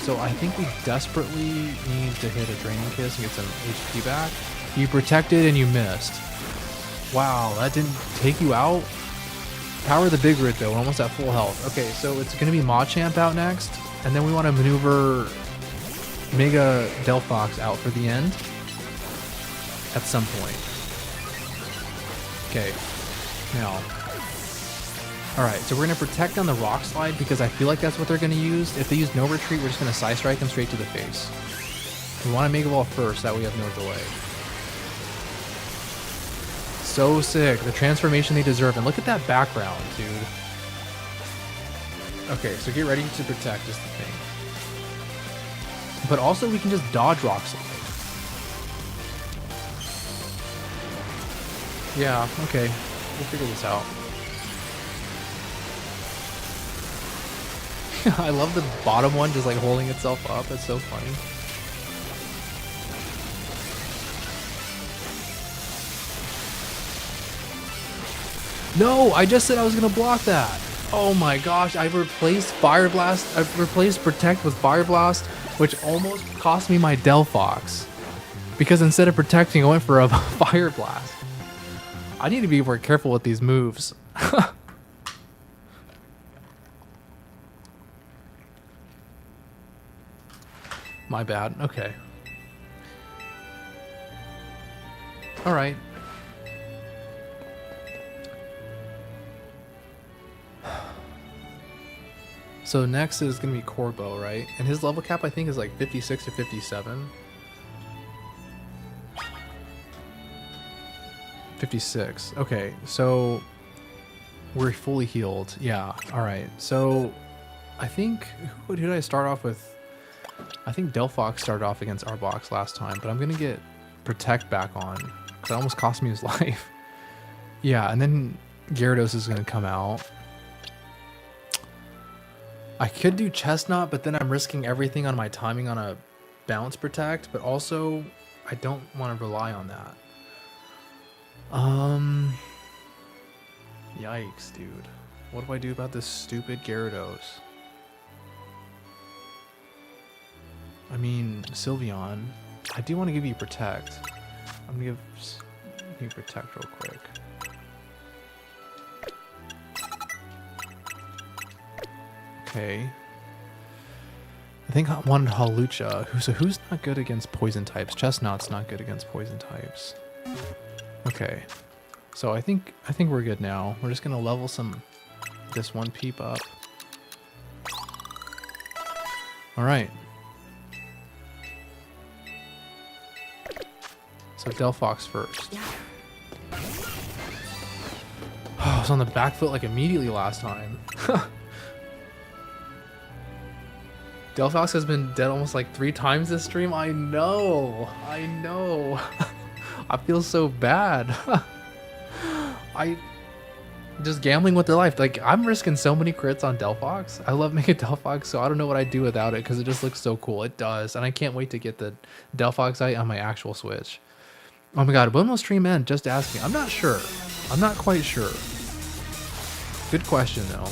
So I think we desperately need to hit a Draining Kiss and get some HP back. You protected and you missed. Wow, that didn't take you out? Power the Big Rit though, we're almost at full health. Okay, so it's going to be Machamp out next. And then we want to maneuver Mega Delphox out for the end. At some point. Okay, now. Alright, so we're going to protect on the Rock Slide because I feel like that's what they're going to use. If they use no retreat, we're just going to Side Strike them straight to the face. We want to Mega Ball first, that way we have no delay. So sick, the transformation they deserve. And look at that background, dude. Okay, so get ready to protect is the thing. but also we can just dodge rock slide. Yeah, okay. We'll figure this out. I love the bottom one just like holding itself up. It's so funny. No, I just said I was gonna block that. Oh my gosh, I replaced Fire Blast. I've replaced Protect with Fire Blast, which almost cost me my Delphox. Because instead of protecting, I went for a Fire Blast. I need to be more careful with these moves. My bad. Okay. All right. So next is going to be Corbo, right? And his level cap, I think, is like 56 to 57. 56. Okay, so we're fully healed. Yeah, all right. So I think, who did I start off with? I think Delphox started off against Arbok last time, but I'm going to get Protect back on, because it almost cost me his life. Yeah, and then Gyarados is going to come out. I could do Chestnut, but then I'm risking everything on my timing on a Bounce Protect, but also I don't want to rely on that. Yikes, dude. What do I do about this stupid Gyarados? I mean, Sylveon, I do want to give you Protect. I'm going to give you Protect real quick. Okay. I think I wanted Hawlucha. Who's not good against poison types? Chestnut's not good against poison types. Okay. So I think we're good now. We're just gonna level this one peep up. Alright. So Delphox first. I was on the back foot like immediately last time. Delphox has been dead almost like 3 times this stream. I know. I feel so bad. I just gambling with their life. Like, I'm risking so many crits on Delphox. I love making Delphox, so I don't know what I'd do without it because it just looks so cool. It does, and I can't wait to get the Delphoxite on my actual Switch. Oh my god, when will stream end? Just ask me. I'm not sure. I'm not quite sure. Good question though.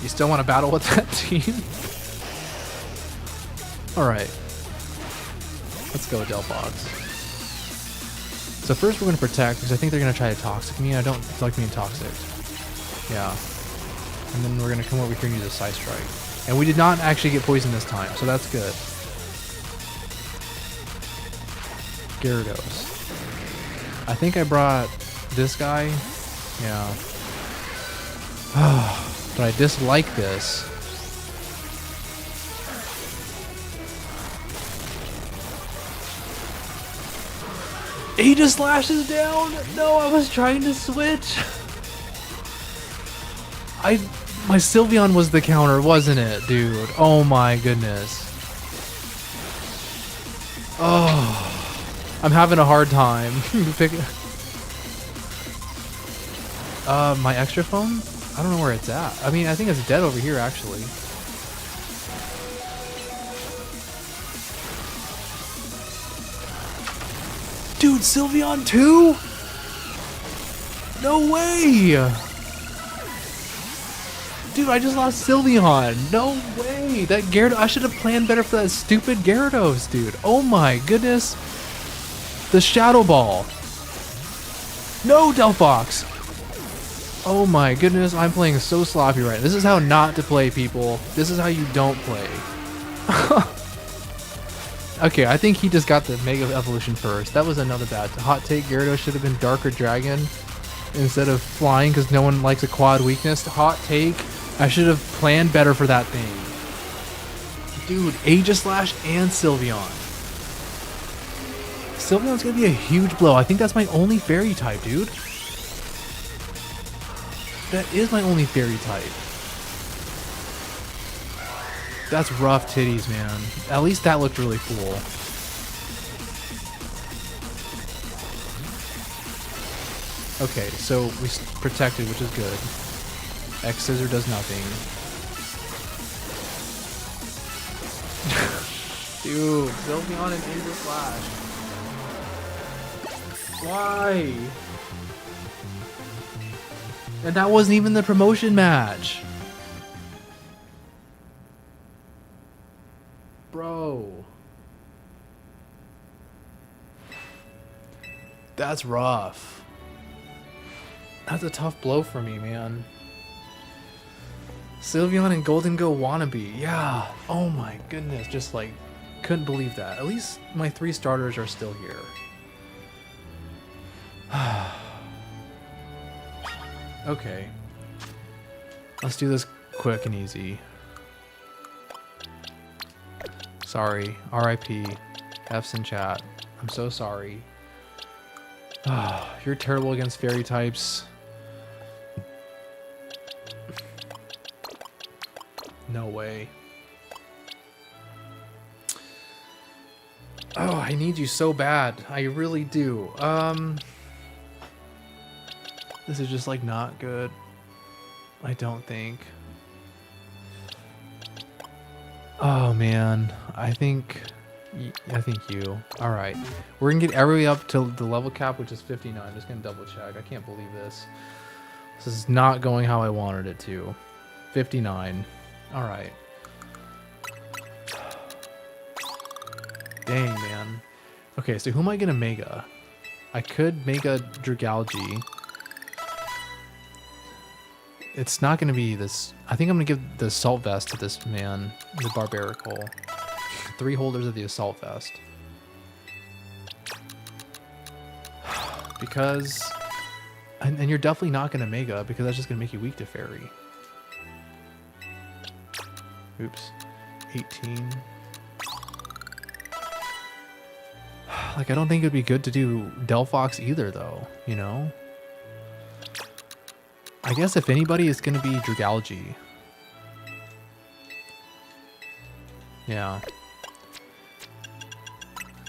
You still want to battle with that team? Alright. Let's go with Delphox. So first we're going to Protect, because I think they're going to try to Toxic me. I don't like being Toxic. Yeah. And then we're going to come over here and use a Psy Strike. And we did not actually get poisoned this time, so that's good. Gyarados. I think I brought this guy. Yeah. But I dislike this. He just slashes down. No, I was trying to switch. My Sylveon was the counter, wasn't it, dude? Oh my goodness. Oh, I'm having a hard time. My extra phone? I don't know where it's at. I mean, I think it's dead over here, actually. Dude, Sylveon 2? No way! Dude, I just lost Sylveon. No way! That Gyarados, I should have planned better for that stupid Gyarados, dude. Oh my goodness. The Shadow Ball. No, Delphox! Oh my goodness, I'm playing so sloppy right now. This is how not to play, people. This is how you don't play. Okay, I think he just got the Mega Evolution first. That was another bad hot take. Gyarados should have been Darker Dragon instead of Flying because no one likes a quad weakness. Hot take. I should have planned better for that thing. Dude, Aegislash and Sylveon. Sylveon's going to be a huge blow. I think that's my only Fairy type, dude. That is my only Fairy type. That's rough titties, man. At least that looked really cool. Okay, so we protected, which is good. X Scissor does nothing. Dude, Sylveon and Anger Slash. Why? And that wasn't even the promotion match. Bro. That's rough. That's a tough blow for me, man. Sylveon and Golden Go wannabe. Yeah. Oh my goodness. Just like, couldn't believe that. At least my 3 starters are still here. Okay. Let's do this quick and easy. Sorry. R.I.P. F's in chat. I'm so sorry. You're terrible against fairy types. No way. Oh, I need you so bad. I really do. This is just like not good. I don't think. Oh man, I think you. All right, we're gonna get everybody up to the level cap, which is 59. Just gonna double check. I can't believe this. This is not going how I wanted it to. 59. All right. Dang, man. Okay, so who am I gonna Mega? I could Mega Dragalge. It's not gonna be this. I think I'm gonna give the Assault Vest to this man, the Barbarical. 3 holders of the Assault Vest. Because... And you're definitely not gonna Mega, because that's just gonna make you weak to Fairy. Oops. 18. Like, I don't think it'd be good to do Delphox either, though, you know? I guess if anybody, it's going to be Dragalge. Yeah.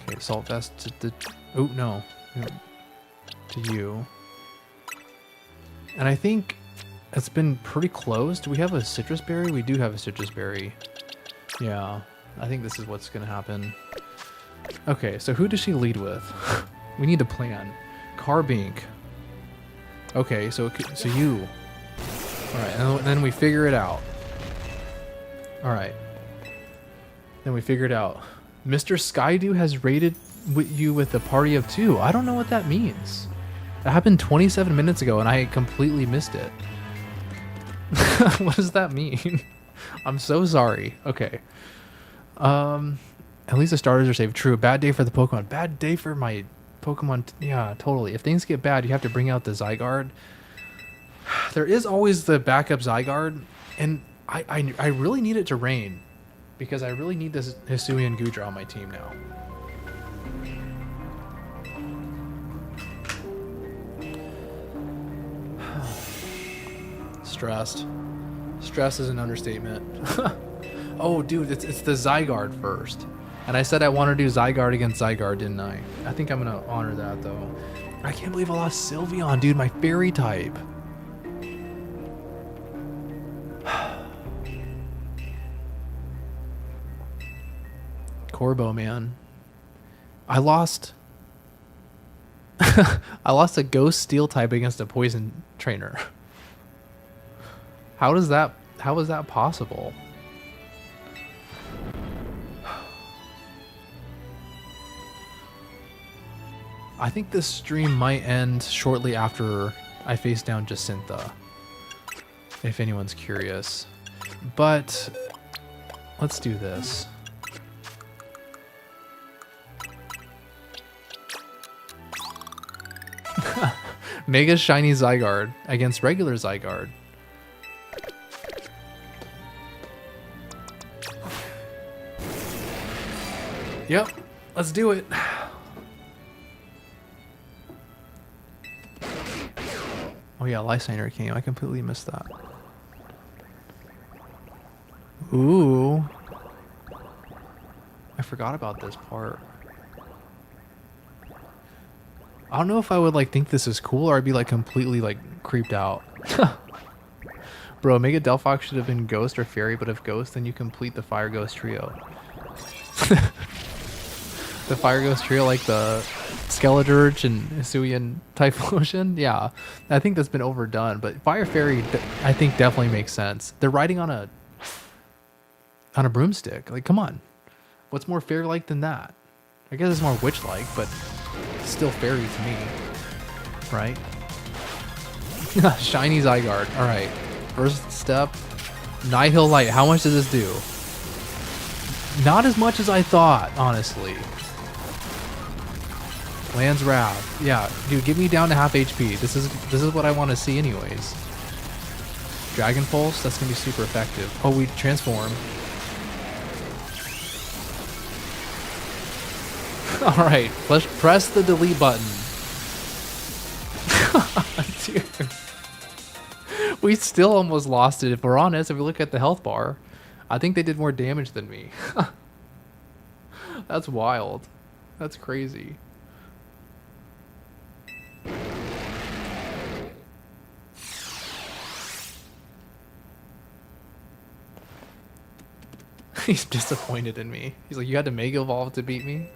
Okay, Assault Vest to the... Oh, no. To you. And I think it's been pretty close. Do we have a Citrus Berry? We do have a Citrus Berry. Yeah. I think this is what's going to happen. Okay, so who does she lead with? We need to plan. Carbink. Okay, so you. All right, and then we figure it out. All right. Then we figure it out. Mr. Skydew has raided you with a party of 2. I don't know what that means. That happened 27 minutes ago, and I completely missed it. What does that mean? I'm so sorry. Okay. At least the starters are safe. True. Bad day for the Pokemon. Bad day for my Pokemon. Yeah, totally. If things get bad, you have to bring out the Zygarde. There is always the backup Zygarde, and I really need it to rain, because I really need this Hisuian Goodra on my team now. Stressed. Stress is an understatement. Oh, dude, it's the Zygarde first. And I said I want to do Zygarde against Zygarde, didn't I? I think I'm going to honor that, though. I can't believe I lost Sylveon, dude, my fairy type. Corbo, man. I lost... I lost a Ghost Steel type against a Poison trainer. How is that possible? I think this stream might end shortly after I face down Jacintha, if anyone's curious. But let's do this. Mega Shiny Zygarde against regular Zygarde. Yep, let's do it. Oh yeah, Lysander came. I completely missed that. Ooh, forgot about this part. I don't know if I would like think this is cool or I'd be like completely like creeped out. Bro, Mega Delphox should have been Ghost or Fairy, but if Ghost, then you complete the Fire Ghost trio. The Fire Ghost trio, like the Skeledirge and Hisuian Typhlosion. Yeah, I think that's been overdone, but Fire Fairy, I think definitely makes sense. They're riding on a broomstick. Like, come on. What's more fairy-like than that? I guess it's more witch-like, but still fairy to me. Right? Shiny Zygarde. Alright. First step. Nihil Light. How much does this do? Not as much as I thought, honestly. Land's Wrath. Yeah, dude, get me down to half HP. This is what I want to see anyways. Dragon Pulse, that's gonna be super effective. Oh, we transform. Alright, let's press the delete button. Dude. We still almost lost it if we're honest. If we look at the health bar, I think they did more damage than me. That's wild. That's crazy. He's disappointed in me. He's like, you had to Mega Evolve to beat me?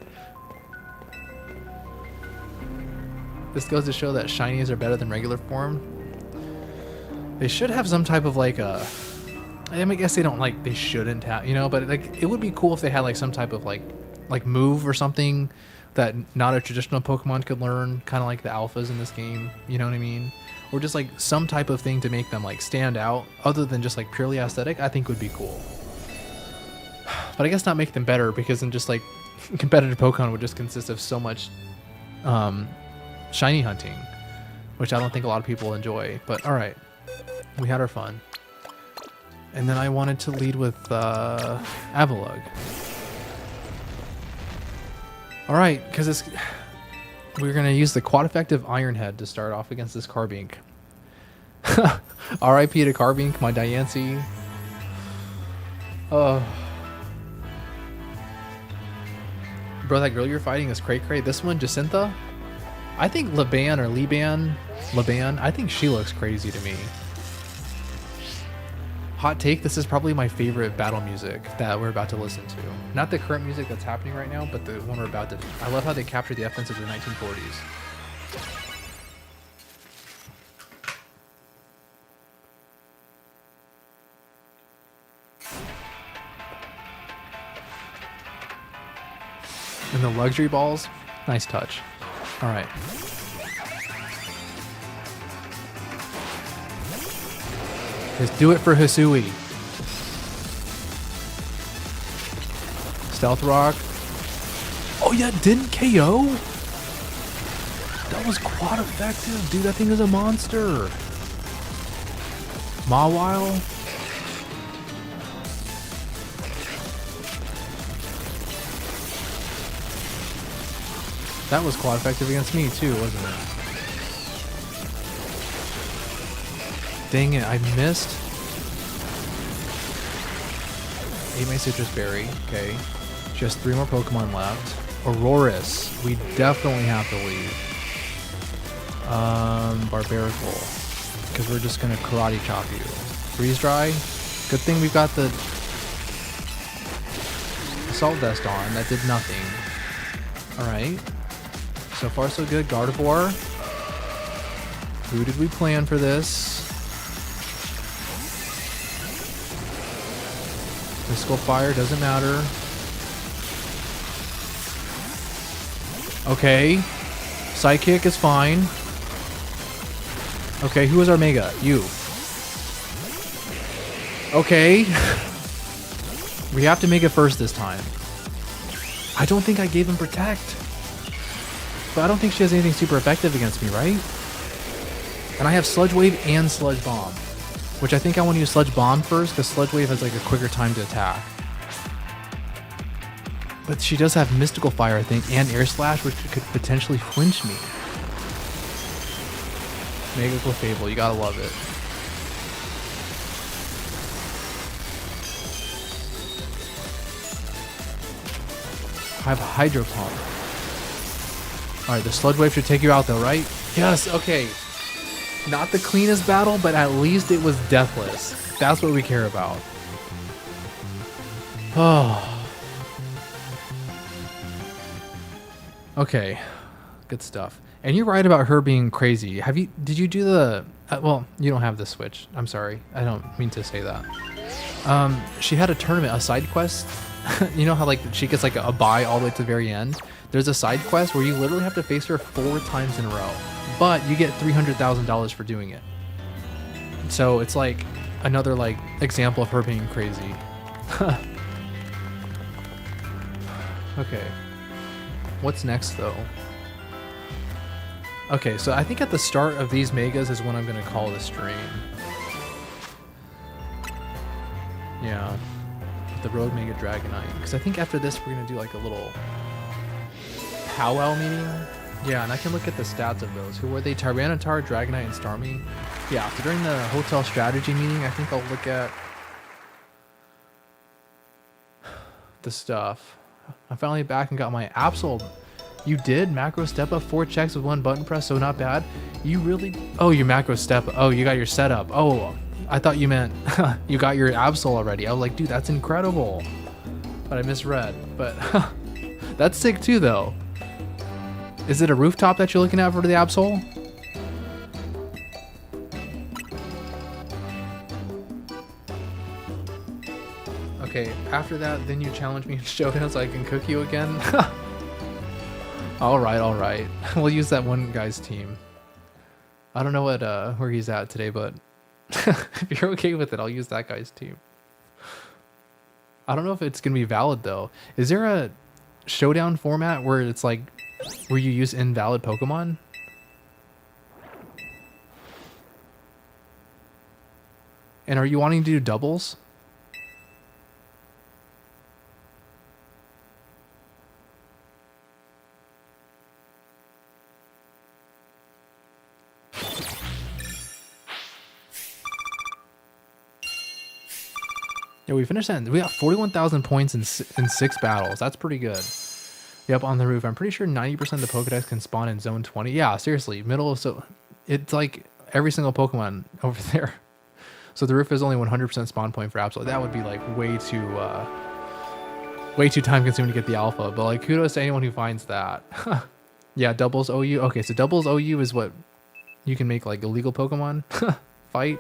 This goes to show that shinies are better than regular form. They should have some type of like I mean, I guess they don't like, they shouldn't have, you know, but like it would be cool if they had like some type of like move or something that not a traditional Pokemon could learn, kind of like the alphas in this game, you know what I mean? Or just like some type of thing to make them like stand out other than just like purely aesthetic, I think would be cool. But I guess not make them better, because then just like competitive Pokemon would just consist of so much shiny hunting, which I don't think a lot of people enjoy. But all right, we had our fun. And then I wanted to lead with Avalugg. All right, because we're gonna use the quad effective Iron Head to start off against this Carbink. R.I.P. to Carbink, my Diancie. Bro, that girl you're fighting is Cray Cray. This one, Jacintha? I think Laban or Liban, I think she looks crazy to me. Hot take, this is probably my favorite battle music that we're about to listen to. Not the current music that's happening right now, but the one we're about to... I love how they captured the essence of the 1940s. And the luxury balls, nice touch. All right. Let's do it for Hisui. Stealth Rock. Oh yeah, didn't KO? That was quad effective. Dude, that thing is a monster. Mawile. That was quad effective against me too, wasn't it? Dang it, I missed. Ate my citrus berry. Okay. Just 3 more Pokemon left. Aurorus. We definitely have to leave. Barbarical. Because we're just going to karate chop you. Freeze dry. Good thing we've got the Assault Vest on. That did nothing. Alright. So far so good. Gardevoir. Who did we plan for this? Mystical Fire, doesn't matter. Okay. Psychic is fine. Okay, who is our Mega? You. Okay. We have to make it first this time. I don't think I gave him Protect. But I don't think she has anything super effective against me, right? And I have Sludge Wave and Sludge Bomb. Which I think I want to use Sludge Bomb first, because Sludge Wave has like a quicker time to attack. But she does have Mystical Fire, I think, and Air Slash, which could potentially flinch me. Mega Clefable, you gotta love it. 25 Hydro Pump. Alright, the Sludge Wave should take you out though, right? Yes, okay. Not the cleanest battle, but at least it was deathless. That's what we care about. Oh. Okay. Good stuff. And you're right about her being crazy. Did you do the... well, you don't have the Switch. I'm sorry. I don't mean to say that. She had a tournament, a side quest. You know how like she gets like a buy all the way to the very end? There's a side quest where you literally have to face her 4 times in a row. But you get $300,000 for doing it. So it's like another like example of her being crazy. Okay. What's next though? Okay, so I think at the start of these megas is when I'm gonna call the stream. Yeah. The Road Mega Dragonite. Because I think after this we're gonna do like a little powwow meeting. Yeah, and I can look at the stats of those. Who were they? Tyranitar, Dragonite, and Starmie? Yeah, so during the hotel strategy meeting, I think I'll look at the stuff. I'm finally back and got my Absol. You did? Macro step up 4 checks with 1 button press, so not bad. You really... Oh, you macro step up. Oh, you got your setup. Oh, I thought you meant you got your Absol already. I was like, dude, that's incredible. But I misread. But that's sick too, though. Is it a rooftop that you're looking at for the Absol? Okay, after that, then you challenge me in Showdown so I can cook you again? Alright. We'll use that one guy's team. I don't know what where he's at today, but if you're okay with it, I'll use that guy's team. I don't know if it's going to be valid, though. Is there a Showdown format where it's like, where you use invalid Pokemon? And are you wanting to do doubles? Yeah, we finished that. We got 41,000 points in 6 battles. That's pretty good. Yep, on the roof. I'm pretty sure 90% of the Pokedex can spawn in Zone 20. Yeah, seriously, middle of so it's like every single Pokemon over there. So the roof is only 100% spawn point for Absol. That would be like way too time consuming to get the alpha. But like, kudos to anyone who finds that. Yeah, doubles OU. Okay, so doubles OU is what you can make like illegal Pokemon fight.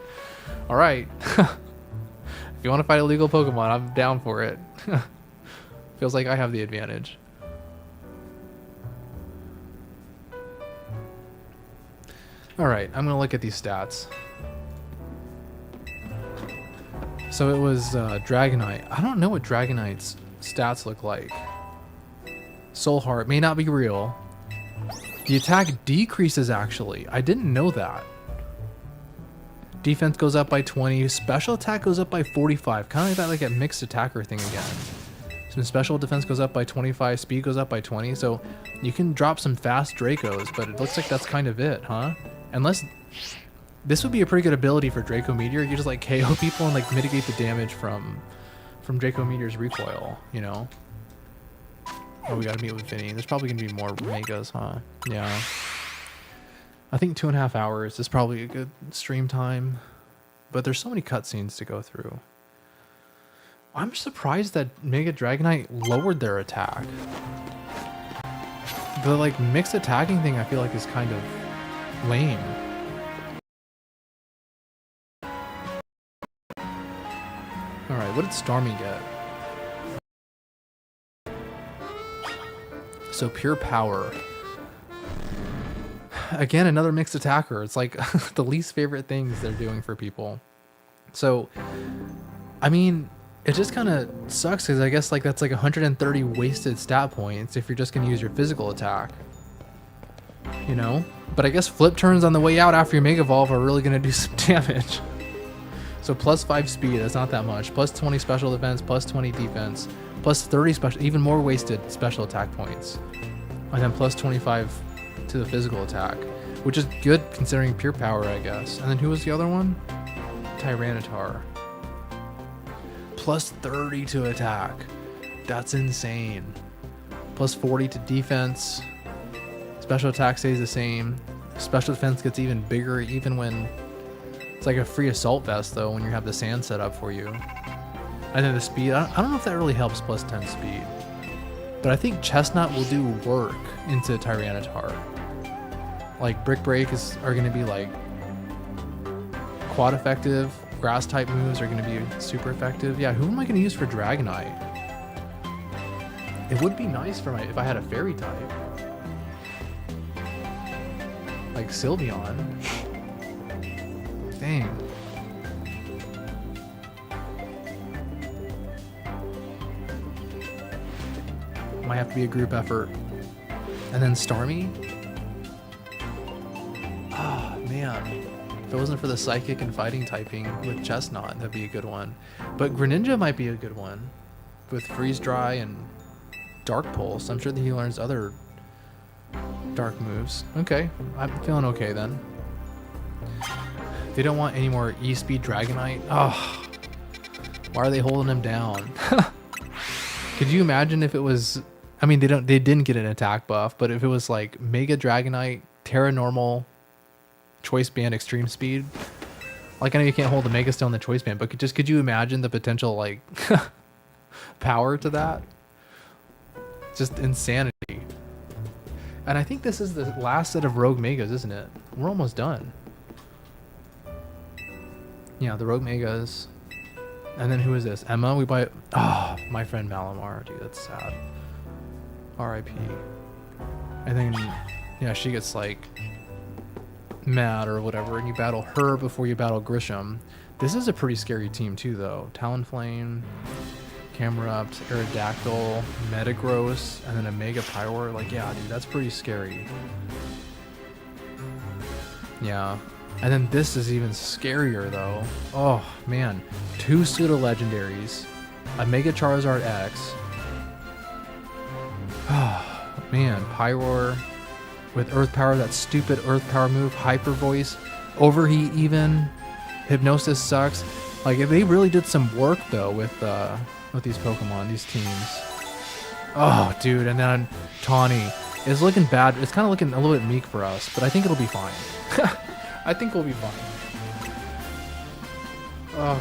All right. If you want to fight a legal Pokemon, I'm down for it. Feels like I have the advantage. Alright, I'm going to look at these stats. So it was Dragonite. I don't know what Dragonite's stats look like. Soul Heart may not be real. The attack decreases actually. I didn't know that. Defense goes up by 20. Special attack goes up by 45. Kind of like that mixed attacker thing again. Some special defense goes up by 25. Speed goes up by 20. So you can drop some fast Dracos, but it looks like that's kind of it, huh? Unless... This would be a pretty good ability for Draco Meteor. You just like KO people and like mitigate the damage from Draco Meteor's recoil, you know? Oh, we gotta meet with Vinny. There's probably gonna be more Megas, huh? Yeah. I think 2.5 hours is probably a good stream time, but there's so many cutscenes to go through. I'm surprised that Mega Dragonite lowered their attack. The like mixed attacking thing I feel like is kind of lame. Alright, what did Starmie get? So pure power. Again, another mixed attacker. It's like the least favorite things they're doing for people. So, I mean, it just kind of sucks because I guess like that's like 130 wasted stat points if you're just going to use your physical attack. You know? But I guess flip turns on the way out after your Mega Evolve are really going to do some damage. So plus 5 speed, that's not that much. Plus 20 special defense, plus 20 defense, plus 30 special, even more wasted special attack points. And then plus 25 to the physical attack, which is good considering pure power, I guess. And then who was the other one? Tyranitar. Plus 30 to attack. That's insane. Plus 40 to defense. Special attack stays the same. Special defense gets even bigger even when it's like a free assault vest though when you have the sand set up for you. And then the speed, I don't know if that really helps plus 10 speed. But I think Chestnut will do work into Tyranitar. Like Brick Break are going to be like quad effective. Grass type moves are going to be super effective. Yeah, who am I going to use for Dragonite? It would be nice for if I had a fairy type. Like Sylveon. Dang. Might have to be a group effort. And then Stormy? Ah, man. If it wasn't for the psychic and fighting typing with Chestnut, that'd be a good one. But Greninja might be a good one. With Freeze Dry and Dark Pulse. I'm sure that he learns other dark moves. Okay, I'm feeling okay then. They don't want any more E-Speed Dragonite. Oh, why are they holding him down? Could you imagine if it was... I mean, they didn't get an attack buff, but if it was like Mega Dragonite, Terra Normal, Choice Band, Extreme Speed. Like, I know you can't hold the Mega Stone in the Choice Band, but could you imagine the potential, like, power to that? Just insanity. And I think this is the last set of Rogue Megas, isn't it? We're almost done. Yeah, the Rogue Megas. And then who is this? Emma? We buy... Oh, my friend Malamar. Dude, that's sad. R.I.P. And then, yeah, she gets, like, mad or whatever, and you battle her before you battle Grisham. This is a pretty scary team, too, though. Talonflame, Camerupt, Aerodactyl, Metagross, and then a Mega Pyroar. Like, yeah, dude, that's pretty scary. Yeah. And then this is even scarier, though. Oh, man. 2 pseudo-legendaries. A Mega Charizard X. Oh, man. Pyroar with Earth Power, that stupid Earth Power move. Hyper Voice. Overheat even. Hypnosis sucks. Like, if they really did some work, though, with these Pokemon, these teams. Oh, dude. And then Tawny is looking bad. It's kind of looking a little bit meek for us, but I think it'll be fine. I think we'll be fine. Oh.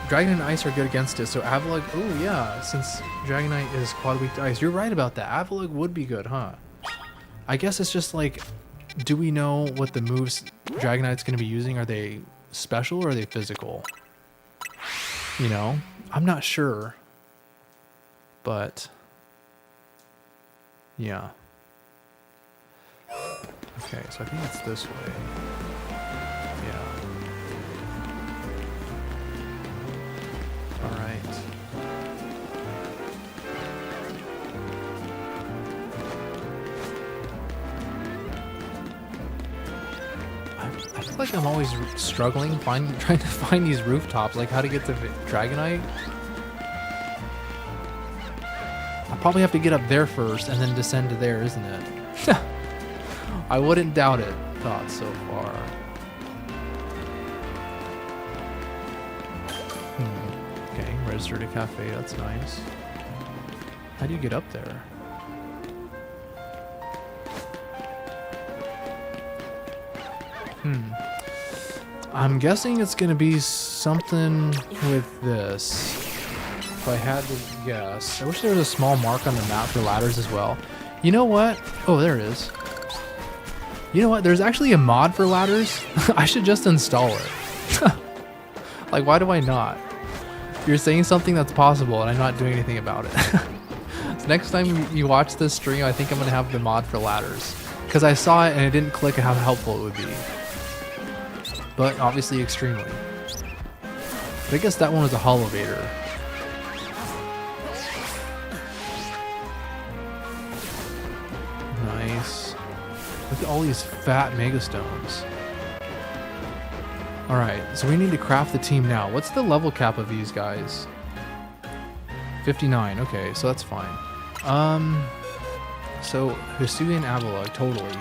Dragon and Ice are good against it, so Avalugg... Oh, yeah, since Dragonite is quad weak to Ice. You're right about that. Avalugg would be good, huh? I guess it's just like... Do we know what the moves Dragonite's going to be using? Are they special or are they physical? You know? I'm not sure. But... Yeah. Okay, so I think it's this way. Yeah. Alright. I feel like I'm always struggling trying to find these rooftops, like how to get to Dragonite. I'll probably have to get up there first and then descend to there, isn't it? I wouldn't doubt it. Thought so far. Okay, registered a cafe. That's nice. How do you get up there? I'm guessing it's gonna be something with this. If I had to guess. I wish there was a small mark on the map for ladders as well. You know what? Oh, there it is. You know what? There's actually a mod for ladders. I should just install it. Like, why do I not? You're saying something that's possible and I'm not doing anything about it. So next time you watch this stream, I think I'm going to have the mod for ladders. Because I saw it and it didn't click how helpful it would be. But obviously extremely. But I guess that one was a Holovator. Nice. Look at all these fat Megastones. Alright, so we need to craft the team now. What's the level cap of these guys? 59, okay, so that's fine. So Hisuian Avalugg, totally.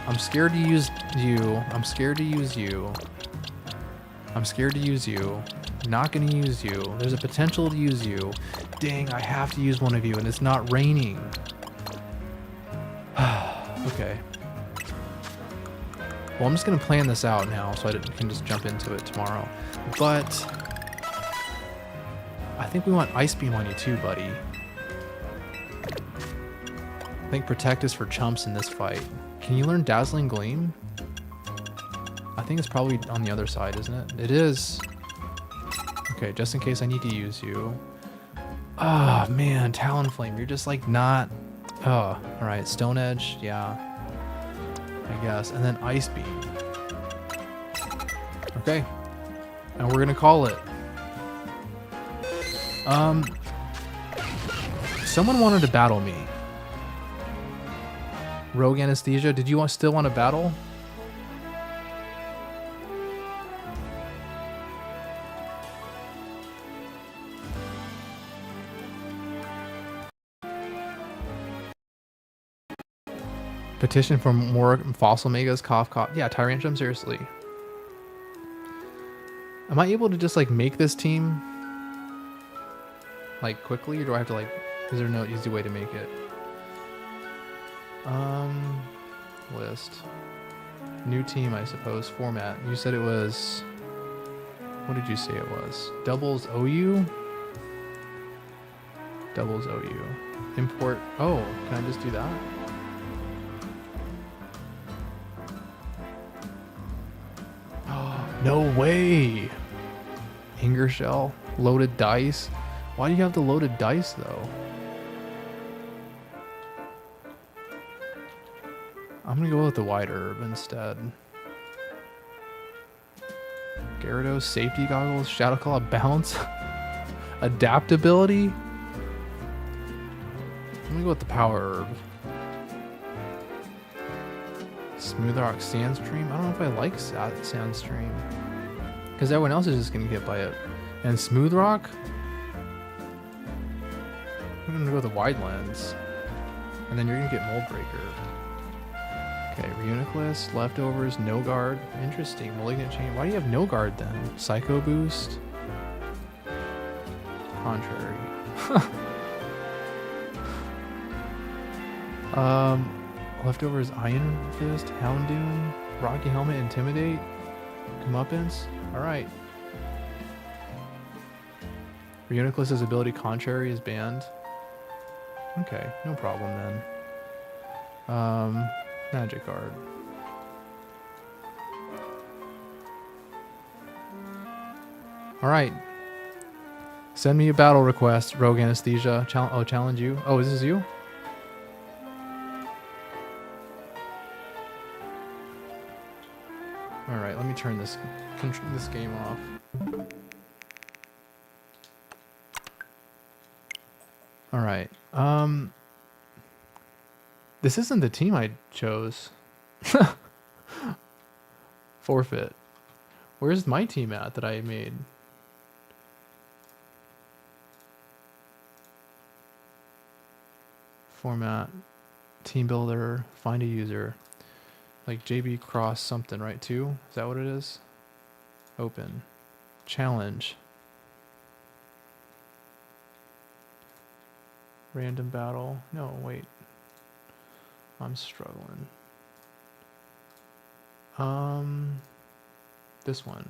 I'm scared to use you. I'm scared to use you. I'm scared to use you. Not gonna use you. There's a potential to use you. dang, I have to use one of you, and it's not raining. Okay. Well, I'm just going to plan this out now so I can just jump into it tomorrow. But I think we want Ice Beam on you too, buddy. I think Protect is for chumps in this fight. Can you learn Dazzling Gleam? I think it's probably on the other side, isn't it? It is. Okay, just in case I need to use you. Ah, oh, man, Talonflame, you're just like not... Oh, alright, Stone Edge, yeah. I guess. And then Ice Beam. Okay. And we're gonna call it. Someone wanted to battle me. Rogue Anesthesia, did you still want to battle? Petition for more fossil megas, cough, cough. Yeah, Tyrantrum, seriously. Am I able to just like make this team like quickly, or do I have to like, is there no easy way to make it? List. New team, I suppose. Format. You said it was, what did you say it was? Doubles OU? Doubles OU. Import. Oh, can I just do that? Oh, no way. Anger Shell. Loaded dice. Why do you have the loaded dice though? I'm gonna go with the Wide Herb instead. Gyarados, safety goggles, Shadow Claw, bounce, adaptability. I'm gonna go with the Power Herb. Smooth Rock, Sandstream. I don't know if I like Sandstream because everyone else is just gonna get by it. And Smooth Rock, I'm gonna go with the Wide Lens, and then you're gonna get Mold Breaker. Okay, Reuniclus, Leftovers, No Guard. Interesting. Malignant Chain. Why do you have No Guard then? Psycho Boost? Contrary. Leftovers, Iron Fist, Houndoom, Rocky Helmet, Intimidate, Comeuppance. Alright. Reuniclus's ability Contrary is banned. Okay, no problem then. Magic Guard. Alright. Send me a battle request, Rogue Anesthesia. Challenge you. Oh, is this you? Alright, let me turn this game off. Alright. This isn't the team I chose. Forfeit. Where's my team at that I made? Format. Team builder. Find a user. Like JB Cross something, right? 2? Is that what it is? Open. Challenge. Random battle. No, wait. I'm struggling. This one.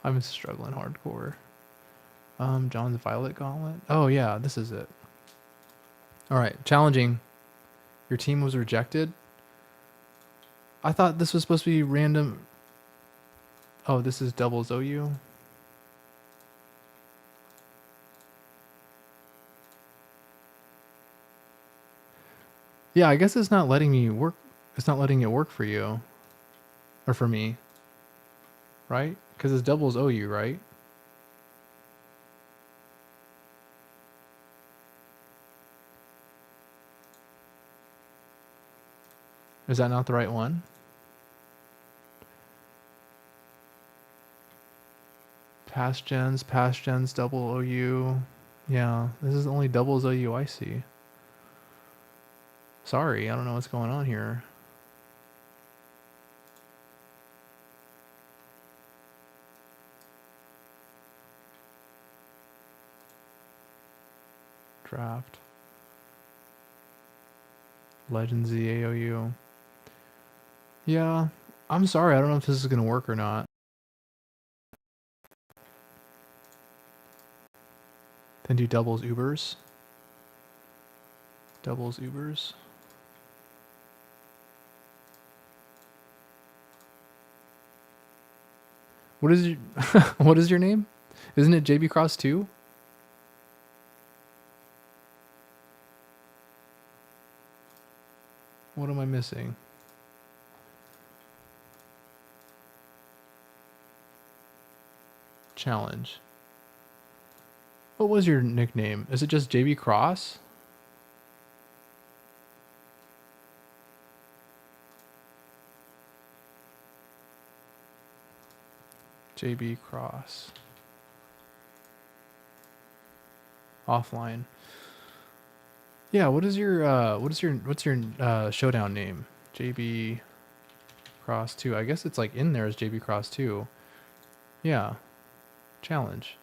I'm struggling hardcore. John's Violet Gauntlet. Oh yeah, this is it. Alright, challenging. Your team was rejected. I thought this was supposed to be random. Oh, this is doubles OU. Yeah, I guess it's not letting me work. It's not letting it work for you. Or for me. Right? Because it's doubles OU, right? Is that not the right one? Past gens, double OU. Yeah, this is only doubles OU I see. Sorry, I don't know what's going on here. Draft. Legends Z AOU. Yeah, I'm sorry. I don't know if this is going to work or not. Then do doubles Ubers. Doubles Ubers. What is your what is your name? Isn't it JB Cross 2? What am I missing? Challenge. What was your nickname? Is it just JB Cross? JB Cross. Offline. Yeah, what's your showdown name? JB Cross 2. I guess it's like in there as JB Cross 2. Yeah. Challenge.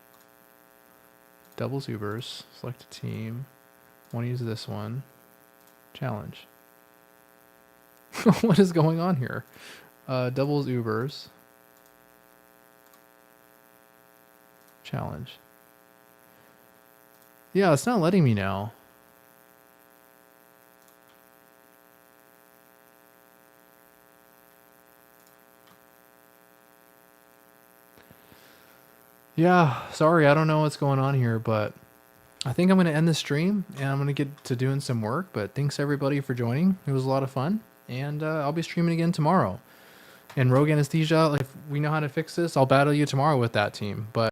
Doubles Ubers. Select a team. Want to use this one. Challenge. What is going on here? Doubles Ubers. Challenge. Yeah, it's not letting me now. Yeah, sorry, I don't know what's going on here, but I think I'm going to end the stream and I'm going to get to doing some work, but thanks everybody for joining. It was a lot of fun, and I'll be streaming again tomorrow. And Rogue Anesthesia, if we know how to fix this, I'll battle you tomorrow with that team, but